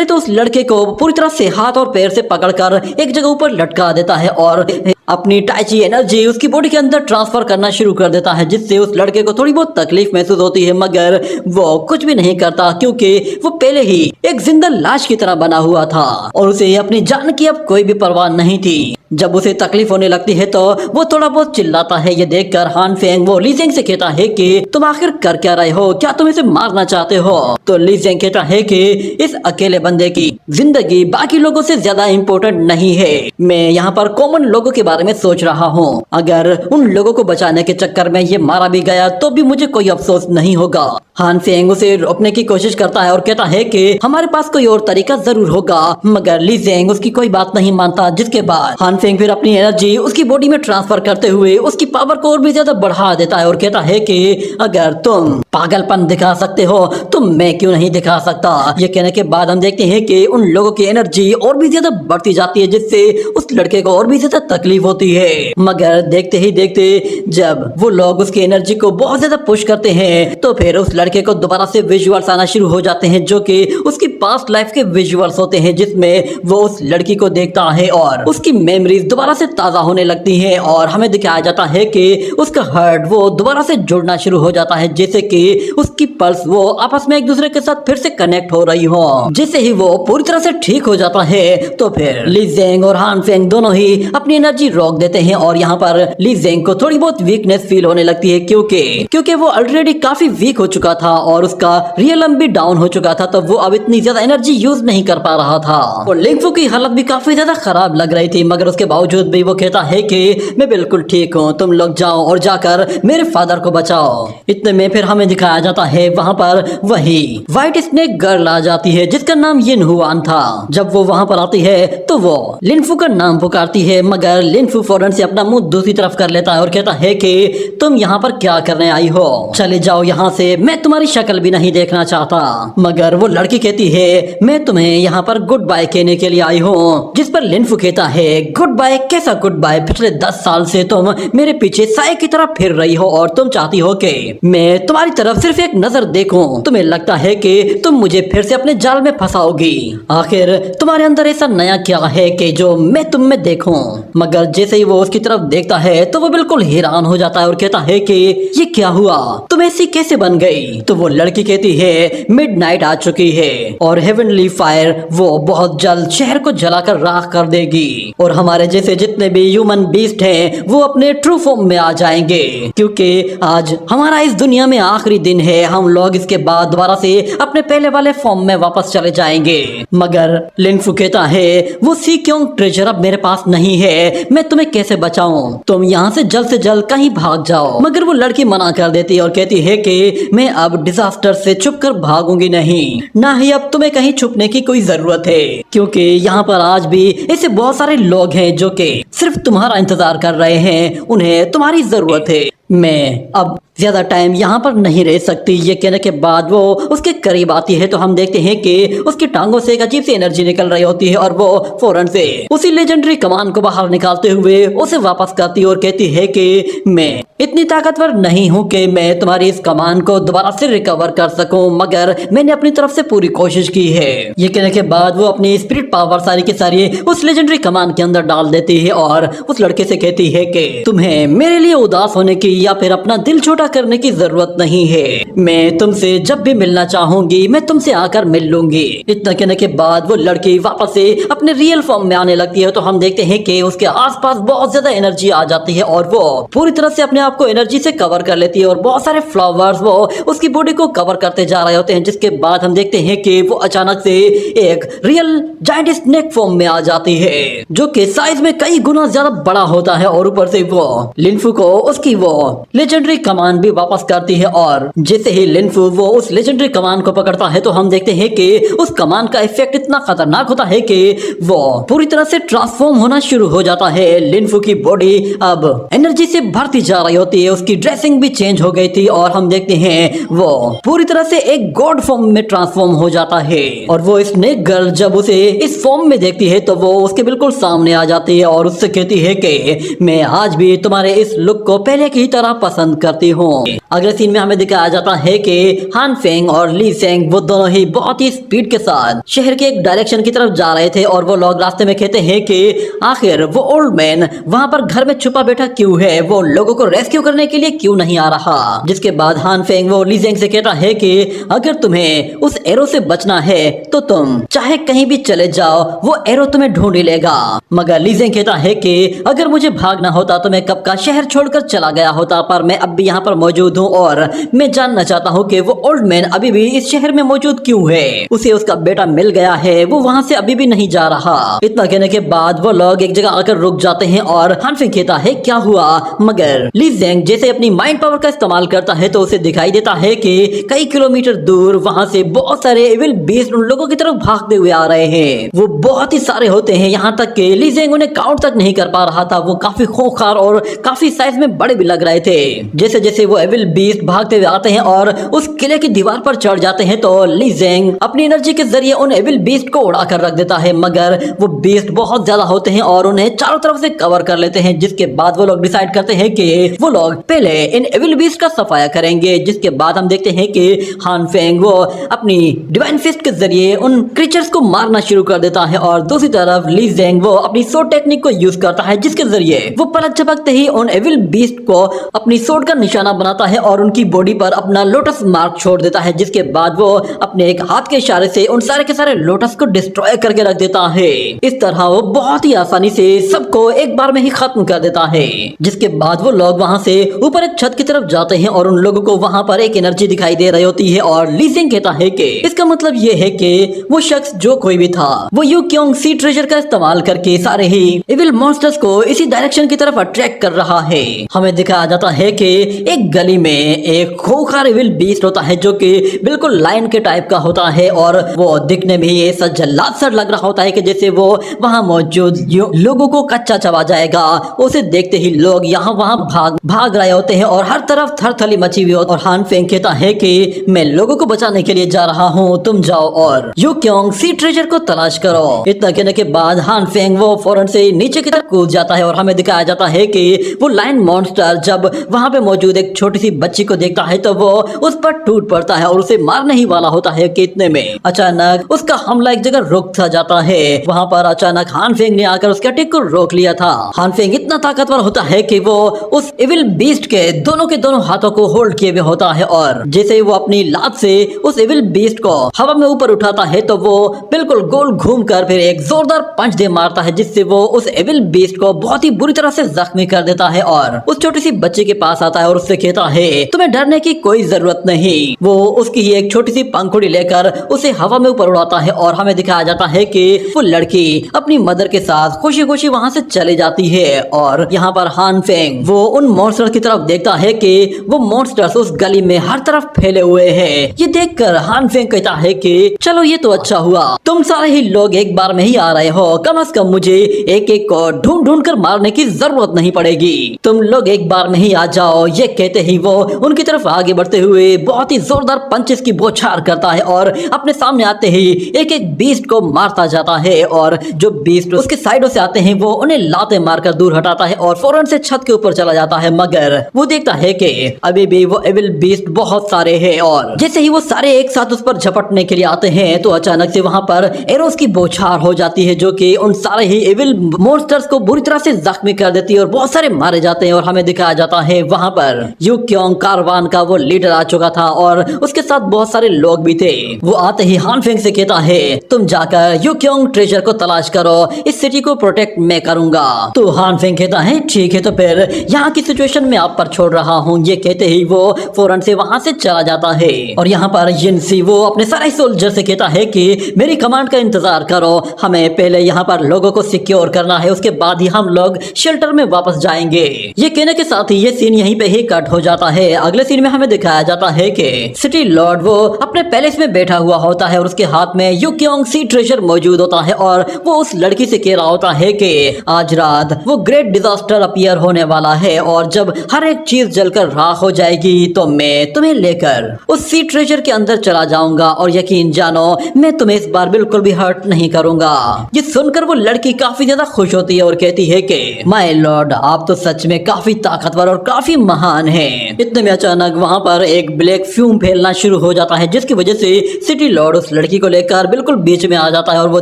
तो उस लड़के को पूरी तरह से हाथ और पैर से पकड़कर एक जगह ऊपर लटका देता है और अपनी टाई ची एनर्जी उसकी बॉडी के अंदर ट्रांसफर करना शुरू कर देता है, जिससे उस लड़के को थोड़ी बहुत तकलीफ महसूस होती है, मगर वो कुछ भी नहीं करता क्योंकि वो पहले ही एक जिंदा लाश की तरह बना हुआ था और उसे अपनी जान की अब कोई भी परवाह नहीं थी। जब उसे तकलीफ होने लगती है तो वो थोड़ा बहुत चिल्लाता है। ये देखकर हान फेंग वो ली जेंग से कहता है कि तुम आखिर कर क्या रहे हो, क्या तुम इसे मारना चाहते हो? तो ली जेंग कहता है कि इस अकेले बंदे की जिंदगी बाकी लोगों से ज्यादा इम्पोर्टेंट नहीं है। मैं यहाँ पर कॉमन लोगों के बारे में सोच रहा हूँ। अगर उन लोगों को बचाने के चक्कर में ये मारा भी गया तो भी मुझे कोई अफसोस नहीं होगा। हान फेंग उसे रोकने की कोशिश करता है और कहता है कि हमारे पास कोई और तरीका जरूर होगा, मगर ली जेंग उसकी कोई बात नहीं मानता। जिसके बाद हान फेंग फिर अपनी एनर्जी उसकी बॉडी में ट्रांसफर करते हुए उसकी पावर को और भी ज्यादा बढ़ा देता है और कहता है कि अगर तुम पागलपन दिखा सकते हो तो मैं क्यों नहीं दिखा सकता। ये कहने के बाद हम देखते हैं कि उन लोगों की एनर्जी और भी ज्यादा बढ़ती जाती है, जिससे उस लड़के को और भी ज्यादा तकलीफ होती है। मगर देखते ही देखते जब वो लोग उसकी एनर्जी को बहुत ज्यादा पुश करते हैं तो फिर उस लड़के को दोबारा से विजुअल्स आना शुरू हो जाते हैं, जो कि उसकी पास्ट लाइफ के विजुअल्स होते हैं, जिसमें वो उस लड़की को देखता है और उसकी मेमोरीज दोबारा से ताजा होने लगती हैं और हमें दिखाया जाता है कि उसका हार्ट वो दोबारा से जुड़ना शुरू हो जाता है, जैसे कि उसकी पल्स वो आपस में एक दूसरे के साथ फिर से कनेक्ट हो रही हो। जैसे ही वो पूरी तरह से ठीक हो जाता है तो फिर ली जेंग और हान फेंग दोनों ही अपनी एनर्जी रोक देते हैं और यहाँ पर ली जेंग को थोड़ी बहुत वीकनेस फील होने लगती है, क्योंकि वो ऑलरेडी काफी वीक हो चुका था और उसका रियलम भी डाउन हो चुका था, तो वो अब इतनी ज्यादा एनर्जी यूज नहीं कर पा रहा था। और लिंगफू की हालत भी काफी ज्यादा खराब लग रही थी, मगर उसके बावजूद भी वो कहता है कि मैं बिल्कुल ठीक हूँ, तुम लोग जाओ और जाकर मेरे फादर को बचाओ। इतने में फिर हमें दिखाया जाता है वहाँ पर वही व्हाइट स्नेक गर्ल आ जाती है जिसका नाम यिन हुआन था। जब वो वहाँ पर आती है तो वो लिनफू का नाम पुकारती है, मगर लिनफू फौरन से अपना मुंह दूसरी तरफ कर लेता है और कहता है कि तुम यहाँ पर क्या करने आई हो, चले जाओ यहाँ से, मैं तुम्हारी शक्ल भी नहीं देखना चाहता। मगर वो लड़की कहती है मैं तुम्हें यहाँ पर गुड बाय कहने के लिए आई हूँ, जिस पर लिनफू कहता है गुड बाय? कैसा गुड बाय? पिछले 10 साल से तुम मेरे पीछे साए की तरह फिर रही हो और तुम चाहती हो कि मैं तुम्हारी तरफ सिर्फ एक नजर देखूं। तुम्हें लगता है कि तुम मुझे फिर से अपने जाल में फंसाओगी। आखिर तुम्हारे अंदर ऐसा नया क्या है कि जो मैं तुम में देखूं? मगर जैसे ही वो उसकी तरफ देखता है तो वो बिल्कुल हैरान हो जाता है और कहता है कि ये क्या हुआ, तुम ऐसी कैसे बन गई? तो वो लड़की कहती है मिडनाइट आ चुकी है और हेवनली फायर वो बहुत जल्द शहर को जलाकर राख कर देगी और हमारे जैसे जितने भी ह्यूमन बीस्ट हैं वो अपने ट्रू फॉर्म में आ जाएंगे, क्योंकि आज हमारा इस दुनिया में आखिरी दिन है। हम लोग इसके बाद दोबारा से अपने पहले वाले फॉर्म में वापस चले जाएंगे। मगर लिनफू कहता है वो सी क्योंग ट्रेजर अब मेरे पास नहीं है, मैं तुम्हें कैसे बचाऊं? तुम यहाँ से जल्द कहीं भाग जाओ। मगर वो लड़की मना कर देती है और कहती है कि मैं अब डिजास्टर से छुपकर भागूंगी नहीं, ना ही अब तुम्हें कहीं छुपने की कोई जरूरत है, क्योंकि यहाँ पर आज भी ऐसे बहुत सारे लोग हैं जो कि सिर्फ तुम्हारा इंतजार कर रहे हैं, उन्हें तुम्हारी जरूरत है। मैं अब ज्यादा टाइम यहाँ पर नहीं रह सकती। ये कहने के बाद वो उसके करीब आती है तो हम देखते हैं कि उसकी टांगों से एक अजीब सी एनर्जी निकल रही होती है और वो फौरन से उसी लेजेंडरी कमान को बाहर निकालते हुए उसे वापस करती है और कहती है कि मैं इतनी ताकतवर नहीं हूँ कि मैं तुम्हारी इस कमान को दोबारा से रिकवर कर सकूं, मगर मैंने अपनी तरफ से पूरी कोशिश की है। ये कहने के बाद वो अपनी स्पिरिट पावर सारी की सारी उस लेजेंडरी कमान के अंदर डाल देती है और उस लड़के से कहती है कि तुम्हें मेरे लिए उदास होने की या फिर अपना दिल छोटा करने की जरूरत नहीं है, मैं तुमसे जब भी मिलना चाहूंगी मैं तुमसे आकर मिल लूंगी। इतना कहने के बाद वो लड़की वापस से अपने रियल फॉर्म में आने लगती है तो हम देखते हैं कि उसके आसपास बहुत ज्यादा एनर्जी आ जाती है और वो पूरी तरह से अपने आप को एनर्जी से कवर कर लेती है और बहुत सारे फ्लावर्स वो उसकी बॉडी को कवर करते जा रहे होते हैं। जिसके बाद हम देखते हैं कि वो अचानक से एक रियल जायंट स्नेक फॉर्म में आ जाती है, जो कि साइज में कई गुना ज्यादा बड़ा होता है और ऊपर से वो लिनफू को उसकी वो लेजेंडरी कमान भी वापस करती है। और जैसे ही लिनफू वो उस लेजेंडरी कमान को पकड़ता है तो हम देखते हैं कि उस कमान का इफेक्ट इतना खतरनाक होता है कि वो पूरी तरह से ट्रांसफॉर्म होना शुरू हो जाता है। लिनफू की बॉडी अब एनर्जी से भरती जा रही होती है, उसकी ड्रेसिंग भी चेंज हो गई थी और हम देखते हैं वो पूरी तरह से एक गॉड फॉर्म में ट्रांसफॉर्म हो जाता है। और वो स्नेक गर्ल जब उसे इस फॉर्म में देखती है तो वो उसके बिल्कुल सामने आ जाती है और उससे कहती है कि मैं आज भी तुम्हारे इस लुक को पहले की तरह पसंद करती हूँ। अगले सीन में हमें दिखाया जाता है कि हान फेंग और ली सेंग वो दोनों ही बहुत ही स्पीड के साथ शहर के एक डायरेक्शन की तरफ जा रहे थे और वो लोग रास्ते में कहते हैं कि आखिर वो ओल्ड मैन वहाँ पर घर में छुपा बैठा क्यों है, वो लोगों को रेस्क्यू करने के लिए क्यों नहीं आ रहा। जिसके बाद हान फेंग वो ली सेंग से कहता है कि अगर तुम्हें उस एरो से बचना है तो तुम चाहे कहीं भी चले जाओ, वो एरो तुम्हें ढूंढ ही लेगा। मगर ली सेंग कहता है कि अगर मुझे भागना होता तो मैं कब का शहर छोड़कर चला गया होता, पर मैं अब भी यहाँ पर मौजूद हूँ और मैं जानना चाहता हूँ कि वो ओल्ड मैन अभी भी इस शहर में मौजूद क्यों है। उसे उसका बेटा मिल गया है, वो वहाँ से अभी भी नहीं जा रहा। इतना कहने के बाद वो लोग एक जगह आकर रुक जाते हैं और हान फेंग कहता है क्या हुआ, मगर ली सेंग जैसे अपनी माइंड पावर का इस्तेमाल करता है तो उसे दिखाई देता है कि कई किलोमीटर दूर वहाँ से बहुत सारे एविल बीस्ट उन लोगों की तरफ भागते हुए आ रहे हैं। वो बहुत ही सारे होते हैं, यहाँ तक कि ली सेंग उन्हें काउंट तक नहीं कर पा रहा था। वो काफी खूंखार और काफी साइज में बड़े भी लग रहे थे। जैसे जैसे वो एविल बीस्ट भागते हुए आते हैं और उस किले की दीवार पर चढ़ जाते हैं तो ली सेंग अपनी एनर्जी के जरिए उन एविल बीस्ट को उड़ा कर रख देता है, मगर वो बीस्ट बहुत ज्यादा होते हैं और उन्हें चारों तरफ से कवर कर लेते हैं। जिसके बाद वो लोग डिसाइड करते हैं कि वो लोग पहले इन एविल बीस्ट का सफाया करेंगे। जिसके बाद हम देखते हैं कि हान फेंग वो अपनी डिवाइन फिस्ट के जरिए उन क्रीचर्स को मारना शुरू कर देता है और दूसरी तरफ ली सेंग वो अपनी सोर्ड टेक्निक को यूज करता है, जिसके जरिए वो पलक झपकते ही उन एविल बीस्ट को अपनी सोर्ड का निशाना बनाता है और उनकी बॉडी पर अपना लोटस मार्क छोड़ देता है। जिसके बाद वो अपने एक हाथ के इशारे से उन सारे के सारे लोटस को डिस्ट्रॉय करके रख देता है। इस तरह वो बहुत ही आसानी से सबको एक बार में ही खत्म कर देता है। जिसके बाद वो लोग वहाँ से ऊपर एक छत की तरफ जाते हैं और उन लोगों को वहाँ पर एक एनर्जी दिखाई दे रही होती है और ली सेंग कहता है कि इसका मतलब ये है कि वो शख्स जो कोई भी था वो यू क्योंग सी ट्रेजर का इस्तेमाल करके सारे ही इविल मॉन्स्टर्स को इसी डायरेक्शन की तरफ अट्रैक्ट कर रहा है। हमें दिखाया जाता है कि एक गली में एक खूंखार इविल बीस्ट होता है जो कि बिल्कुल लायन के टाइप का होता है और वो दिखने में ही ऐसा जल्लाद सा लग रहा होता है कि जैसे वो वहाँ मौजूद लोगों को कच्चा चबा जाएगा। उसे देखते ही लोग यहाँ वहाँ भाग रहे होते हैं और हर तरफ थरथली मची हुई होती है। और हान फेंग कहता है कि मैं लोगों को बचाने के लिए जा रहा हूँ, तुम जाओ और यू क्योंग सी ट्रेजर को तलाश करो। इतना कहने के बाद हान फेंग वो फौरन से नीचे की तरफ कूद जाता है और हमें दिखाया जाता है कि वो लायन मॉन्स्टर जब वहाँ पे मौजूद एक छोटी सी बच्ची को देखता है तो वो उस पर टूट पड़ता है और उसे मारने ही वाला होता है कि इतने में अचानक उसका हमला एक जगह रुक सा जाता है। वहाँ पर अचानक हान फेंग ने आकर उसके अटैक को रोक लिया था। हान फेंग इतना ताकतवर होता है कि वो उस इविल बीस्ट के दोनों हाथों को होल्ड किए हुए होता है और जैसे ही वो अपनी लात से उस इविल बीस्ट को हवा में ऊपर उठाता है तो वो बिल्कुल गोल घूमकर फिर एक जोरदार पंच दे मारता है, जिससे वो उस एविल बीस्ट को बहुत ही बुरी तरह से जख्मी कर देता है और उस छोटी सी बच्ची के पास आता है और उससे कहता है तुम्हें डरने की कोई जरूरत नहीं। वो उसकी ही एक छोटी सी पंखुड़ी लेकर उसे हवा में ऊपर उड़ाता है और हमें दिखाया जाता है कि वो लड़की अपनी मदर के साथ खुशी खुशी वहाँ से चली जाती है। और यहाँ पर हान फेंग वो उन मॉन्स्टर्स की तरफ देखता है कि वो मॉन्स्टर्स उस गली में हर तरफ फैले हुए हैं। ये देखकर हान फेंग कहता है कि चलो ये तो अच्छा हुआ, तुम सारे ही लोग एक बार में ही आ रहे हो, कम से कम मुझे एक एक को ढूंढ ढूंढ कर मारने की जरूरत नहीं पड़ेगी, तुम लोग एक बार में ही आ जाओ। ये कहते ही वो उनकी तरफ आगे बढ़ते हुए बहुत ही जोरदार पंचेस की बौछार करता है और अपने सामने आते ही एक एक बीस्ट को मारता जाता है और जो बीस्ट उसके साइडों से आते हैं वो उन्हें लाते मारकर दूर हटाता है और फौरन से छत के ऊपर चला जाता है। मगर वो देखता है कि अभी भी वो एविल बीस्ट बहुत सारे हैं और जैसे ही वो सारे एक साथ उस पर झपटने के लिए आते हैं तो अचानक से वहां पर एरोस की बौछार हो जाती है जो कि उन सारे ही एविल मॉन्स्टर्स को बुरी तरह से जख्मी कर देती है और बहुत सारे मारे जाते हैं। और हमें दिखाया जाता है वहां पर यू क्योंग कारवान का वो लीडर आ चुका था और उसके साथ बहुत सारे लोग भी थे। वो आते ही हान फेंग से कहता है तुम जाकर यू क्योंग ट्रेजर को तलाश करो, इस सिटी को प्रोटेक्ट मैं करूंगा। तो हान फेंग कहता है ठीक है, तो फिर यहाँ की सिचुएशन में आप पर छोड़ रहा हूँ। ये कहते ही वो फौरन से वहां से चला जाता है। और यहाँ पर जिनसी वो अपने सारे सोल्जर से कहता है कि मेरी कमांड का इंतजार करो, हमें पहले यहाँ पर लोगों को सिक्योर करना है, उसके बाद ही हम लोग शेल्टर में वापस जाएंगे। ये कहने के साथ ही ये सीन यहीं पे ही कट हो जाता है। अगले सीन में हमें दिखाया जाता है कि सिटी लॉर्ड वो अपने पैलेस में बैठा हुआ होता है और उसके हाथ में यू क्योंग सी ट्रेजर मौजूद होता है और वो उस लड़की से कह रहा होता है कि आज रात वो ग्रेट डिजास्टर अपीयर होने वाला है और जब हर एक चीज जलकर राख हो जाएगी तो मैं तुम्हें लेकर उस सी ट्रेजर के अंदर चला जाऊंगा और यकीन जानो मैं तुम्हें इस बार बिल्कुल भी हर्ट नहीं करूंगा। ये सुनकर वो लड़की काफी ज्यादा खुश होती है और कहती है कि माय लॉर्ड आप तो सच में काफी ताकतवर पावर और काफी महान है। इतने में अचानक वहाँ पर एक ब्लैक फ्यूम फैलना शुरू हो जाता है, जिसकी वजह से सिटी लॉर्ड उस लड़की को लेकर बिल्कुल बीच में आ जाता है और वो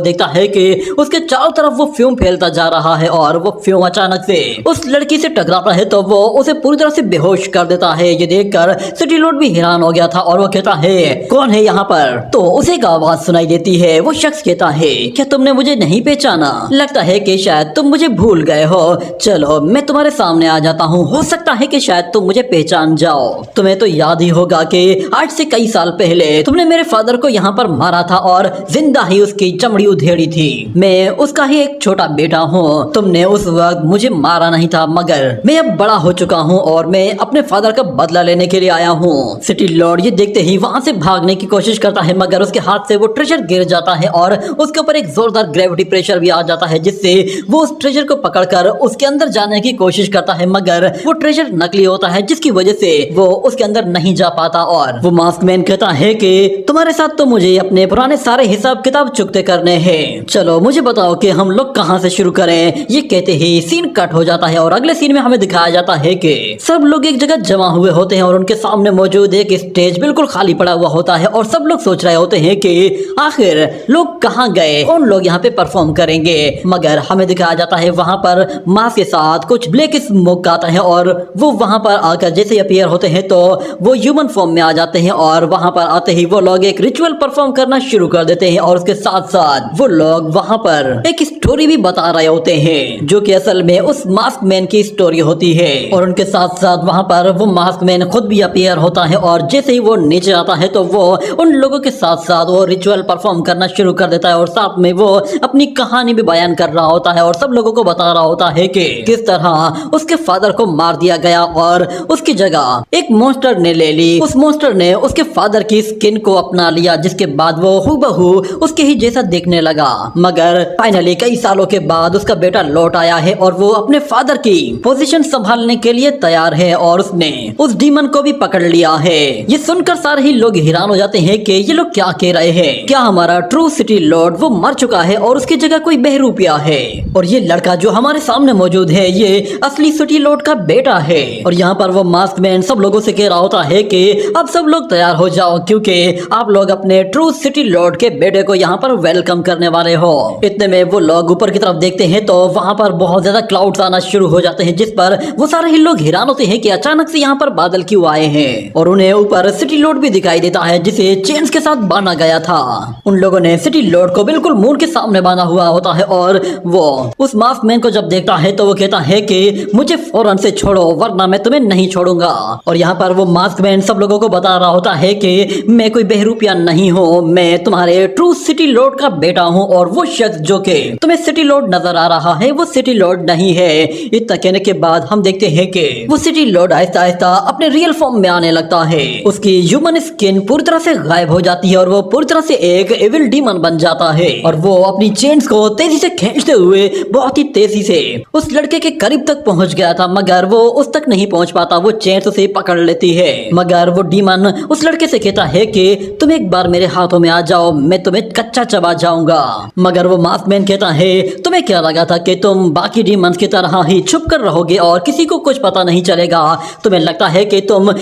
देखता है कि उसके चारों तरफ वो फ्यूम फैलता जा रहा है और वो फ्यूम अचानक से उस लड़की से टकराता है तो वो उसे पूरी तरह से बेहोश कर देता है। ये देखकर सिटी लॉर्ड भी हैरान हो गया था और वो कहता है कौन है यहाँ पर। तो उसे एक आवाज सुनाई देती है। वो शख्स कहता है क्या तुमने मुझे नहीं पहचाना? लगता है कि शायद तुम मुझे भूल गए हो। चलो मैं तुम्हारे सामने आ जाता हूँ, हो सकता है कि शायद तुम मुझे पहचान जाओ। तुम्हें तो याद ही होगा कि आज से कई साल पहले तुमने मेरे फादर को यहाँ पर मारा था और जिंदा ही उसकी चमड़ी उधेड़ी थी। मैं उसका ही एक छोटा बेटा हूँ। तुमने उस वक्त मुझे मारा नहीं था, मगर मैं अब बड़ा हो चुका हूँ और मैं अपने फादर का बदला लेने के लिए आया हूँ। सिटी लॉर्ड ये देखते ही वहाँ से भागने की कोशिश करता है, मगर उसके हाथ से वो ट्रेजर गिर जाता है और उसके ऊपर एक जोरदार ग्रेविटी प्रेशर भी आ जाता है, जिससे वो उस ट्रेजर को पकड़कर उसके अंदर जाने की कोशिश करता है, मगर वो ट्रेजर नकली होता है, जिसकी वजह से वो उसके अंदर नहीं जा पाता। और वो मास्कमैन कहता है कि तुम्हारे साथ तो मुझे अपने पुराने सारे हिसाब किताब चुकते करने हैं। चलो मुझे बताओ कि हम लोग कहाँ से शुरू करें। ये कहते ही सीन कट हो जाता है और अगले सीन में हमें दिखाया जाता है कि सब लोग एक जगह जमा हुए होते हैं और उनके सामने मौजूद एक स्टेज बिल्कुल खाली पड़ा हुआ होता है और सब लोग सोच रहे होते हैं कि आखिर लोग कहाँ गए, कौन लोग यहाँ पे परफॉर्म करेंगे। मगर हमें दिखाया जाता है वहाँ पर मास्क के साथ कुछ ब्लैक स्मोक आता है और वो वहाँ पर आकर जैसे अपीयर होते हैं तो वो ह्यूमन फॉर्म में आ जाते हैं और वहाँ पर आते ही वो लोग एक रिचुअल परफॉर्म करना शुरू कर देते हैं और उसके साथ साथ वो लोग वहाँ पर एक स्टोरी भी बता रहे होते हैं, जो कि असल में उस मास्क मैन की स्टोरी होती है। और उनके साथ साथ वहाँ पर वो मास्क मैन खुद भी अपीयर होता है और जैसे ही वो नीचे आता है तो वो उन लोगों के साथ साथ वो रिचुअल परफॉर्म करना शुरू कर देता है और साथ में वो अपनी कहानी भी बयान कर रहा होता है और सब लोगों को बता रहा होता है कि किस तरह उसके फादर को मार दिया गया और उसकी जगह एक मॉन्स्टर ने ले ली। उस मॉन्स्टर ने उसके फादर की स्किन को अपना लिया, जिसके बाद वो हूबहू उसके ही जैसा देखने लगा। मगर फाइनली कई सालों के बाद उसका बेटा लौट आया है और वो अपने फादर की पोजीशन संभालने के लिए तैयार है और उसने उस डीमन को भी पकड़ लिया है। ये सुनकर सारे ही लोग हैरान हो जाते हैं कि ये लोग क्या कह रहे हैं, क्या हमारा ट्रू सिटी लॉर्ड वो मर चुका है और उसकी जगह कोई बहरूपिया है और ये लड़का जो हमारे सामने मौजूद है ये असली सिटी लॉर्ड का बेटा है। और यहाँ पर वो मास्क मैन सब लोगों से कह रहा होता है कि अब सब लोग तैयार हो जाओ क्योंकि आप लोग अपने ट्रू सिटी लॉर्ड के बेटे को यहाँ पर वेलकम करने वाले हो। इतने में वो लोग ऊपर की तरफ देखते हैं तो वहाँ पर बहुत ज्यादा क्लाउड्स आना शुरू हो जाते हैं, जिस पर वो सारे ही लोग हैरान होते हैं कि अचानक से यहाँ पर बादल क्यों आए हैं। और उन्हें ऊपर सिटी लॉर्ड भी दिखाई देता है जिसे चेन्स के साथ बांधा गया था। उन लोगों ने सिटी लॉर्ड को बिल्कुल मून के सामने बांधा हुआ होता है और वो उस मास्क मैन को जब देखता है तो वो कहता है कि मुझे फौरन से छोड़ो वरना मैं तुम्हें नहीं छोड़ूंगा। और यहाँ पर वो मास्क मैन सब लोगों को बता रहा होता है कि मैं कोई बहरूपिया नहीं हूँ, मैं तुम्हारे ट्रू सिटी लॉर्ड का बेटा हूँ और वो शख्स जो कि तुम्हें सिटी लॉर्ड नजर आ रहा है वो सिटी लॉर्ड नहीं है। इतना कहने के बाद हम देखते हैं कि वो सिटी लॉर्ड आहिस्ता आहिस्ता अपने रियल फॉर्म में आने लगता है। उसकी ह्यूमन स्किन पूरी तरह से गायब हो जाती है और वो पूरी तरह से एक एविल डीमन बन जाता है और वो अपनी चेन्स को तेजी से खींचते हुए बहुत ही तेजी से उस लड़के के करीब तक पहुंच गया था, मगर वो उस तक नहीं पहुंच पाता। वो चेन्स उसे पकड़ लेती है, मगर वो डीमन उस लड़के से कहता है कि तुम एक बार मेरे हाथों में आ जाओ, मैं तुम्हें कच्चा चबा जाऊंगा। मगर वो मास्कमैन कहता है तुम्हें क्या लगा था कि तुम बाकी डीमंस की तरह ही छुप कर रहोगे और किसी को कुछ पता नहीं चलेगा? तुम्हें लगता है कि तुम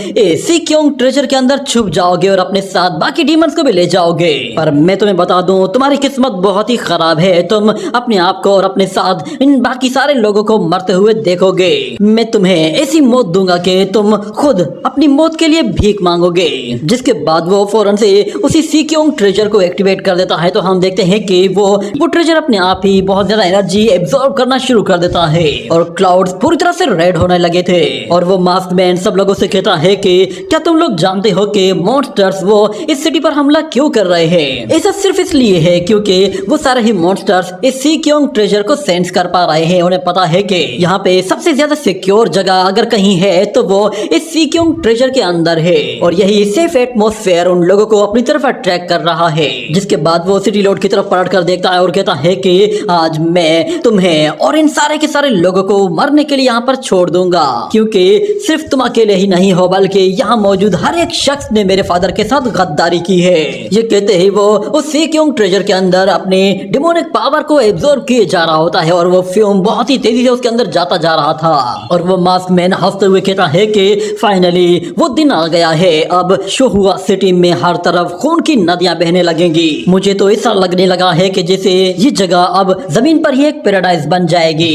सीक्योंग ट्रेजर के अंदर छुप जाओगे और अपने साथ बाकी डीमंस को भी ले जाओगे? पर मैं तुम्हें बता दूं तुम्हारी किस्मत बहुत ही खराब है। तुम अपने आप को और अपने साथ इन बाकी सारे लोगों को मरते हुए देखोगे। मैं तुम्हें ऐसी मौत दूंगा कि तुम खुद अपनी मौत के लिए भीख मांगोगे। जिसके बाद वो फौरन से उसी सीक्योंग ट्रेजर को एक्टिवेट कर देता है। तो हम देखते हैं कि वो ट्रेजर अपने आप ही बहुत ज्यादा एनर्जी एब्जॉर्ब करना शुरू कर देता है और क्लाउड्स पूरी तरह से रेड होने लगे थे। और वो मास्क मैन सब लोगों से कहता है कि क्या तुम लोग जानते हो कि मॉन्स्टर्स वो इस सिटी पर हमला क्यों कर रहे हैं? ऐसा सिर्फ इसलिए है क्योंकि वो सारे ही मॉन्स्टर्स इस सीक्योंग ट्रेजर को सेंस कर पा रहे हैं। उन्हें पता है कि यहाँ पे सबसे ज्यादा सिक्योर जगह अगर कहीं है तो वो इस सीक्योंग ट्रेजर के अंदर है और यही सेफ एटमॉस्फेयर उन लोगों को अपनी तरफ अट्रैक्ट कर रहा है। जिसके बाद वो सिटी लॉर्ड की तरफ पलट कर देखता है और कहता है कि आज मैं तुम्हें और इन सारे के सारे लोगों को मरने के लिए यहाँ पर छोड़ दूंगा, क्योंकि सिर्फ तुम अकेले ही नहीं हो बल्कि यहाँ मौजूद हर एक शख्स ने मेरे फादर के साथ गद्दारी की है। ये कहते ही वो उस सीक्योंग ट्रेजर के अंदर अपने डिमोनिक पावर को एब्जॉर्ब किए जा रहा होता है और वो फ्यूम बहुत ही तेजी से उसके अंदर जाता जा रहा था। और वो मास्क मैन हंसते हुए कहता है कि फाइनली वो दिन आ गया है। अब शोहुआ सिटी में हर तरफ खून की नदियां बहने लगेंगी। मुझे तो ऐसा लगने लगा है कि जैसे ये जगह अब जमीन पर ही एक पैराडाइज बन जाएगी।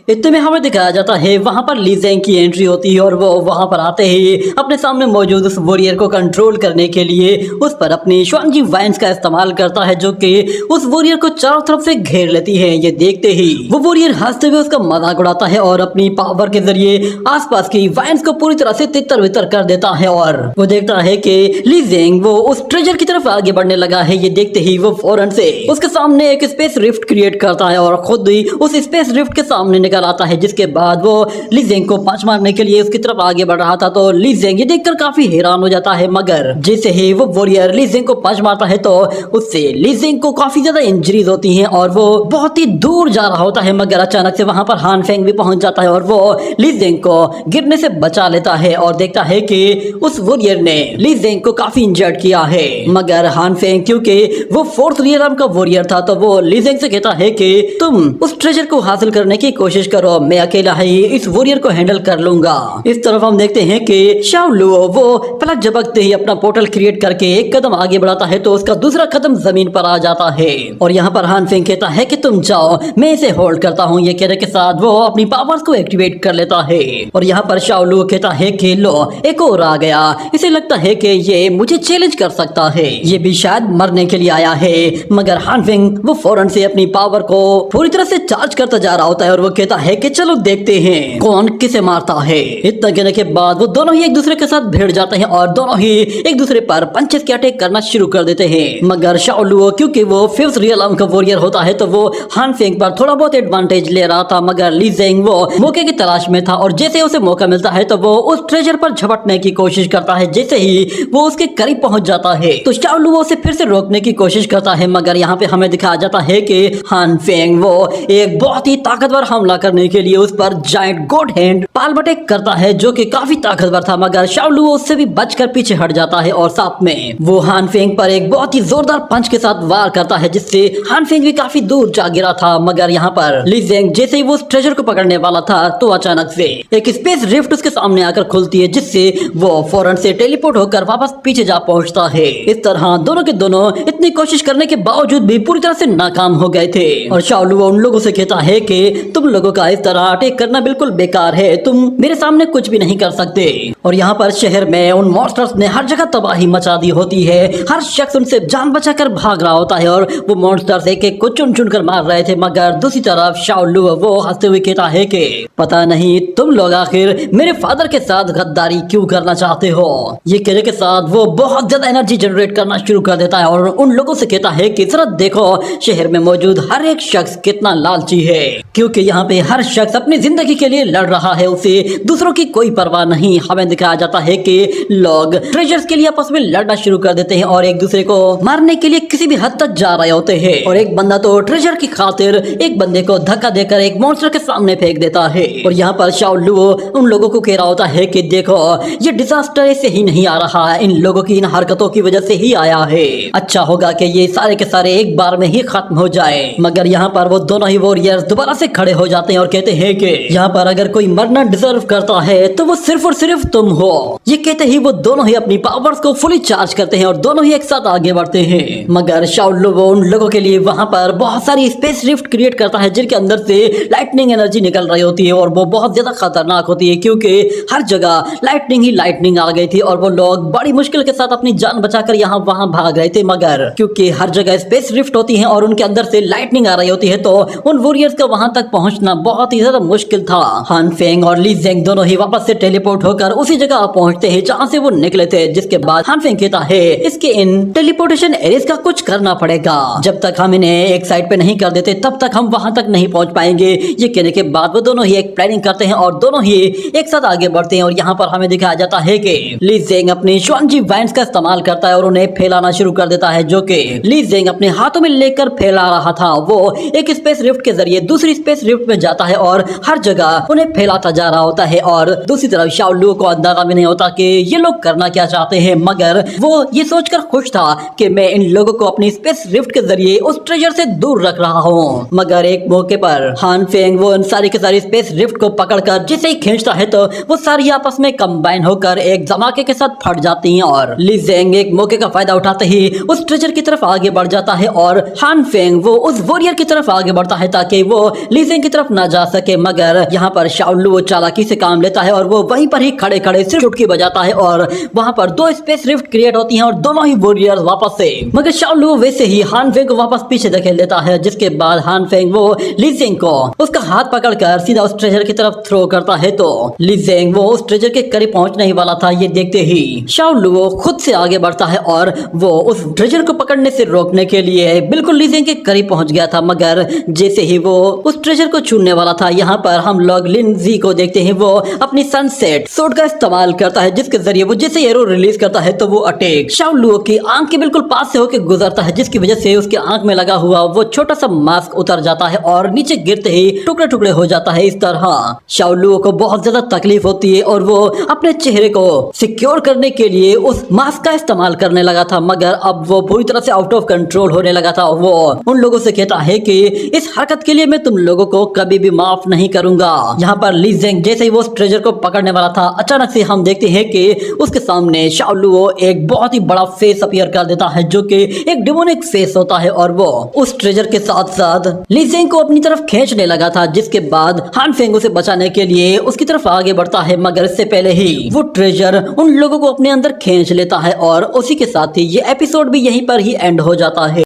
इतने में हमें दिखाया जाता है वहां पर ली ज़ेंग की एंट्री होती है और वो वहां पर आते ही अपने सामने मौजूद उस वॉरियर को कंट्रोल करने के लिए उस पर अपनी शुआंजी वाइन्स का इस्तेमाल करता है, जो कि उस वॉरियर को चारों तरफ से घेर लेती है। ये देखते ही वो वॉरियर हंसते हुए उसका मजाक उड़ाता है और अपनी पावर के जरिए आसपास की वाइन्स को पूरी तरह से तितर बितर कर देता है। और वो देखता है कि ली ज़ेंग वो उस ट्रेजर की तरफ आगे बढ़ने लगा है। ये देखते ही वो फौरन से उसके सामने एक स्पेस रिफ्ट क्रिएट करता है और खुद ही उस स्पेस रिफ्ट के सामने निकल आता है। जिसके बाद वो ली ज़ेंग को पांच मारने के लिए उसकी तरफ आगे बढ़ रहा था, तो ली ज़ेंग ये देखकर काफी हैरान हो जाता है। मगर जैसे ही वो वॉरियर ली ज़ेंग को पांच मारता है तो उससे ली ज़ेंग को काफी ज्यादा इंजरीज होती हैं और वो बहुत ही दूर जा रहा होता है। मगर अचानक से वहां पर हान फेंग भी पहुंच जाता है और वो ली ज़ेंग को गिरने से बचा लेता है और देखता है कि उस वॉरियर ने ली ज़ेंग को काफी इंजर्ड किया है। मगर हान फेंग क्योंकि वो फोर्थ रियलम का वॉरियर था, तो वो ली ज़ेंग से कहता है कि तुम उस ट्रेजर को हासिल करने की कोशिश करो, मैं अकेला ही इस वॉरियर को हैंडल कर लूंगा। इस तरफ हम देखते हैं कि शाओ लुओ वो पलक झपकते ही अपना पोर्टल क्रिएट करके एक कदम आगे बढ़ाता है तो उसका दूसरा कदम जमीन पर आ जाता है। और यहाँ पर हान फेंग कहता है कि तुम जाओ, मैं इसे होल्ड करता हूँ। ये कहने के साथ वो अपनी पावर्स को एक्टिवेट कर लेता है। और यहाँ पर शाओ लुओ कहता है कि लो एक और आ गया, इसे लगता है कि ये मुझे चैलेंज कर सकता है, ये भी शायद मरने के लिए आया है। मगर हान फेंग वो फौरन से अपनी पावर को पूरी तरह से चार्ज करता जा रहा होता है और वो कहता है कि चलो देखते हैं कौन किसे मारता है। इतना कहने के बाद वो दोनों ही एक दूसरे के साथ भिड़ जाते हैं और दोनों ही एक दूसरे पर पंचेस के अटैक करना शुरू कर देते हैं। मगर शाओ लुओ क्योंकि वो फिफ्थ रियलम का वॉरियर होता है तो वो हान फेंग पर थोड़ा बहुत एडवांटेज ले रहा था। मगर ली ज़ेंग वो मौके की तलाश में था और जैसे उसे मौका मिलता है तो वो उस ट्रेजर पर झपटने की कोशिश करता है। जैसे ही वो उसके करीब पहुंच जाता है तो शाओ लुओ उसे फिर से रोकने की कोशिश करता है। मगर यहाँ पे हमें दिखाया जाता है कि हान फेंग वो एक बहुत ही ताकतवर हमला करने के लिए उस पर जायंट गॉड हैंड पाल अटैक करता है, जो कि काफी ताकतवर था। मगर शाओ लुओ उससे भी बचकर पीछे हट जाता है और साथ में वो हान फेंग पर एक बहुत ही जोरदार पंच के साथ वार करता है, जिससे हान फेंग भी काफी दूर जा गिरा था। मगर यहाँ पर ली ज़ेंग जैसे ही वो उस ट्रेजर को पकड़ने वाला था तो अचानक से एक स्पेस रिफ्ट उसके सामने आकर खुलती है, जिससे वो फौरन से टेलीपोर्ट होकर वापस पीछे जा पहुंचता है। इस तरह दोनों के दोनों इतनी कोशिश करने के बावजूद भी पूरी तरह से नाकाम हो गए थे। और शाओ लुओ उन लोगों से कहता है कि तुम लोगों का इस तरह अटैक करना बिल्कुल बेकार है, तुम मेरे सामने कुछ भी नहीं कर सकते। और यहाँ पर शहर में उन मॉन्स्टर्स ने हर जगह तबाही मचा दी होती है, हर शख्स उनसे जान बचाकर भाग रहा होता है और वो मॉन्स्टर्स एक एक को चुन चुन कर मार रहे थे। मगर दूसरी तरफ शाओ लुओ वो हंसते हुए कहता है कि पता नहीं तुम लोग आखिर मेरे फादर के साथ गद्दारी क्यों करना चाहते हो। ये कहने के साथ वो बहुत ज्यादा एनर्जी जनरेट करना शुरू कर देता है और उन लोगों से कहता है कि जरा देखो शहर में मौजूद हर एक शख्स कितना लालची है, क्योंकि यहाँ पे हर शख्स अपनी जिंदगी के लिए लड़ रहा है, उसे दूसरों की कोई परवाह नहीं। हमें दिखाया जाता है कि लोग ट्रेजर्स के लिए आपस में लड़ना शुरू कर देते हैं और एक दूसरे को मारने के लिए किसी भी हद तक जा रहे होते हैं। और एक बंदा तो ट्रेजर की खातिर एक बंदे को धक्का देकर एक मॉन्स्टर के सामने फेंक देता है। और यहाँ पर शाओ लुओ उन लोगों को कह रहा होता है कि देखो ये डिजास्टर ऐसे ही नहीं आ रहा है, इन लोगों की इन हरकतों की वजह से ही आया है, अच्छा होगा कि ये सारे के सारे एक बार में ही खत्म हो जाए। मगर यहाँ पर वो दोनों ही वॉरियर्स दोबारा से खड़े हो जाते हैं और कहते हैं कि यहाँ पर अगर कोई मरना डिजर्व करता है तो वो सिर्फ और सिर्फ तुम हो। ये कहते ही वो दोनों ही अपनी पावर्स को फुली चार्ज करते हैं और दोनों ही एक साथ आगे बढ़ते हैं। मगर शाओ लुओ उन लोगों के लिए वहां पर बहुत सारी स्पेस रिफ्ट क्रिएट करता है, जिनके अंदर से लाइटनिंग एनर्जी निकल रही होती है और वो बहुत ज्यादा खतरनाक होती है, क्योंकि हर जगह लाइटनिंग ही लाइटनिंग आ गई थी और वो लोग बड़ी मुश्किल के साथ अपनी जान बचाकर यहाँ वहां भाग रहे थे। मगर क्योंकि हर जगह स्पेस रिफ्ट होती है और उनके अंदर से लाइटनिंग आ रही होती है तो उन वॉरियर्स का वहां तक पहुंचना बहुत ही ज्यादा मुश्किल था। हान फेंग और ली ज़ेंग दोनों ही वापस से टेलीपोर्ट होकर उसी जगह पहुंचते हैं जहां से वो निकले थे। जिसके बाद हान फेंग कहता है इसके इन टेलीपोर्टेशन एरियाज का कुछ करना पड़ेगा, जब तक हम इन्हें एक साइड पे नहीं कर देते तब तक हम वहां तक नहीं पहुंच पाएंगे। ये कहने के बाद वो दोनों ही एक प्लानिंग करते हैं और दोनों ही एक साथ आगे बढ़ते हैं। और यहाँ पर हमें दिखाया जाता है कि ली ज़ेंग अपनी शुआंजी वाइन्स का इस्तेमाल करता है और उन्हें फैलाना शुरू कर देता है, जो कि ली ज़ेंग अपने हाथों में लेकर फैला रहा था। वो एक स्पेस रिफ्ट के जरिए दूसरी स्पेस रिफ्ट में जाता है और हर जगह उन्हें फैलाता जा रहा होता है। और दूसरी तरफ शाओ लुओ को अंदाजा भी नहीं होता कि ये लोग करना क्या चाहते हैं, मगर वो ये सोचकर खुश था कि मैं इन लोगों को अपनी स्पेस रिफ्ट के जरिए उस ट्रेजर से दूर रख रहा हूँ। मगर एक मौके पर हान फेंग वो उन सारी के सारी स्पेस रिफ्ट को पकड़कर जिसे ही खींचता है तो वो सारी आपस में कंबाइन होकर एक धमाके के साथ फट जाती हैं। और ली ज़ेंग एक मौके का फायदा उठाते ही उस ट्रेजर की तरफ आगे बढ़ जाता है और हान फेंग वो उस वॉरियर की तरफ आगे बढ़ता है ताकि वो ली ज़ेंग की तरफ ना जा सके। मगर यहाँ पर शाओ लुओ चालाकी से काम लेता है और वो वहीं पर ही खड़े खड़े सिर्फ चुटकी बजाता है और वहां पर दो स्पेस रिफ्ट क्रिएट होती हैं और दोनों ही वॉरियर्स वापस से, मगर शाओ लुओ वैसे ही हान फेंग को वापस पीछे धकेल देता है। जिसके बाद हान फेंग वो ली ज़ेंग को उसका हाथ पकड़कर सीधा उस ट्रेजर की तरफ थ्रो करता है तो ली ज़ेंग वो उस ट्रेजर के करीब पहुंचने ही वाला था। ये देखते ही शाओ लुओ खुद से आगे बढ़ता है और वो उस ट्रेजर को पकड़ने से रोकने के लिए बिल्कुल ली ज़ेंग के करीब पहुंच गया था। मगर जैसे ही वो उस ट्रेजर को छूने वाला था, यहाँ पर हम लोग लिन जी को देखते हैं। वो अपनी सनसेट सूट का इस्तेमाल करता है जिसके जरिए वो जैसे एरो रिलीज करता है तो वो अटैक शाओ लुओ की आंख के बिल्कुल पास से होकर गुजरता है, जिसकी वजह से उसके आंख में लगा हुआ वो छोटा सा मास्क उतर जाता है और नीचे गिरते ही टुकड़े टुकड़े हो जाता है। इस तरह शाओ लुओ को बहुत ज्यादा तकलीफ होती है और वो अपने चेहरे को सिक्योर करने के लिए उस मास्क का इस्तेमाल करने लगा था। मगर अब वो पूरी तरह से आउट ऑफ कंट्रोल होने लगा था। वो उन लोगों से कहता है कि इस हरकत के लिए मैं तुम लोगों को कभी भी माफ नहीं करूंगा। यहाँ पर ली ज़ेंग जैसे ही वो उस ट्रेजर को पकड़ने वाला था, अचानक से हम देखते हैं कि उसके सामने शाओ लुओ एक बहुत ही बड़ा फेस अपीयर कर देता है जो कि एक डिमोनिक फेस होता है और वो उस ट्रेजर के साथ साथ ली ज़ेंग को अपनी तरफ खींचने लगा था। जिसके बाद हान फेंग उसे बचाने के लिए उसकी तरफ आगे बढ़ता है, मगर इससे पहले ही वो ट्रेजर उन लोगों को अपने अंदर खींच लेता है और उसी के साथ ही ये एपिसोड भी यहीं पर ही एंड हो जाता है।